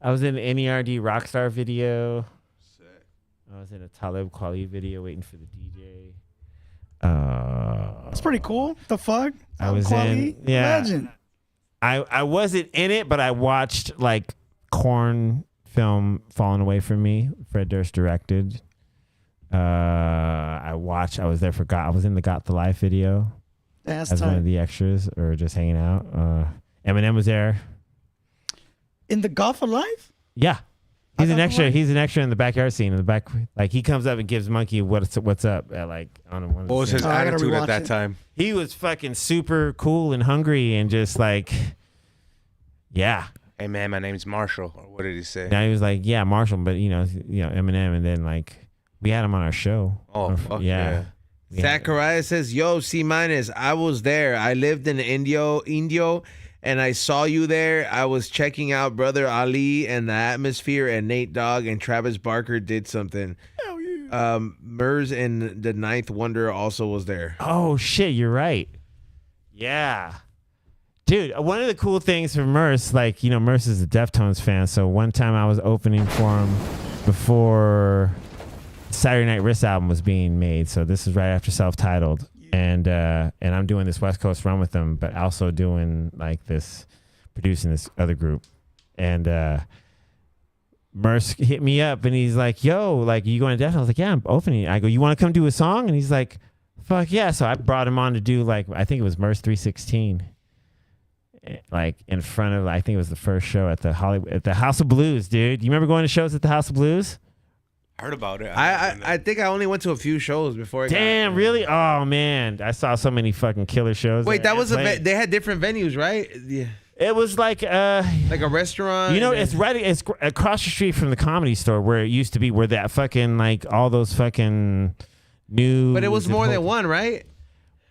I was in an NERD Rockstar video. Sick. I was in a Talib Kweli video waiting for the DJ. That's pretty cool. The fuck? I was Quality? in, yeah. Legend. I wasn't in it, but I watched like Korn film Fallen Away From Me. Fred Durst directed. I was there for I was in the Got the Life video That's as tight. one of the extras or just hanging out. Eminem was there. In the Golf of Life? Yeah. He's an Got the extra. Life? He's an extra in the backyard scene in the back. Like he comes up and gives Monkey what's up at like on one of the What was his scenes. I gotta attitude rewatch at that it. time? He was fucking super cool and hungry and just like, yeah. Hey, man, my name's Marshall. Or what did he say? Now he was like, yeah, Marshall, but Eminem, and then like we had him on our show. Oh, fuck yeah. We had- Zachariah says, "Yo, C-, I was there. I lived in Indio, and I saw you there. I was checking out Brother Ali and the Atmosphere, and Nate Dogg and Travis Barker did something. Hell yeah. Murs and the Ninth Wonder also was there." Oh shit, you're right. Yeah. Dude, one of the cool things for Merce, like, Merce is a Deftones fan. So one time I was opening for him before Saturday Night Wrist album was being made. So this is right after Self-Titled. And I'm doing this West Coast run with them, but also doing like producing this other group. And Merce hit me up and he's like, "Yo, like, you going to Deftones?" I was like, "Yeah, I'm opening." I go, "You want to come do a song?" And he's like, "Fuck yeah." So I brought him on to do like, I think it was Merce 316. Like in front of, I think it was the first show at the House of Blues, dude. You remember going to shows at the House of Blues? Heard about it. I think I only went to a few shows before. Damn, really? Oh man, I saw so many fucking killer shows. Wait, that was played. they had different venues, right? Yeah. It was like Like a restaurant. it's across the street from the Comedy Store where it used to be, where that fucking like all those fucking new. But it was more than one, right?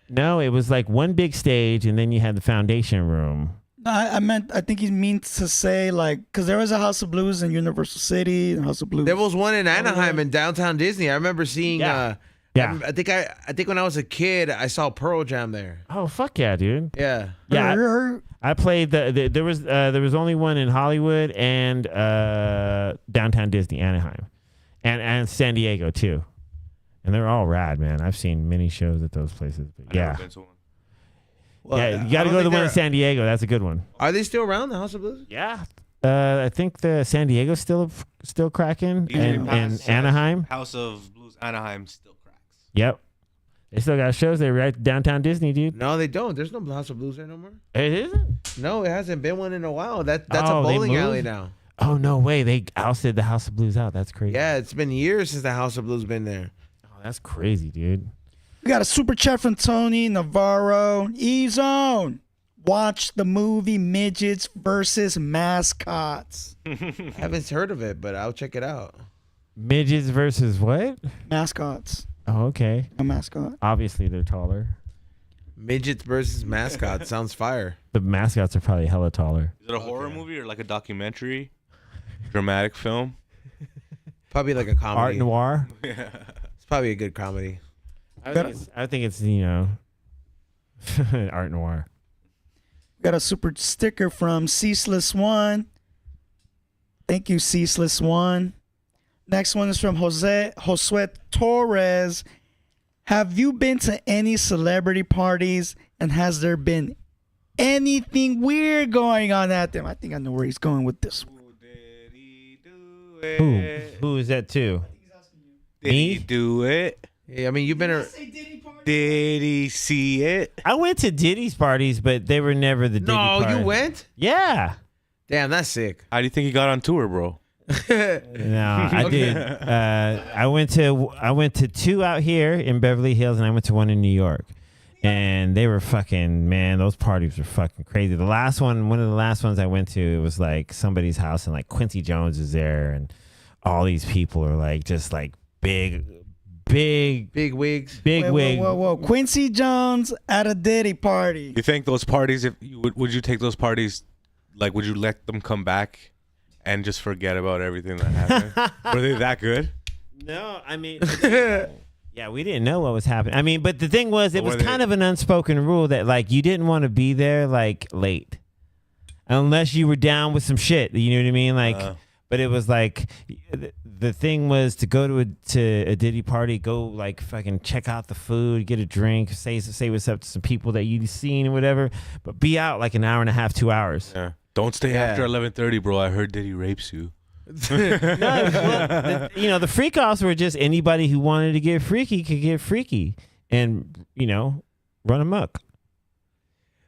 No, it was like one big stage, and then you had the Foundation Room. No, I think he means to say, like, because there was a House of Blues in Universal City and House of Blues. There was one in Anaheim in downtown Disney. I remember seeing. Yeah. I think when I was a kid, I saw Pearl Jam there. Oh fuck yeah, dude. Yeah. Yeah. I played there was only one in Hollywood and downtown Disney, Anaheim, and San Diego too, and they're all rad, man. I've seen many shows at those places. But I've never been to one. Well, yeah, you got to go to the one in San Diego. That's a good one. Are they still around, the House of Blues? Yeah, I think the San Diego's still cracking, and Anaheim. House of Blues Anaheim still cracks. Yep, they still got shows there right downtown Disney, dude. No, they don't. There's no House of Blues there no more. It isn't. No, it hasn't been one in a while. That's a Oh, they bowling alley moved? now. Oh no way! They ousted the House of Blues out. That's crazy. Yeah, it's been years since the House of Blues been there. Oh, that's crazy, dude. We got a super chat from Tony Navarro. E-Zone. Watch the movie Midgets versus Mascots. I haven't heard of it, but I'll check it out. Midgets versus what? Mascots. Oh, okay. A mascot. Obviously, they're taller. Midgets versus mascots sounds fire. The mascots are probably hella taller. Is it a horror movie or like a documentary? Dramatic film? Probably like a comedy. Art noir. It's probably a good comedy. I think it's art noir. Got a super sticker from Ceaseless One. Thank you, Ceaseless One. Next one is from Josue Torres. Have you been to any celebrity parties, and has there been anything weird going on at them? I think I know where he's going with this one. Who is that too? Did he do it? Yeah, I mean, you've been Did he see it? I went to Diddy's parties, but they were never the Diddy parties. No, you went? Yeah. Damn, that's sick. How do you think he got on tour, bro? No, I did. I went to 2 out here in Beverly Hills, and I went to 1 in New York. And they were fucking, man, those parties were fucking crazy. One of the last ones I went to, it was like somebody's house, and like Quincy Jones is there, and all these people are like just like big wigs. Whoa. Quincy Jones at a Diddy party. You think those parties, would you take those parties, like, would you let them come back and just forget about everything that happened? Were they that good? No, I mean, yeah, we didn't know what was happening. I mean, but the thing was, it was kind of an unspoken rule that like you didn't want to be there like late, unless you were down with some shit. You know what I mean? Like, but it was like the thing was to go to a Diddy party, go like fucking check out the food, get a drink, say what's up to some people that you've seen or whatever, but be out like an hour and a half, 2 hours. Yeah. Don't stay after 11:30, bro. I heard Diddy rapes you. The freak offs were just anybody who wanted to get freaky could get freaky and, run amok.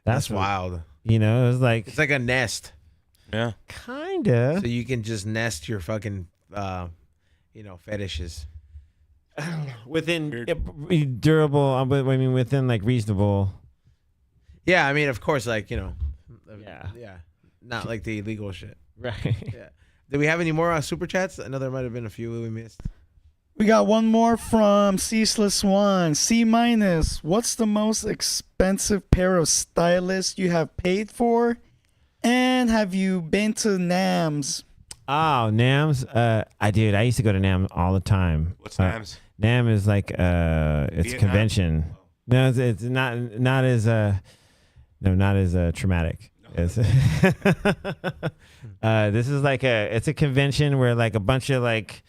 That's wild. It was like. It's like a nest. Yeah. Kinda. So you can just nest your fucking, fetishes. Within durable, I mean, within like reasonable. Yeah, I mean, of course, like, Yeah. Not like the illegal shit. Right. Yeah. Do we have any more super chats? I know there might have been a few we missed. We got one more from Ceaseless One. C-. What's the most expensive pair of stylists you have paid for? And have you been to NAMS? Oh, NAMS. I did. I used to go to NAMS all the time. What's NAMS? NAMS is like it's a convention. No, it's not as traumatic. This is like it's a convention where like a bunch of like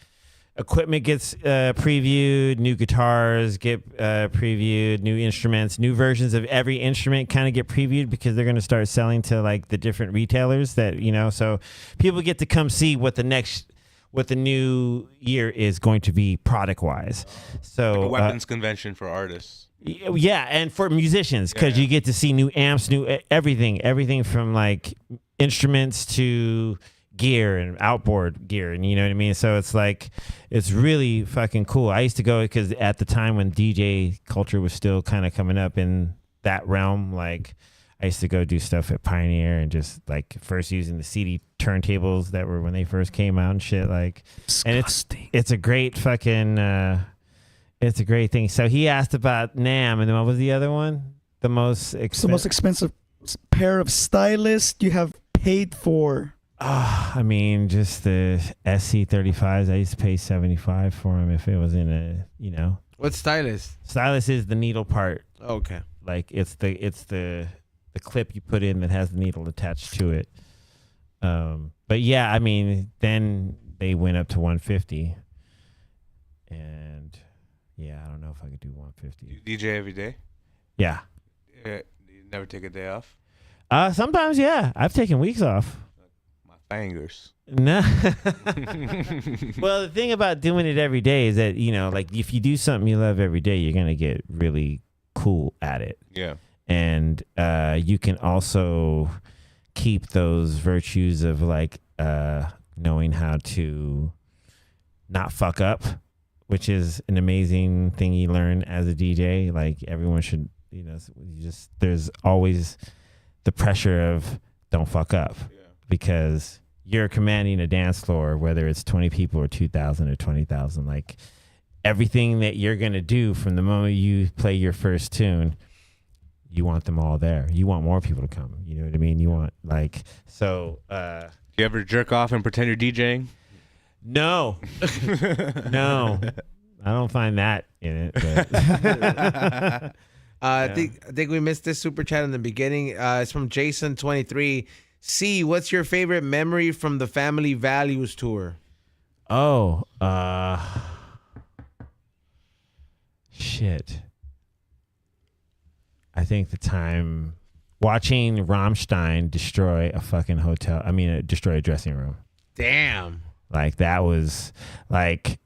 equipment gets previewed, new guitars get previewed, new instruments, new versions of every instrument kind of get previewed because they're going to start selling to like the different retailers that, so people get to come see what the new year is going to be product wise. So like a weapons convention for artists. Yeah, and for musicians, because you get to see new amps, new everything from like instruments to gear and outboard gear, and you know what I mean. So it's like it's really fucking cool. I used to go because at the time when DJ culture was still kind of coming up in that realm, like I used to go do stuff at Pioneer and just like first using the CD turntables that were when they first came out and shit. Like, disgusting. And it's a great fucking. It's a great thing. So he asked about NAMM, and then what was the other one? The most expensive pair of stylists you have paid for. I mean, just the SC35s. I used to pay $75 for them if it was in a, What stylist? Stylist is the needle part. Oh, okay. Like it's the clip you put in that has the needle attached to it. But yeah, I mean, then they went up to $150, and. Yeah, I don't know if I could do 150. You DJ every day? Yeah. You never take a day off? Sometimes, yeah. I've taken weeks off. My fingers. No. Well, the thing about doing it every day is that, like if you do something you love every day, you're going to get really cool at it. Yeah. And you can also keep those virtues of like knowing how to not fuck up, which is an amazing thing you learn as a DJ. Like everyone should, there's always the pressure of don't fuck up because you're commanding a dance floor, whether it's 20 people or 2,000 or 20,000. Like everything that you're going to do from the moment you play your first tune, you want them all there. You want more people to come. You know what I mean? You want so. Do you ever jerk off and pretend you're DJing? No, no, I don't find that in it. But. I think we missed this super chat in the beginning. It's from Jason23. C, what's your favorite memory from the Family Values tour? Oh, shit. I think the time watching Rammstein destroy a fucking hotel. Destroy a dressing room. Damn. Like that was like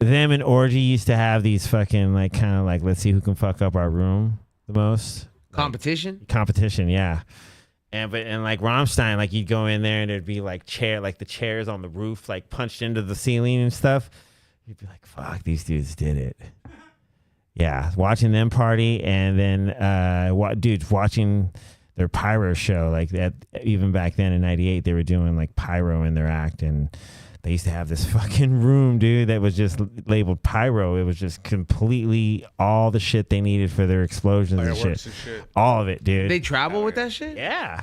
them and Orgy used to have these fucking like kind of like let's see who can fuck up our room the most. Competition, yeah. And like Rammstein, like you'd go in there and there'd be like the chairs on the roof like punched into the ceiling and stuff. You'd be like, fuck, these dudes did it. Yeah, watching them party and then dudes watching their pyro show like that. Even back then in '98, they were doing like pyro in their act, and they used to have this fucking room, dude, that was just labeled pyro. It was just completely all the shit they needed for their explosions and shit. All of it, dude. They travel with that shit? Yeah.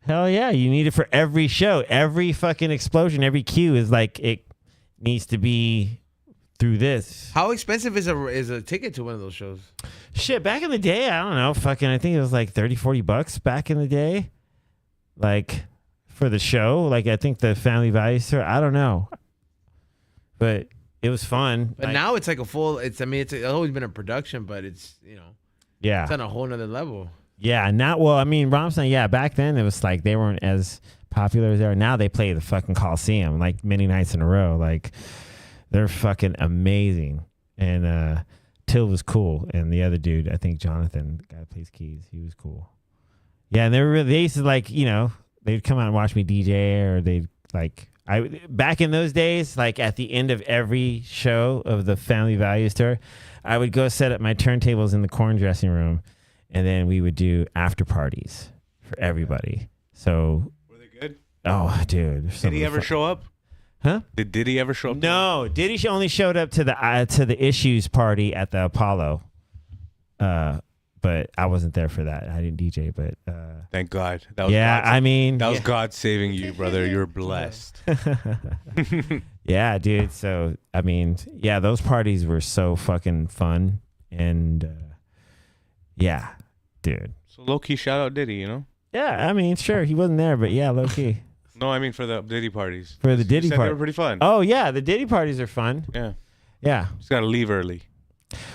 Hell yeah. You need it for every show. Every fucking explosion, every cue is like it needs to be through this. How expensive is a ticket to one of those shows? Shit, back in the day, I don't know. Fucking, I think it was like $30-$40 back in the day. Like, for the show. Like, I think the Family Value Store. I don't know. But it was fun. But like, now it's like a full, it's always been a production, but it's, yeah. It's on a whole nother level. Yeah, Rammstein, yeah, back then it was like they weren't as popular as they are. Now they play the fucking Coliseum like many nights in a row. Like, they're fucking amazing. And Till was cool. And the other dude, I think Jonathan, the guy that plays keys, he was cool. Yeah, and they used to like, they'd come out and watch me DJ, or they'd like, back in those days, like at the end of every show of the Family Value Store, I would go set up my turntables in the Korn dressing room, and then we would do after parties for everybody. So, were they good? Oh, dude. Did he ever show up? Huh? Did Diddy ever show up? No, Diddy only showed up to the Issues party at the Apollo. But I wasn't there for that. I didn't DJ, but thank God. That was that was God saving you, brother. You're blessed. Yeah, dude. So I mean, yeah, those parties were so fucking fun, and yeah, dude. So low key shout out Diddy, Yeah, I mean, sure, he wasn't there, but yeah, low key. No, I mean for the Diddy parties. For the Diddy parties, they were pretty fun. Oh yeah, the Diddy parties are fun. Yeah. Yeah. Just gotta leave early.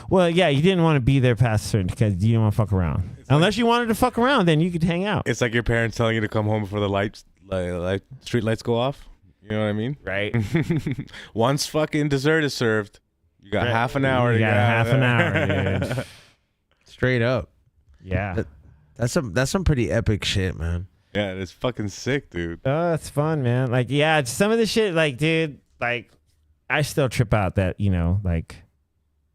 Well, yeah, you didn't want to be there past certain because you didn't want to fuck around. Unless you wanted to fuck around, then you could hang out. It's like your parents telling you to come home before the street lights go off. You know what I mean? Right. Once fucking dessert is served, you got half an hour. You got half an hour, dude. Straight up. Yeah. That's some pretty epic shit, man. Yeah, it's fucking sick, dude. Oh, it's fun, man. Like, yeah, some of the shit, like, dude, like, I still trip out that, like,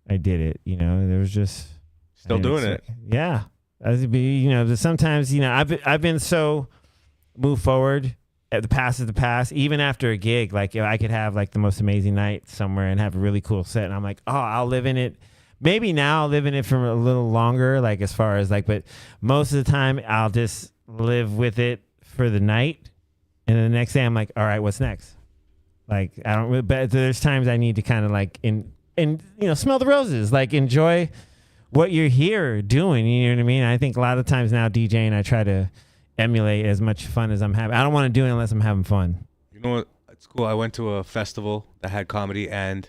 I did it, there was just still doing it. Yeah. Sometimes, I've been so moved forward. The past is the past. Even after a gig, like I could have like the most amazing night somewhere and have a really cool set, and I'm like, oh, I'll live in it. Maybe now I'll live in it for a little longer, like as far as like, but most of the time I'll just live with it for the night, and then the next day I'm like, all right, what's next? Like I don't. But there's times I need to kind of like smell the roses, like enjoy what you're here doing. You know what I mean? I think a lot of times now DJing, I try to emulate as much fun as I'm having. I don't want to do it unless I'm having fun. You know what? It's cool. I went to a festival that had comedy and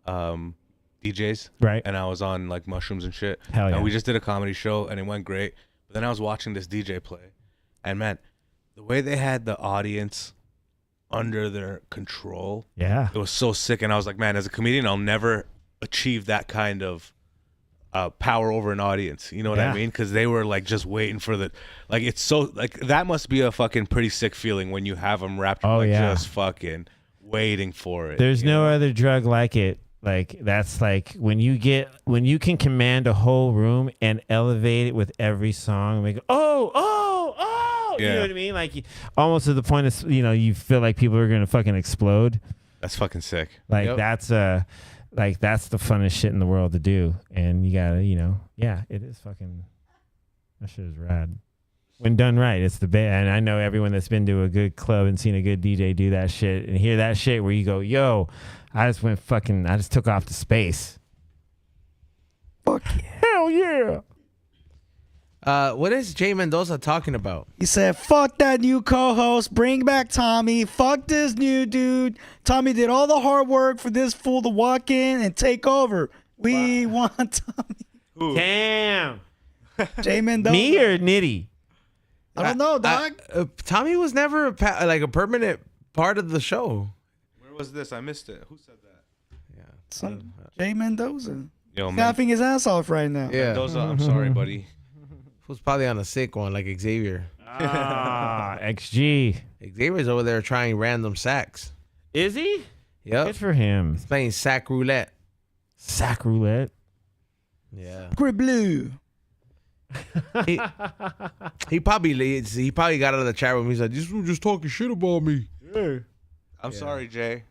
DJs. Right. And I was on like mushrooms and shit. Hell yeah. And we just did a comedy show and it went great. But then I was watching this DJ play. And man, the way they had the audience under their control. Yeah. It was so sick. And I was like, man, as a comedian, I'll never achieve that kind of power over an audience. You know what I mean? Because they were like just waiting for it's so like that must be a fucking pretty sick feeling when you have them wrapped just fucking waiting for it. There's no other drug like it. Like that's like when you can command a whole room and elevate it with every song. Like you know what I mean? Like almost to the point of you feel like people are gonna fucking explode. That's fucking sick. Like that's the funnest shit in the world to do, and you gotta it is fucking, that shit is rad. When done right, it's the best. And I know everyone that's been to a good club and seen a good DJ do that shit and hear that shit where you go, yo, I just took off to space. Fuck yeah. Hell yeah. What is Jay Mendoza talking about? He said, fuck that new co-host. Bring back Tommy. Fuck this new dude. Tommy did all the hard work for this fool to walk in and take over. We want Tommy. Ooh. Damn. Jay Mendoza. Me or Nitty? I don't know, dog. Tommy was never a permanent part of the show. Where was this? I missed it. Who said that? Yeah. Some Jay Mendoza. Yo, man. Laughing his ass off right now. Yeah. Mendoza, I'm sorry, buddy. Who's probably on a sick one like Xavier. XG. Xavier's over there trying random sacks. Is he? Yep. Good for him. He's playing sack roulette. Sack roulette. Yeah. Blue. He probably got out of the chat room. He's like, "This was just talking shit about me." I'm sorry, Jay.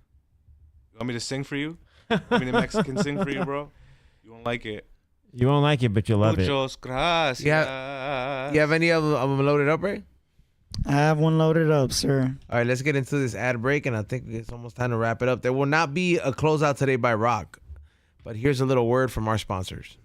You want me to sing for you? Want me to Mexican sing for you, bro? You won't like it. You won't like it, but you'll love Muchos gracias. You have any of them loaded up, right? I have one loaded up, sir. All right, let's get into this ad break, and I think it's almost time to wrap it up. There will not be a closeout today by Rock, but here's a little word from our sponsors.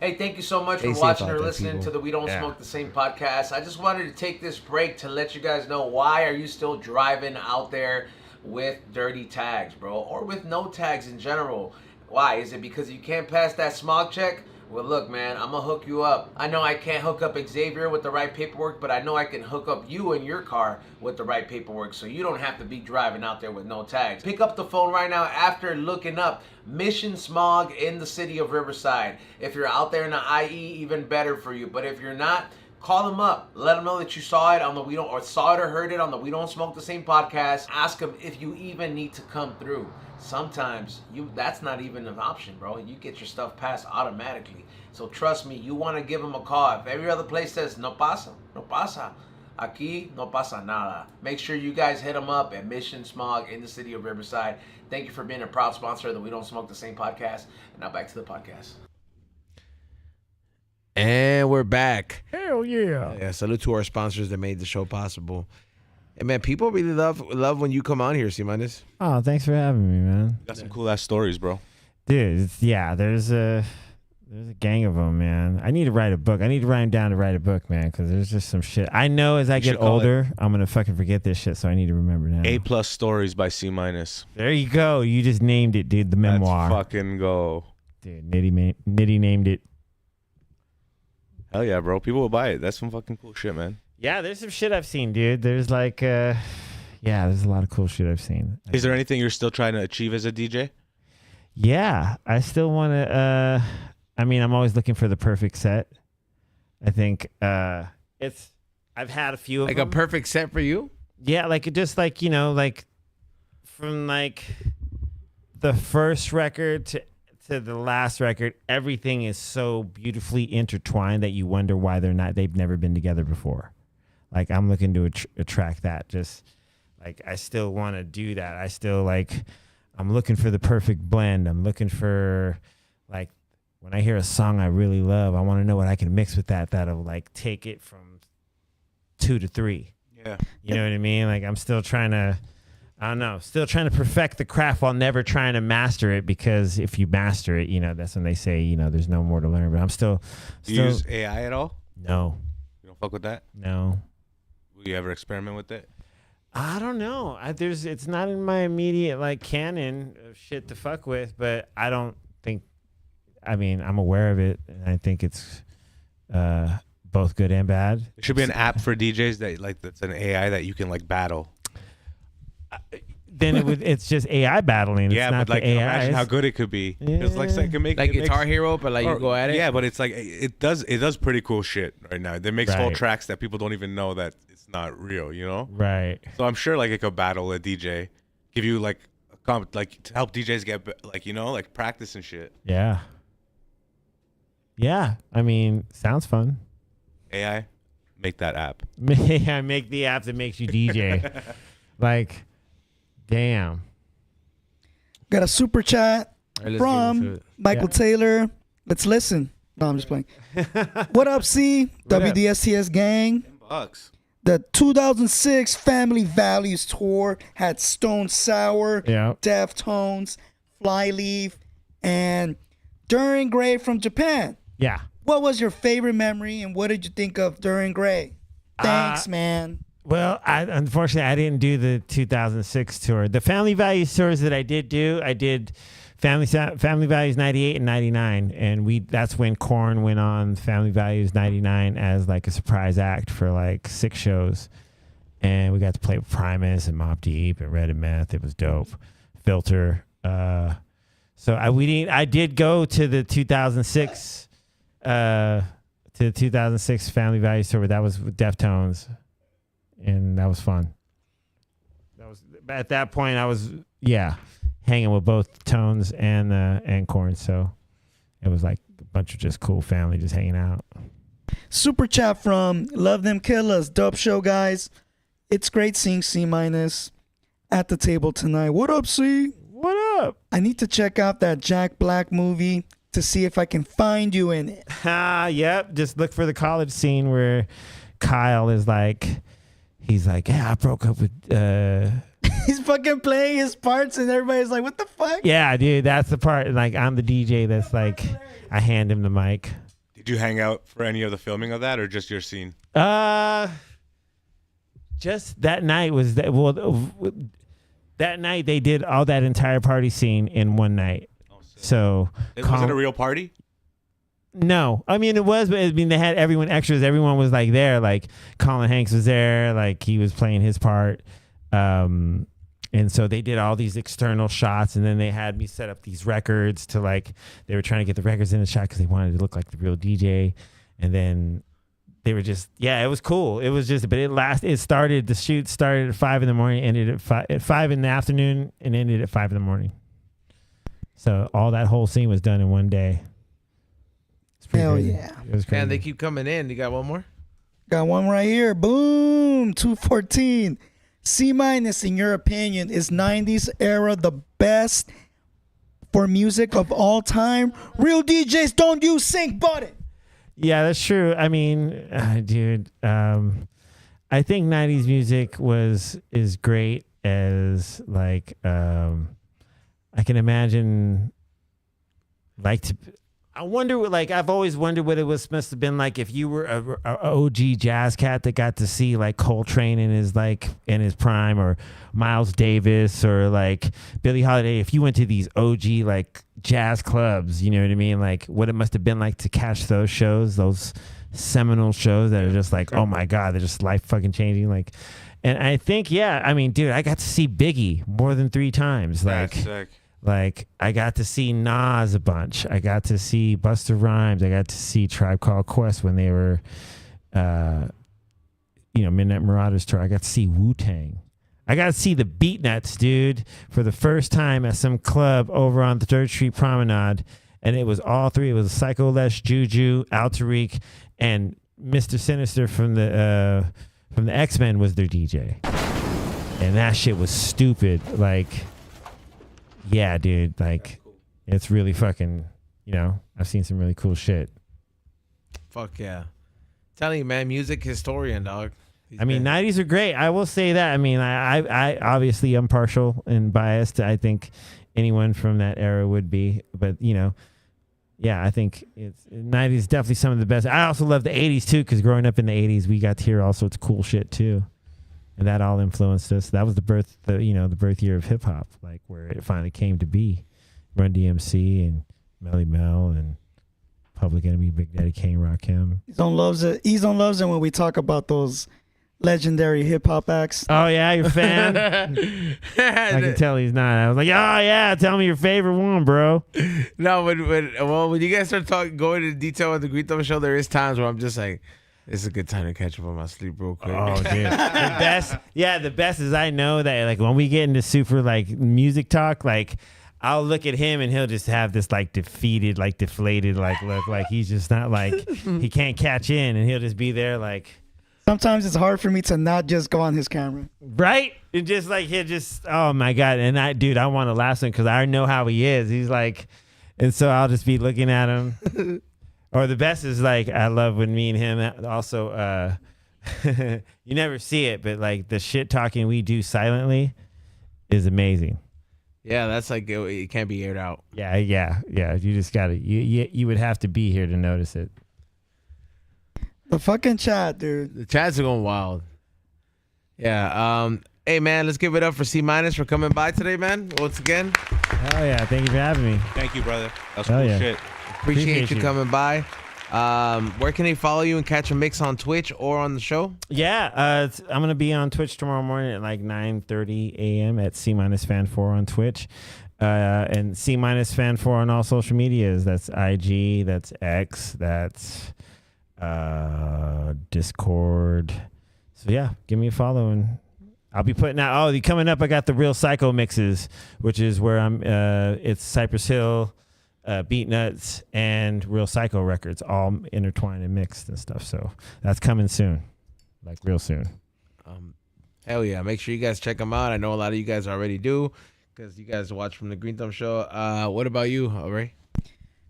Hey, thank you so much for watching or listening to the We Don't Smoke the Same podcast. I just wanted to take this break to let you guys know, why are you still driving out there with dirty tags, bro, or with no tags in general? Why? Is it because you can't pass that smog check? Well, look, man, I'm going to hook you up. I know I can't hook up Xavier with the right paperwork, but I know I can hook up you and your car with the right paperwork, so you don't have to be driving out there with no tags. Pick up the phone right now after looking up Mission Smog in the city of Riverside. If you're out there in the IE, even better for you. But if you're not, call them up. Let them know that you saw it on the saw it or heard it on the We Don't Smoke the Same podcast. Ask them if you even need to come through. Sometimes that's not even an option, bro. You get your stuff passed automatically. So trust me, you want to give them a call. If every other place says no pasa, aquí no pasa nada. Make sure you guys hit them up at Mission Smog in the city of Riverside. Thank you for being a proud sponsor of the We Don't Smoke the Same podcast. And now back to the podcast. And we're back. Hell yeah. Yeah, salute to our sponsors that made the show possible. And man, people really love when you come on here, Simanes. Oh, thanks for having me, man. Got some cool ass stories, bro. Dude, there's a gang of them, man. I need to write a book. I need to write them down to write a book, man, because there's just some shit. I know as I get older, I'm going to fucking forget this shit, so I need to remember now. A+ stories by C-. There you go. You just named it, dude. The memoir. Let's fucking go. Dude, Nitty named it. Hell yeah, bro. People will buy it. That's some fucking cool shit, man. Yeah, there's some shit I've seen, dude. There's like, there's a lot of cool shit I've seen. Is there anything you're still trying to achieve as a DJ? Yeah, I still want to, I'm always looking for the perfect set. I think I've had a few of them. Like a perfect set for you? Yeah, like just like, like from like the first record to the last record, everything is so beautifully intertwined that you wonder why they've never been together before. Like I'm looking to attract that. Just like I still want to do that. I still I'm looking for the perfect blend. I'm looking for like when I hear a song I really love, I want to know what I can mix with that'll like take it from 2 to 3. Yeah. You know what I mean? Like I'm still trying to perfect the craft while never trying to master it, because if you master it, that's when they say, there's no more to learn. But I'm still Do you use AI at all? No. You don't fuck with that? No. Will you ever experiment with it? I don't know. It's not in my immediate canon of shit to fuck with, but I don't think. I'm aware of it, and I think it's both good and bad. There should be an app for DJs that's an AI that you can battle. Then it's just AI battling. It's not but the imagine how good it could be. It's it can make Guitar Hero, but you go at it. Yeah, but it's it does pretty cool shit right now. It makes whole tracks that people don't even know that it's not real. Right. So I'm sure it could battle a DJ, give you to help DJs get practice and shit. Yeah. Yeah. Sounds fun. AI, make that app. Yeah, make the app that makes you DJ. Damn. Got a super chat Right, from Michael Taylor. Let's listen. No, I'm just playing. What up, C? WDSTS gang. $10. The 2006 Family Values Tour had Stone Sour, Deftones, Flyleaf, and Duran Gray from Japan. Yeah. What was your favorite memory, and what did you think of Duran Gray? Thanks, man. Well, unfortunately, I didn't do the 2006 tour. The Family Values tours that I did do, I did Family Values 98 and 99, and that's when Korn went on Family Values 99 as a surprise act for 6 shows. and we got to play with Primus and Mobb Deep and Red and Meth. It was dope. Filter. So I did go to the 2006 Family Value tour, but that was with Deftones, and that was fun. At that point I was hanging with both Tones and Korn, so it was like a bunch of just cool family just hanging out. Super chat from Love Them Killers. Dope show, guys. It's great seeing C- at the table tonight. What up, C? What up? I need to check out that Jack Black movie to see if I can find you in it. Yep. Just look for the college scene where Kyle is like, he's like, yeah, I broke up with. He's fucking playing his parts, and everybody's like, "What the fuck?" Yeah, dude, that's the part. Like, I'm the DJ. That's like, I hand him the mic. Did you hang out for any of the filming of that, or just your scene? Just that night was that. Well, that night they did all that entire party scene in one night. Oh, so was it a real party? No, I mean it was, but I mean they had everyone extras. Everyone was like there. Like Colin Hanks was there. Like he was playing his part. And so they did all these external shots, and then they had me set up these records to like, they were trying to get the records in the shot because they wanted to look like the real DJ. And then they were just, it was cool. It was just, but the shoot started at 5 a.m, ended at 5 in the afternoon, and ended at 5 a.m. So all that whole scene was done in one day. Hell crazy. yeah. It was crazy. Man, they keep coming in. You got one more? Got one right here. Boom. 214. C-, in your opinion, is 90s era the best for music of all time? Real DJs don't use sync button. Yeah, that's true. I mean, dude, I think 90s music is great as like, I can imagine I wonder what, like, I've always wondered what it must have been like if you were a OG jazz cat that got to see like Coltrane in his prime, or Miles Davis, or like Billie Holiday. If you went to these OG like jazz clubs, you know what I mean? Like what it must have been like to catch those shows, those seminal shows that are just like, oh my God, they're just life fucking changing. Like, and I think, I mean, dude, I got to see Biggie more than 3 times. Like, that's sick. Like, I got to see Nas a bunch. I got to see Busta Rhymes. I got to see Tribe Called Quest when they were, Midnight Marauders tour. I got to see Wu-Tang. I got to see the Beatnuts, dude, for the first time at some club over on the 3rd Street Promenade. And it was all 3. It was Psycho Les, Juju, Al Tariq, and Mr. Sinister from the X-Men was their DJ. And that shit was stupid. Like... Yeah, dude, like, it's really fucking, I've seen some really cool shit. Fuck yeah. Telling you, man, music historian, dog. I mean, 90s are great. I will say that. I mean, I obviously am partial and biased. I think anyone from that era would be. But, I think 90s is definitely some of the best. I also love the 80s, too, because growing up in the 80s, we got to hear all sorts of cool shit, too. And that all influenced us. That was the birth year of hip hop, like where it finally came to be. Run DMC and Melly Mel and Public Enemy, Big Daddy Kane, Rakim. Easton loves it when we talk about those legendary hip hop acts. Oh yeah, you're a fan. I can tell he's not. I was like, oh yeah, tell me your favorite one, bro. No, when you guys start going into detail on the Grito show, there is times where I'm just like, it's a good time to catch up on my sleep real quick. Oh, dude. The best is I know that like when we get into super like music talk, like I'll look at him and he'll just have this like defeated, like deflated, like look, like he's just not like, he can't catch in, and he'll just be there like. Sometimes it's hard for me to not just go on his camera. Right? It just like, he'll just, oh my God. And I want to laugh at him because I know how he is. He's like, and so I'll just be looking at him. Or the best is like, I love when me and him also, you never see it, but like the shit talking we do silently is amazing. Yeah, that's like, it can't be aired out. Yeah. You just gotta, you would have to be here to notice it. The fucking chat, dude. The chats are going wild. Yeah. Hey, man, let's give it up for C- for coming by today, man. Once again. Oh yeah, thank you for having me. Thank you, brother. That's cool shit. Appreciate you coming by. Where can they follow you and catch a mix on Twitch or on the show? Yeah, I'm gonna be on Twitch tomorrow morning at like 9:30 a.m. at C-Fan4 on Twitch, and C-Fan4 on all social medias. That's IG, that's X, that's Discord. So yeah, give me a follow and I'll be putting out. Oh, coming up, I got the Real Psycho mixes, which is where I'm. It's Cypress Hill, Beat Nuts, and Real Psycho records all intertwined and mixed and stuff. So that's coming soon, like real soon. Hell yeah! Make sure you guys check them out. I know a lot of you guys already do because you guys watch from the Green Thumb Show. What about you, Ray?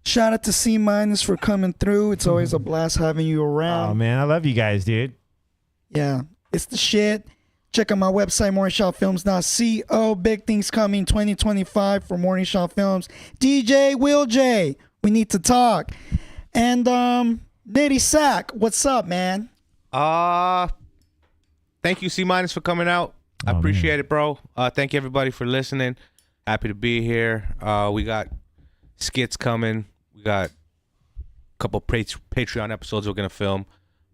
Shout out to C- for coming through. It's always a blast having you around. Oh man, I love you guys, dude. Yeah, it's the shit. Check out my website, morningshotfilms.co. Big things coming 2025 for Morning Shot Films. DJ Will J, we need to talk. And Nitty Sak, what's up, man? Thank you, C- for coming out. I appreciate it, bro. Thank you, everybody, for listening. Happy to be here. We got skits coming. We got a couple Patreon episodes we're going to film.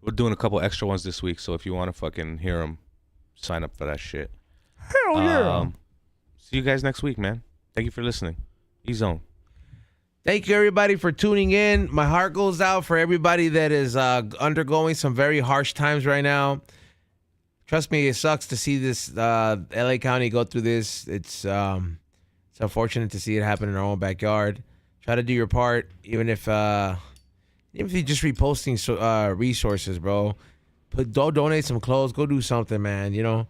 We're doing a couple extra ones this week, so if you want to fucking hear them, sign up for that shit. Hell yeah. See you guys next week, man. Thank you for listening. E-Zone. Thank you, everybody, for tuning in. My heart goes out for everybody that is undergoing some very harsh times right now. Trust me, it sucks to see this LA County go through this. It's unfortunate to see it happen in our own backyard. Try to do your part, even if you're just reposting resources, bro. Go donate some clothes. Go do something, man. You know,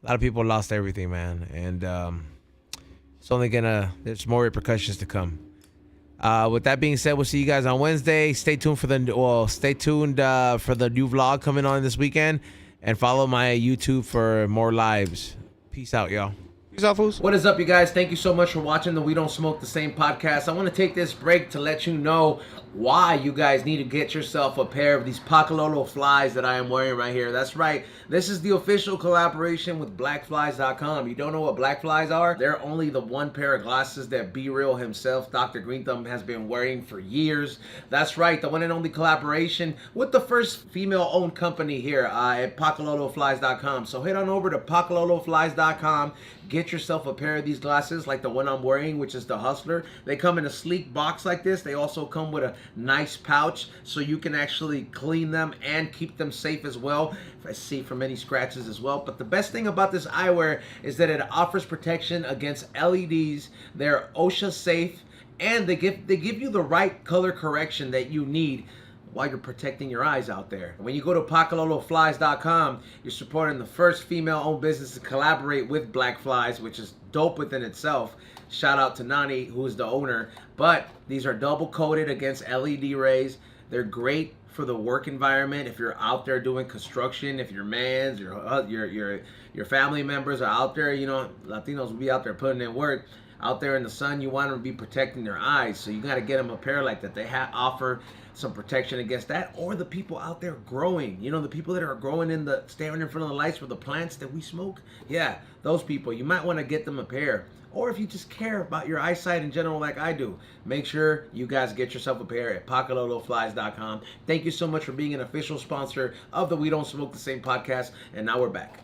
a lot of people lost everything, man, and it's only there's more repercussions to come. With that being said, we'll see you guys on Wednesday. Stay tuned for the new vlog coming on this weekend, and follow my YouTube for more lives. Peace out, y'all. Peace out, fools. What is up, you guys? Thank you so much for watching the We Don't Smoke the Same podcast. I want to take this break to let you know why you guys need to get yourself a pair of these Pacololo flies that I am wearing right here. That's right. This is the official collaboration with blackflies.com. You don't know what black flies are? They're only the one pair of glasses that Be Real himself, Dr. Green Thumb, has been wearing for years. That's right. The one and only collaboration with the first female-owned company here at pacololoflies.com. So head on over to pacololoflies.com. Get yourself a pair of these glasses like the one I'm wearing, which is the Hustler. They come in a sleek box like this. They also come with a nice pouch so you can actually clean them and keep them safe as well. I see from any scratches as well. But the best thing about this eyewear is that it offers protection against LEDs. They're OSHA safe, and they give you the right color correction that you need while you're protecting your eyes out there. When you go to pacololoflies.com, you're supporting the first female-owned business to collaborate with Black Flies, which is dope within itself. Shout out to Nani, who is the owner. But these are double-coated against LED rays. They're great for the work environment. If you're out there doing construction, if your mans, your family members are out there, you know, Latinos will be out there putting in work. Out there in the sun, you want them to be protecting their eyes, so you got to get them a pair like that. They offer some protection against that, or the people out there growing. You know, the people that are growing standing in front of the lights for the plants that we smoke. Yeah, those people. You might want to get them a pair. Or if you just care about your eyesight in general like I do, make sure you guys get yourself a pair at pacololoflies.com. Thank you so much for being an official sponsor of the We Don't Smoke the Same podcast, and now we're back.